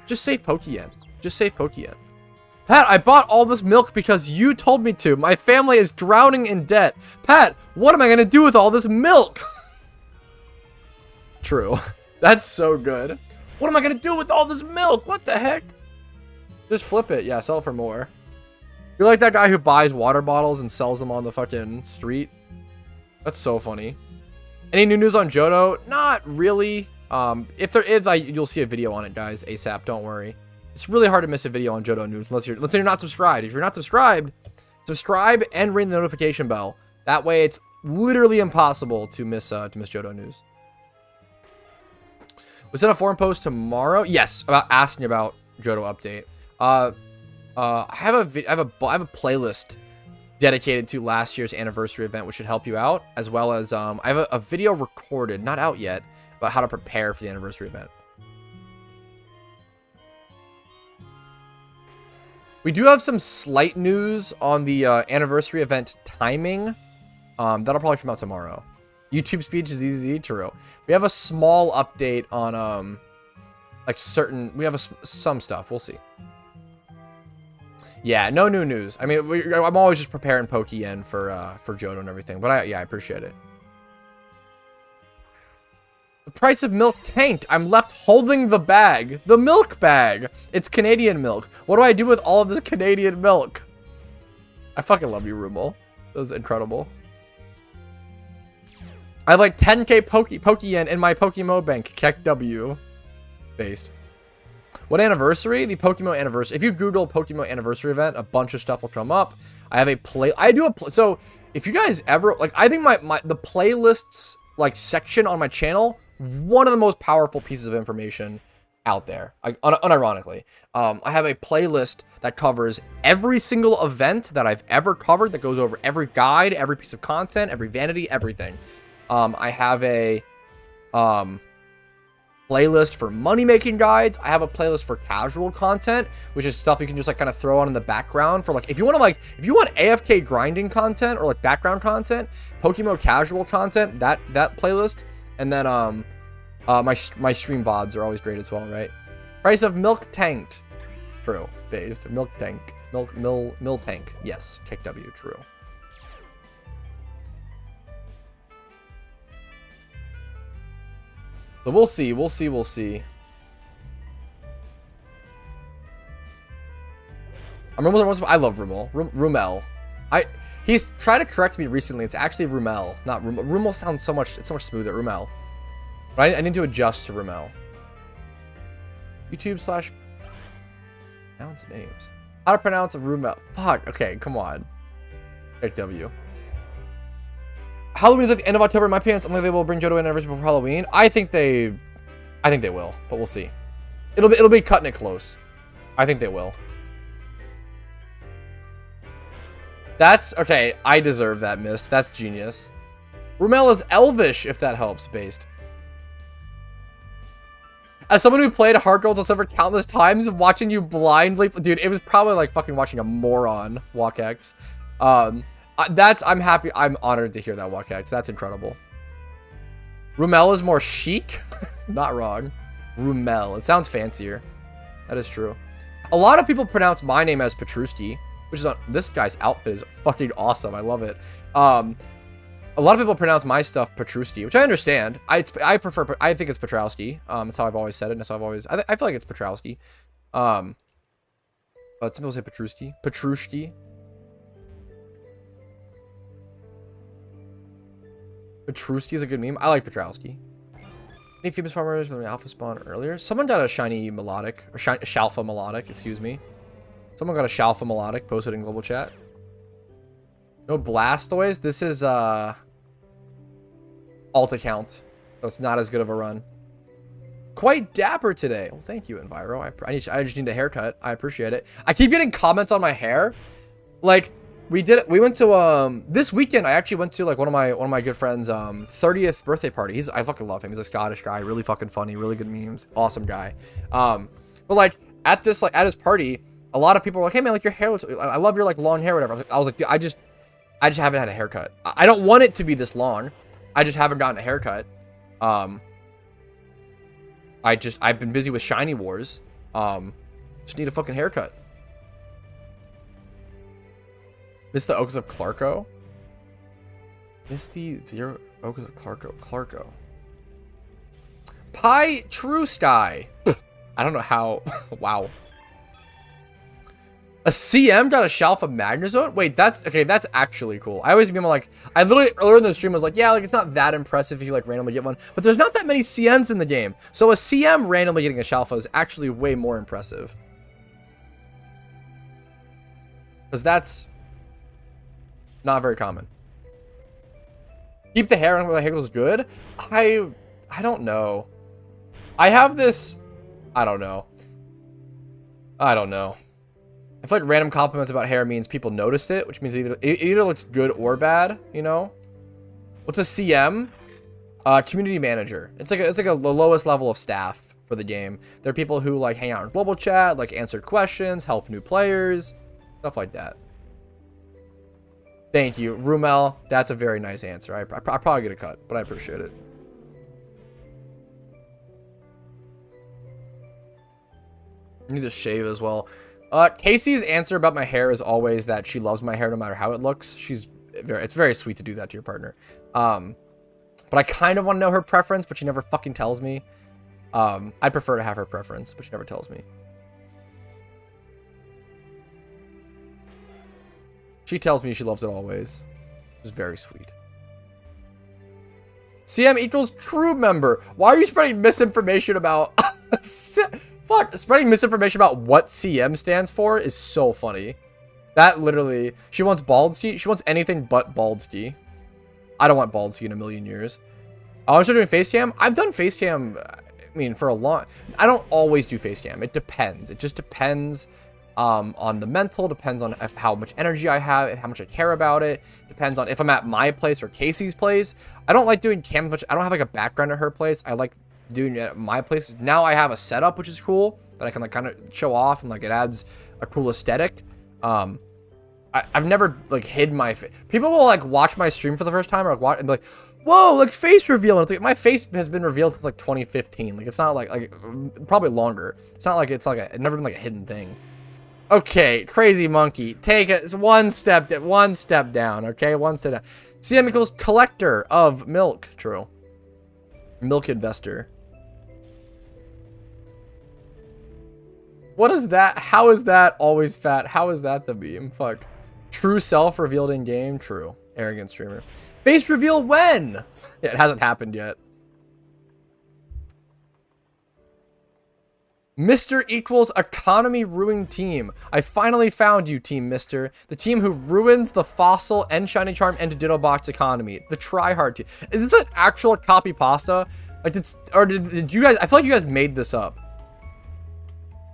Just save Pokeyen. Just save Pokeyen. Pat, I bought all this milk because you told me to. My family is drowning in debt. Pat, what am I going to do with all this milk? True. That's so good. What am I going to do with all this milk? What the heck? Just flip it. Yeah, sell it for more. You're like that guy who buys water bottles and sells them on the fucking street. That's so funny. Any new news on Johto? Not really. If there is, you'll see a video on it, guys, ASAP. Don't worry. It's really hard to miss a video on Johto news unless you're not subscribed. If you're not subscribed, subscribe and ring the notification bell. That way, it's literally impossible to miss Johto news. Was in a forum post tomorrow? Yes, about asking about Johto update. I have a playlist dedicated to last year's anniversary event, which should help you out, as well as I have a video recorded, not out yet, about how to prepare for the anniversary event. We do have some slight news on the anniversary event timing. That'll probably come out tomorrow. YouTube speech is easy, true. We have a small update on like certain. We have some stuff. We'll see. Yeah, no new news. I mean, I'm always just preparing Pokeyen for Johto and everything. But I appreciate it. The price of milk tanked. I'm left holding the bag. The milk bag. It's Canadian milk. What do I do with all of this Canadian milk? I fucking love you, Rumel. That was incredible. I have like 10k Pokeyen in my PokeMMO bank. Keck W. Based. What anniversary? The PokeMMO anniversary. If you Google PokeMMO anniversary event, a bunch of stuff will come up. I have a so if you guys ever like, I think the playlists like section on my channel, one of the most powerful pieces of information out there, unironically. I have a playlist that covers every single event that I've ever covered, that goes over every guide, every piece of content, every vanity, everything. I have a playlist for money-making guides. I have a playlist for casual content, which is stuff you can just like kind of throw on in the background for like, if you want AFK grinding content or like background content, PokeMMO casual content, that playlist. And then my stream VODs are always great as well, right? Price of milk tanked. True. Based. Milk tank. Mill tank. Yes. Kick W. True. So we'll see. We'll see. I love Rumel. Rumel. He's tried to correct me recently. It's actually Rumel, not Rumel. Rumel sounds so much smoother. Rumel. But I need to adjust to Rumel. YouTube / pronounce names. How to pronounce a Rumel? Fuck. Okay, come on. Kick W. Halloween is like the end of October in my opinion. Unlikely they will bring Johto anniversary before Halloween. I think they will, but we'll see. It'll be cutting it close. I think they will. That's okay. I deserve that, Mist. That's genius. Rumel is Elvish, if that helps. Based. As someone who played Heart Gold to Silver countless times, watching you blindly, dude, it was probably like fucking watching a moron walk X. I'm happy. I'm honored to hear that walk X. That's incredible. Rumel is more chic. Not wrong. Rumel. It sounds fancier. That is true. A lot of people pronounce my name as Patrouski, which is this guy's outfit is fucking awesome. I love it. A lot of people pronounce my stuff Patrouski, which I understand. I think it's Patrouski. That's how I've always said it. That's how I feel like it's Patrouski. But some people say Patrouski. Patrouski. Patrouski is a good meme. I like Patrouski. Any famous farmers from the alpha spawn earlier? Someone got a shiny melodic, or Shalfa melodic, excuse me. Someone got a Shalfa melodic posted in global chat. No Blastoise. This is alt account, so it's not as good of a run. Quite dapper today. Well, thank you, Enviro. I just need a haircut. I appreciate it. I keep getting comments on my hair. Like we went to this weekend. I actually went to like one of my good friends' 30th birthday party. I fucking love him. He's a Scottish guy, really fucking funny, really good memes, awesome guy. But like at his party, a lot of people were like, "Hey man, like your hair looks. I love your like long hair, whatever." I was like, I just haven't had a haircut. I don't want it to be this long. I just haven't gotten a haircut. I've been busy with Shiny Wars. Just need a fucking haircut. Miss the Oaks of Clarko. Miss the Zero Oaks of Clarko. Patrouski. I don't know how. Wow. A CM got a Shelf of Magnezone? Wait, that's okay. That's actually cool. I always be like, I literally earlier in the stream was like, yeah, like it's not that impressive if you like randomly get one, but there's not that many CMs in the game. So a CM randomly getting a Shelfa is actually way more impressive. Because that's not very common. Keep the hair on where the hair goes good? I don't know. I have this, I don't know. I feel like random compliments about hair means people noticed it, which means it either looks good or bad, you know? What's a CM? Community manager. It's like the lowest level of staff for the game. There are people who like hang out in global chat, like answer questions, help new players, stuff like that. Thank you, Rumel. That's a very nice answer. I probably get a cut, but I appreciate it. I need to shave as well. Casey's answer about my hair is always that she loves my hair no matter how it looks. It's very sweet to do that to your partner. But I kind of want to know her preference, but she never fucking tells me. I'd prefer to have her preference, but she never tells me. She tells me she loves it always. It's very sweet. CM equals crew member. Why are you spreading misinformation about... Fuck, spreading misinformation about what CM stands for is so funny. That literally... She wants Baldski. She wants anything but Baldski. I don't want Baldski in a million years. I'm still doing Facecam. I've done Facecam, I mean, for a long... I don't always do Facecam. It depends. It just depends... on the mental, depends on how much energy I have, how much I care about it, depends on if I'm at my place or Casey's place. I don't like doing cam much. I don't have like a background at her place. I like doing it at my place. Now I have a setup, which is cool, that I can like kind of show off, and like it adds a cool aesthetic. I've never like hid my face. People will like watch my stream for the first time or like watch and be like, whoa, like face reveal. And it's like, my face has been revealed since like 2015. Like it's not like probably longer. It's not like it's like it's never been like a hidden thing. Okay, crazy monkey. Take it one step down, okay? One step down. CM equals collector of milk. True. Milk investor. What is that? How is that always fat? How is that the meme? Fuck. True self revealed in game. True. Arrogant streamer. Face reveal when? Yeah, it hasn't happened yet. Mr. equals economy ruining team. I finally found you, Team Mister. The team who ruins the fossil and shiny charm and ditto box economy. The tryhard team. Is this an actual copy pasta? Like, did you guys? I feel like you guys made this up.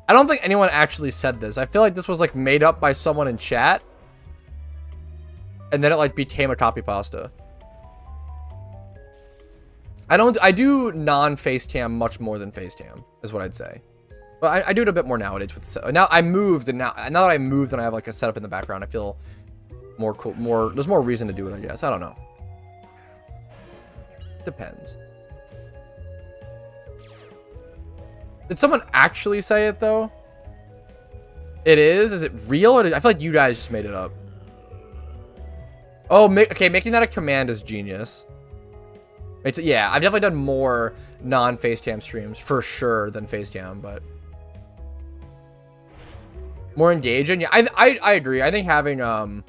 I don't think anyone actually said this. I feel like this was like made up by someone in chat, and then it like became a copy pasta. I do non-face cam much more than face cam, is what I'd say. But I do it a bit more nowadays with the now I moved, and now that I moved and I have like a setup in the background, I feel more cool, there's more reason to do it, I guess. I don't know. Depends. Did someone actually say it though? It is? Is it real? Or I feel like you guys just made it up. Oh, okay, making that a command is genius. Yeah, I've definitely done more non-facecam streams for sure than facecam, but more engaging. Yeah, I agree. I think having I'm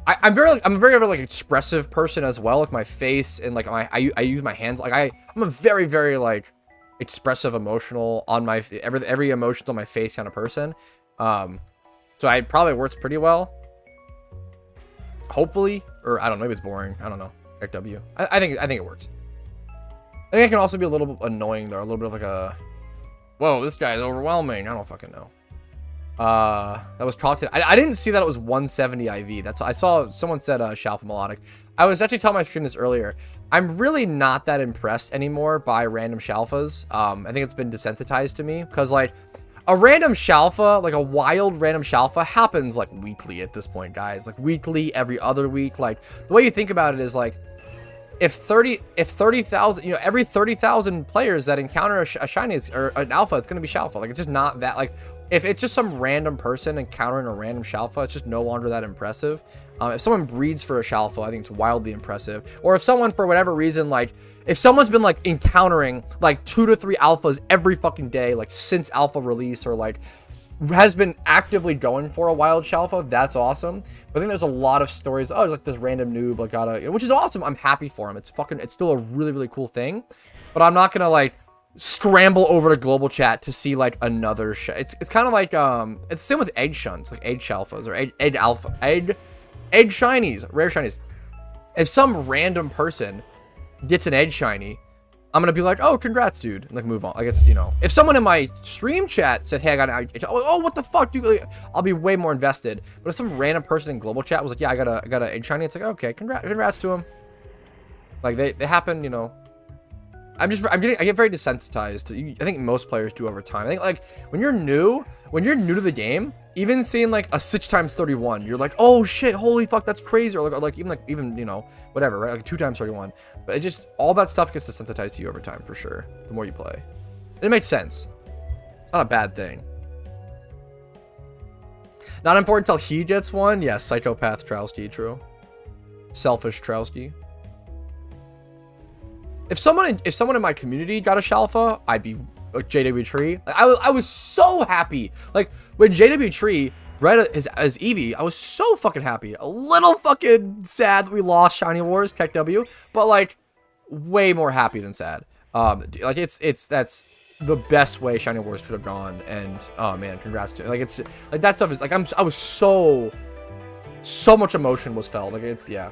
a very like expressive person as well. Like my face and like I use my hands. Like I'm a very like expressive, emotional on my every emotion on my face kind of person. So it probably works pretty well. Hopefully, or I don't know. Maybe it's boring. I don't know. W. I think it works. I think it can also be a little annoying though, a little bit of like a, whoa, this guy is overwhelming. I don't fucking know. That was caught today. I didn't see that it was 170 IV. I saw someone said Shalfa Melodic. I was actually telling my stream this earlier. I'm really not that impressed anymore by random Shalfas. I think it's been desensitized to me because like a random Shalfa, like a wild random Shalfa, happens like weekly at this point, guys. Like weekly, every other week. Like the way you think about it is like, if 30,000, you know, every 30,000 players that encounter a shiny or an alpha, it's gonna be Shalfa. Like it's just not that, like if it's just some random person encountering a random Shalfa, it's just no longer that impressive. If someone breeds for a Shalfa, I think it's wildly impressive. Or if someone, for whatever reason, like if someone's been like encountering like 2 to 3 alphas every fucking day, like since alpha release, or like has been actively going for a wild Shalfa, that's awesome. But I think there's a lot of stories, oh, like this random noob like got a, which is awesome. I'm happy for him. It's still a really, really cool thing. But I'm not gonna like scramble over to global chat to see like another it's kind of like it's the same with egg shunts, like egg Shalfas or egg shinies, rare shinies. If some random person gets an egg shiny, I'm gonna be like, oh, congrats, dude, and like move on. Like it's, you know, if someone in my stream chat said, hey, I got an egg, oh, what the fuck, dude, like, I'll be way more invested. But if some random person in global chat was like, yeah, I got an egg shiny, it's like, okay, congrats to him. Like they happen, you know. I get very desensitized. I think most players do over time. I think like when you're new to the game, even seeing like a 6x31, you're like, oh shit, holy fuck, that's crazy. Or like even you know, whatever, right? Like 2x31. But it just, all that stuff gets desensitized to you over time for sure. The more you play, it makes sense. It's not a bad thing. Not important till he gets one. Yes, psychopath Patrouski, true. Selfish Patrouski. If someone in my community got a Shalfa, I'd be like JW Tree. I was so happy. Like when JW Tree bred as Eevee, I was so fucking happy. A little fucking sad that we lost Shiny Wars, KW, but like way more happy than sad. Like that's the best way Shiny Wars could have gone. And oh man, congrats to it. Like it's like that stuff is like I was so much emotion was felt. Like it's, yeah.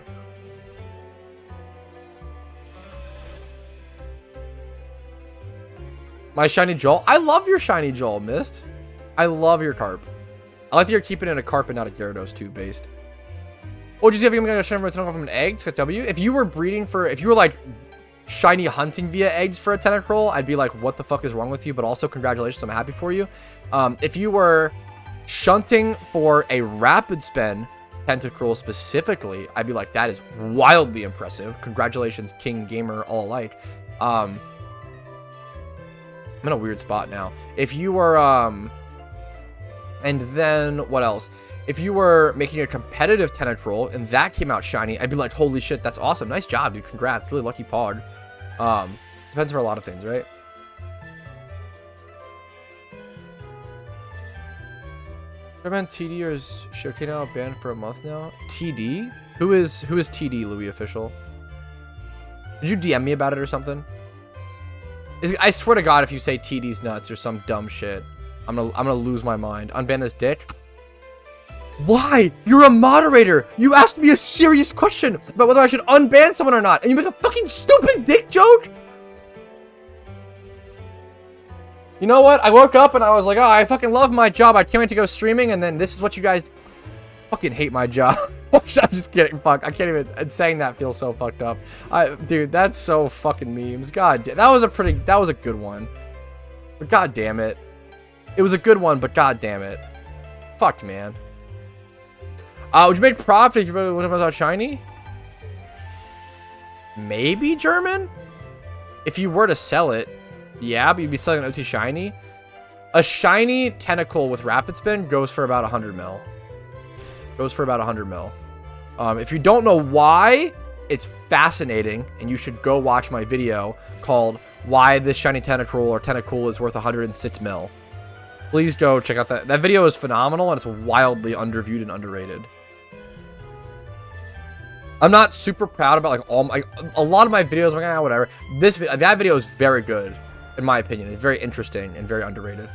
My shiny Joel. I love your shiny Joel, Mist. I love your carp. I like that you're keeping it a carp and not a Gyarados too based. Oh, did you see if you got a shiny from an egg? W. If you were breeding for, if you were like shiny hunting via eggs for a Tentacruel, I'd be like, what the fuck is wrong with you? But also congratulations, I'm happy for you. If you were shunting for a rapid spin Tentacruel specifically, I'd be like, that is wildly impressive. Congratulations, King Gamer all alike. I'm in a weird spot now. If you were, and then what else? If you were making a competitive Tentacruel and that came out shiny, I'd be like, holy shit, that's awesome. Nice job, dude. Congrats. Really lucky pog. Depends for a lot of things, right? Recommend TD or is Showcase now banned for a month now? TD? Who is TD, Louis Official? Did you DM me about it or something? I swear to God, if you say TD's nuts or some dumb shit, I'm gonna lose my mind. Unban this dick. Why? You're a moderator. You asked me a serious question about whether I should unban someone or not, and you make a fucking stupid dick joke? You know what? I woke up and I was like, oh, I fucking love my job. I can't wait to go streaming, and then this is what you guys fucking hate my job. I'm just kidding. Fuck. I can't even. And saying that feels so fucked up. Dude, that's so fucking memes. God, that was a good one. But god damn it. It was a good one, but god damn it. Fuck, man. Would you make profit if you put it out shiny? Maybe German? If you were to sell it, yeah, but you'd be selling an OT shiny. A shiny Tentacle with Rapid Spin goes for about 100 mil. Goes for about 100 mil. If you don't know why, it's fascinating, and you should go watch my video called Why This Shiny Tentacruel or Tentacool is Worth 106 mil. Please go check out that. That video is phenomenal, and it's wildly underviewed and underrated. I'm not super proud about like a lot of my videos. I'm like, ah, whatever. That video is very good, in my opinion. It's very interesting and very underrated.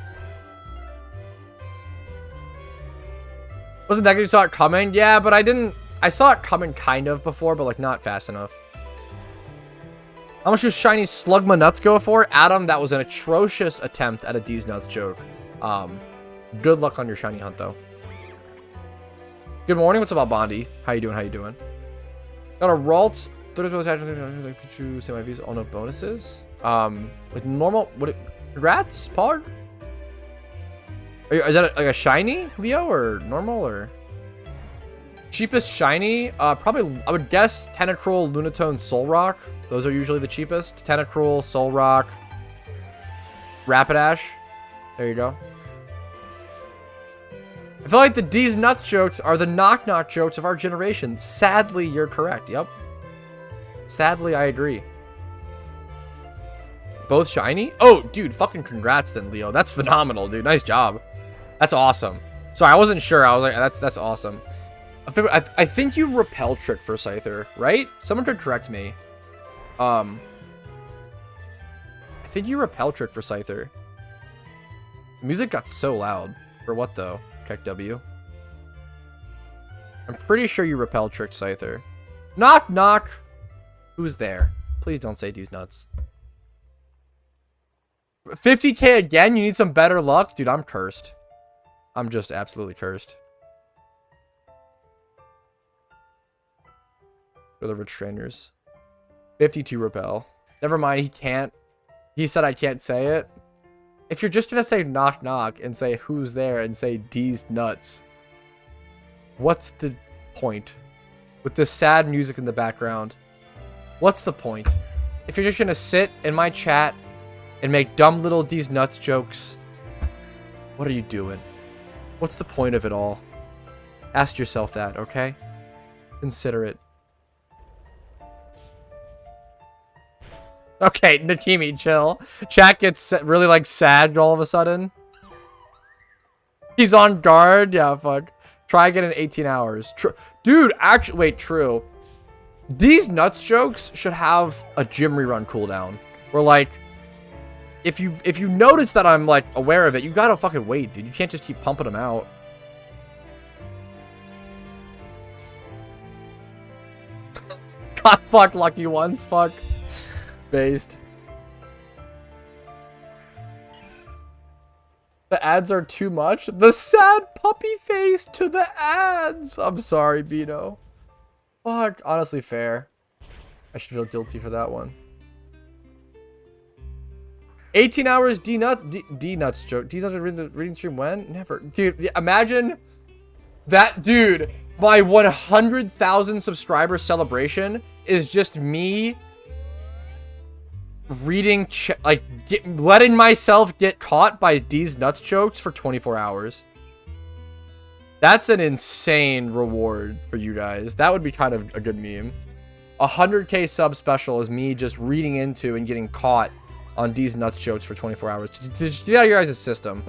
Wasn't that good? You saw it coming? Yeah, but I didn't. I saw it coming kind of before, but like not fast enough. How much does shiny Slugma Nuts go for? Adam, that was an atrocious attempt at a D's Nuts joke. Good luck on your shiny hunt, though. Good morning. What's up, Bondi? How you doing? How you doing? Got a Ralts. Pikachu, semi views, all no bonuses. Like normal. What? Congrats, Pog. Is that like a shiny, Leo, or normal, or cheapest shiny? Probably I would guess Tentacruel, Lunatone, Soul Rock. Those are usually the cheapest. Tentacruel, Soul Rock, Rapidash. There you go. I feel like the D's nuts jokes are the knock jokes of our generation. Sadly, you're correct. Yep. Sadly, I agree. Both shiny? Oh, dude, fucking congrats then, Leo. That's phenomenal, dude. Nice job. That's awesome. Sorry, I wasn't sure. I was like, that's awesome. I think you repel trick for Scyther, right? Someone could correct me. I think you repel trick for Scyther. The music got so loud. For what though? Check W. I'm pretty sure you repel trick Scyther. Knock knock. Who's there? Please don't say these nuts. 50k again? You need some better luck? Dude, I'm cursed. I'm just absolutely cursed. For the rich trainers. 52 repel. Never mind, he can't. He said I can't say it. If you're just gonna say knock knock and say who's there and say D's nuts, what's the point? With this sad music in the background, what's the point? If you're just gonna sit in my chat and make dumb little D's nuts jokes, what are you doing? What's the point of it all? Ask yourself that, okay? Consider it. Okay, Nakimi, chill. Chat gets really, like, sad all of a sudden. He's on guard? Yeah, fuck. Try again in 18 hours. Dude, actually, wait, true. These nuts jokes should have a gym rerun cooldown. Where, like, if you notice that I'm, like, aware of it, you gotta fucking wait, dude. You can't just keep pumping them out. God, fuck, lucky ones, fuck. Based. The ads are too much. The sad puppy face to the ads. I'm sorry, Bino. Fuck, honestly fair. I should feel guilty for that one. 18 hours D nuts joke. D's under reading stream when? Never. Dude, imagine that, dude. My 100,000 subscriber celebration is just me reading, letting myself get caught by D's nuts jokes for 24 hours. That's an insane reward for you guys. That would be kind of a good meme. 100k sub special is me just reading into and getting caught on D's nuts jokes for 24 hours. Just get out of your guys' system.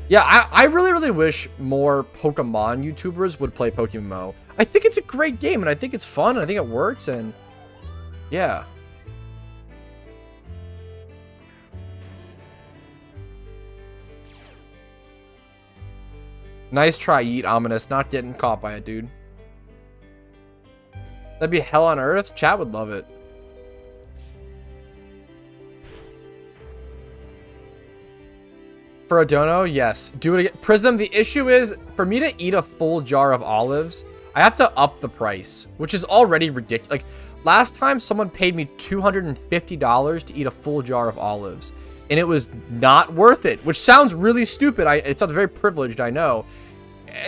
Yeah, I really, really wish more Pokemon YouTubers would play PokeMMO. I think it's a great game, and I think it's fun, and I think it works, and yeah. Nice try, Yeet Ominous. Not getting caught by it, dude. That'd be hell on earth. Chat would love it. For a dono, yes. Do it again. Prism, the issue is, for me to eat a full jar of olives, I have to up the price, which is already ridiculous. Like, last time someone paid me $250 to eat a full jar of olives, and it was not worth it, which sounds really stupid. It sounds very privileged, I know.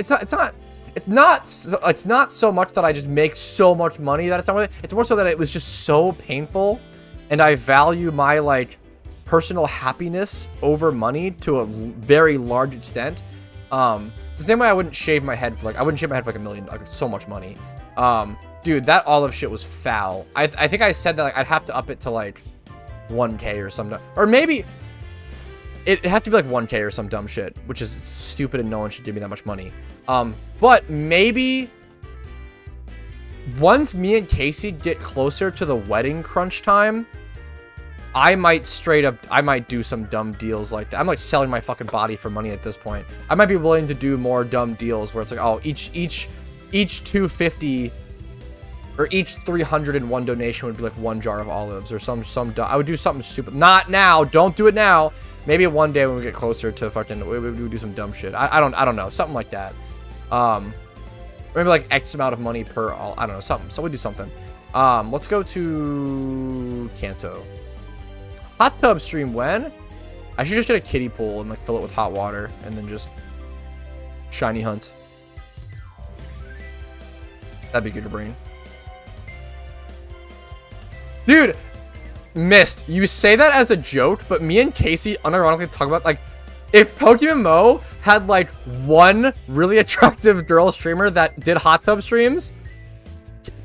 It's not so much that I just make so much money that it's not worth it. It's more so that it was just so painful, and I value my, like, personal happiness over money to a very large extent. It's the same way I wouldn't shave my head for like $1 million, like so much money. Dude, that olive shit was foul. I think I said that like I'd have to up it to like 1k or something, or maybe it'd have to be like 1k or some dumb shit, which is stupid and no one should give me that much money. But maybe once me and Casey get closer to the wedding crunch time, I might do some dumb deals like that. I'm like selling my fucking body for money at this point. I might be willing to do more dumb deals where it's like, oh, each 250 or each 301 donation would be like 1 jar of olives or some I would do something stupid. Not now. Don't do it now. Maybe one day when we get closer to fucking, we would do some dumb shit. I don't know. Something like that. Maybe like X amount of money per all. I don't know. Something. So we do something. Let's go to Kanto. Hot tub stream when? I should just get a kiddie pool and like fill it with hot water and then just shiny hunt. That'd be good to bring. Dude, Mist, you say that as a joke, but me and Casey unironically talk about like if PokeMMO had like one really attractive girl streamer that did hot tub streams,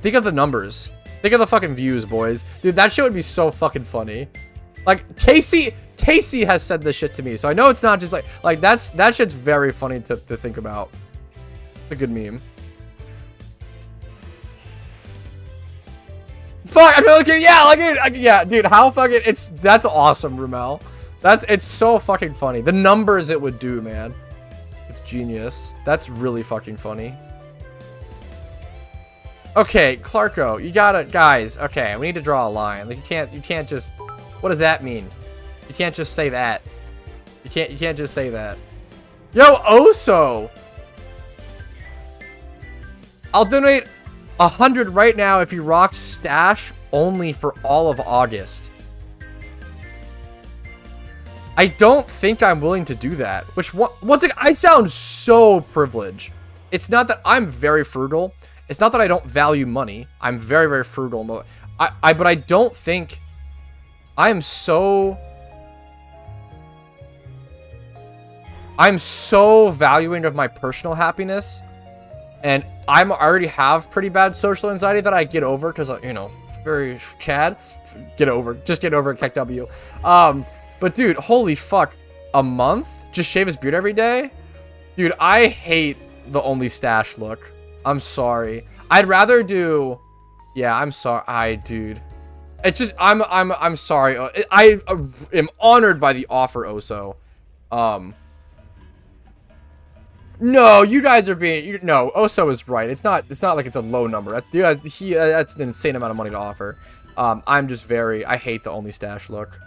think of the numbers. Think of the fucking views, boys. Dude, that shit would be so fucking funny. Like Casey has said this shit to me, so I know it's not just like that shit's very funny to think about. It's a good meme. Fuck, I'm looking. Yeah, like yeah, dude. How fucking that's awesome, Rumel. It's so fucking funny. The numbers it would do, man. It's genius. That's really fucking funny. Okay, Clarko, you gotta, guys. Okay, we need to draw a line. Like you can't just. What does that mean? You can't just say that. You can't just say that. Yo, Oso. I'll donate 100 right now if you rock stash only for all of August. I don't think I'm willing to do that. Which once again, I sound so privileged. It's not that I'm very frugal. It's not that I don't value money. I'm very, very frugal. But I don't think I'm so valuing of my personal happiness, and I already have pretty bad social anxiety that I get over because, you know, very Chad. Just get over it, KW. But dude, holy fuck, a month? Just shave his beard every day? Dude, I hate the only stash look. I'm sorry. I'd rather do, yeah, I'm sorry. Dude. It's just, I'm sorry. I am honored by the offer, Oso. No, you guys are being, no, Oso is right. It's not like it's a low number. That's an insane amount of money to offer. I'm just I hate the only stash look.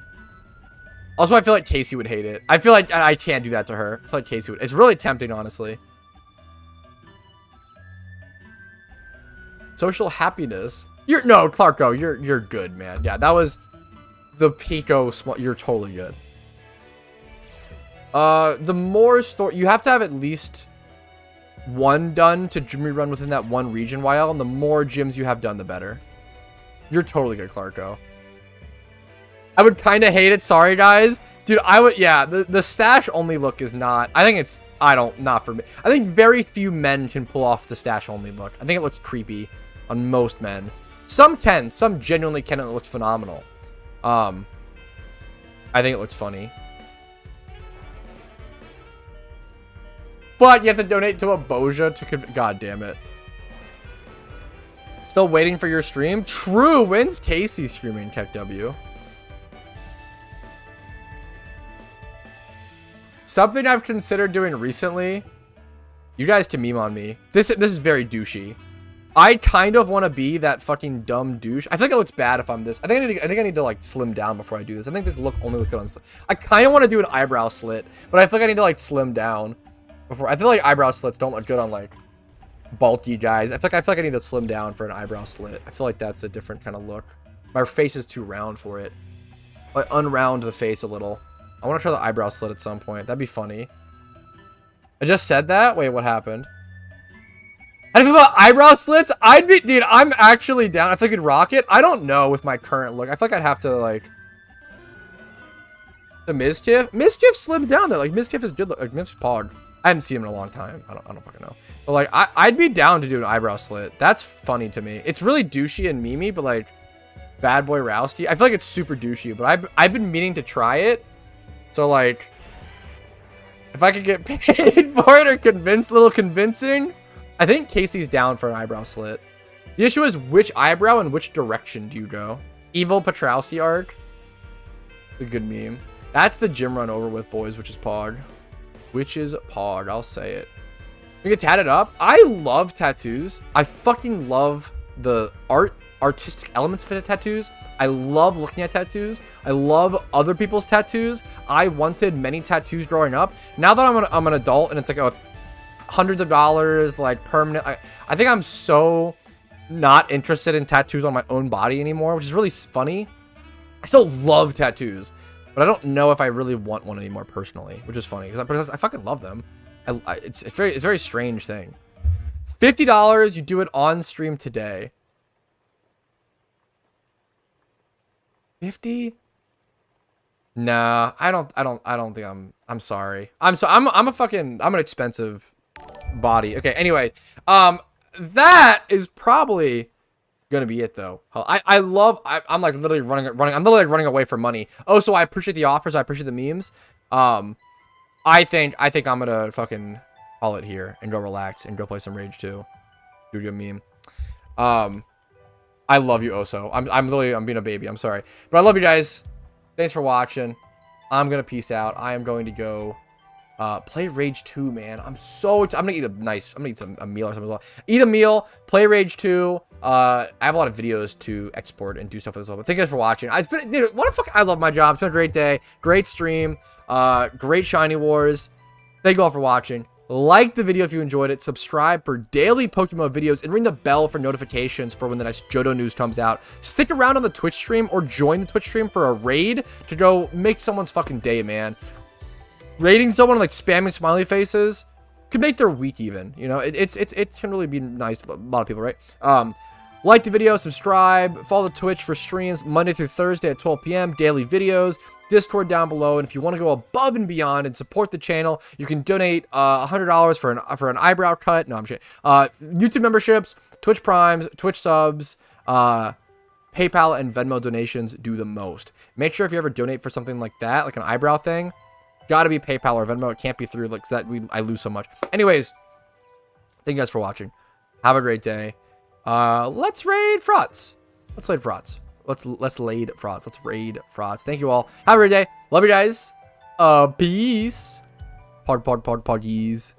Also, I feel like Casey would hate it. I feel like I can't do that to her. I feel like Casey would. It's really tempting, honestly. Social happiness. No, Clarko, you're good, man. Yeah, that was the Pico small. You're totally good. The more you have to have at least one done to gym rerun within that one region, YL, and the more gyms you have done, the better. You're totally good, Clarko. I would kind of hate it. Sorry, guys. Dude, I would, yeah, the stash only look is not, I think it's, not for me. I think very few men can pull off the stash only look. I think it looks creepy on most men. Some can, some genuinely can, and it looks phenomenal. I think it looks funny. But you have to donate to a Boja to, god damn it. Still waiting for your stream? True, when's Casey streaming, KW? Something I've considered doing recently. You guys can meme on me. This is very douchey. I kind of want to be that fucking dumb douche. I think it looks bad if I'm this. I think I need to like slim down before I do this. I think this look only looks good on. I kind of want to do an eyebrow slit, but I feel like I need to like slim down before. I feel like eyebrow slits don't look good on like bulky guys. I feel like I need to slim down for an eyebrow slit. I feel like that's a different kind of look. My face is too round for it. Like unround the face a little. I want to try the eyebrow slit at some point. That'd be funny. I just said that? Wait, what happened? How do you feel about eyebrow slits? Dude, I'm actually down. If I could rock it, I don't know with my current look. I feel like I'd have to, like, the Mizkif slimmed down though. Like, Mizkif is good. Like, Mizkif Pog. I haven't seen him in a long time. I don't fucking know. But, like, I'd be down to do an eyebrow slit. That's funny to me. It's really douchey and memey, but, like, Bad Boy Rowski. I feel like it's super douchey, but I've been meaning to try it. So, like, if I could get paid for it or a little convincing, I think Casey's down for an eyebrow slit. The issue is which eyebrow and which direction do you go? Evil Patrouski arc? A good meme. That's the gym run over with, boys, which is Pog. Which is Pog, I'll say it. You get tatted up? I love tattoos. I fucking love the artistic elements of tattoos. I love looking at tattoos. I love other people's tattoos. I wanted many tattoos growing up. Now that I'm an adult and it's like, oh, hundreds of dollars, like permanent. I think I'm so not interested in tattoos on my own body anymore, which is really funny. I still love tattoos, But I don't know if I really want one anymore personally, which is funny because I fucking love them. It's a very strange thing. $50, you do it on stream today. 50? Nah, I don't think I'm sorry. I'm an expensive body. Okay, anyway, that is probably gonna be it though. I'm like literally running. I'm literally like running away from money. Oh, so I appreciate the offers. I appreciate the memes. I think I'm gonna fucking call it here and go relax and go play some Rage 2. Do a meme. I love you, Oso. I'm being a baby. I'm sorry, but I love you guys. Thanks for watching. I'm gonna peace out. I am going to go play Rage 2, man. I'm so excited. I'm gonna eat a meal or something as well. Eat a meal, play Rage 2. I have a lot of videos to export and do stuff as well. But thank you guys for watching. Dude, what the fuck? I love my job. It's been a great day. Great stream. Great Shiny Wars. Thank you all for watching. Like the video if you enjoyed it. Subscribe for daily PokeMMO videos and ring the bell for notifications for when the next Johto news comes out. Stick around on the Twitch stream or join the Twitch stream for a raid to go make someone's fucking day, man. Raiding someone, like spamming smiley faces, could make their week even. You know, it can really be nice to a lot of people, right? Like the video, subscribe, follow the Twitch for streams Monday through Thursday at 12 p.m. Daily videos. Discord down below, and if you want to go above and beyond and support the channel, you can donate $100 for an eyebrow cut. No, I'm kidding. YouTube memberships, Twitch Primes, Twitch subs, PayPal and Venmo donations do the most. Make sure if you ever donate for something like that, like an eyebrow thing, gotta be PayPal or Venmo. It can't be through like I lose so much. Anyways, thank you guys for watching. Have a great day. Let's raid frauds. Let's raid frauds. Let's raid frauds. Let's raid frauds. Thank you all. Have a great day. Love you guys. Peace. Poggies.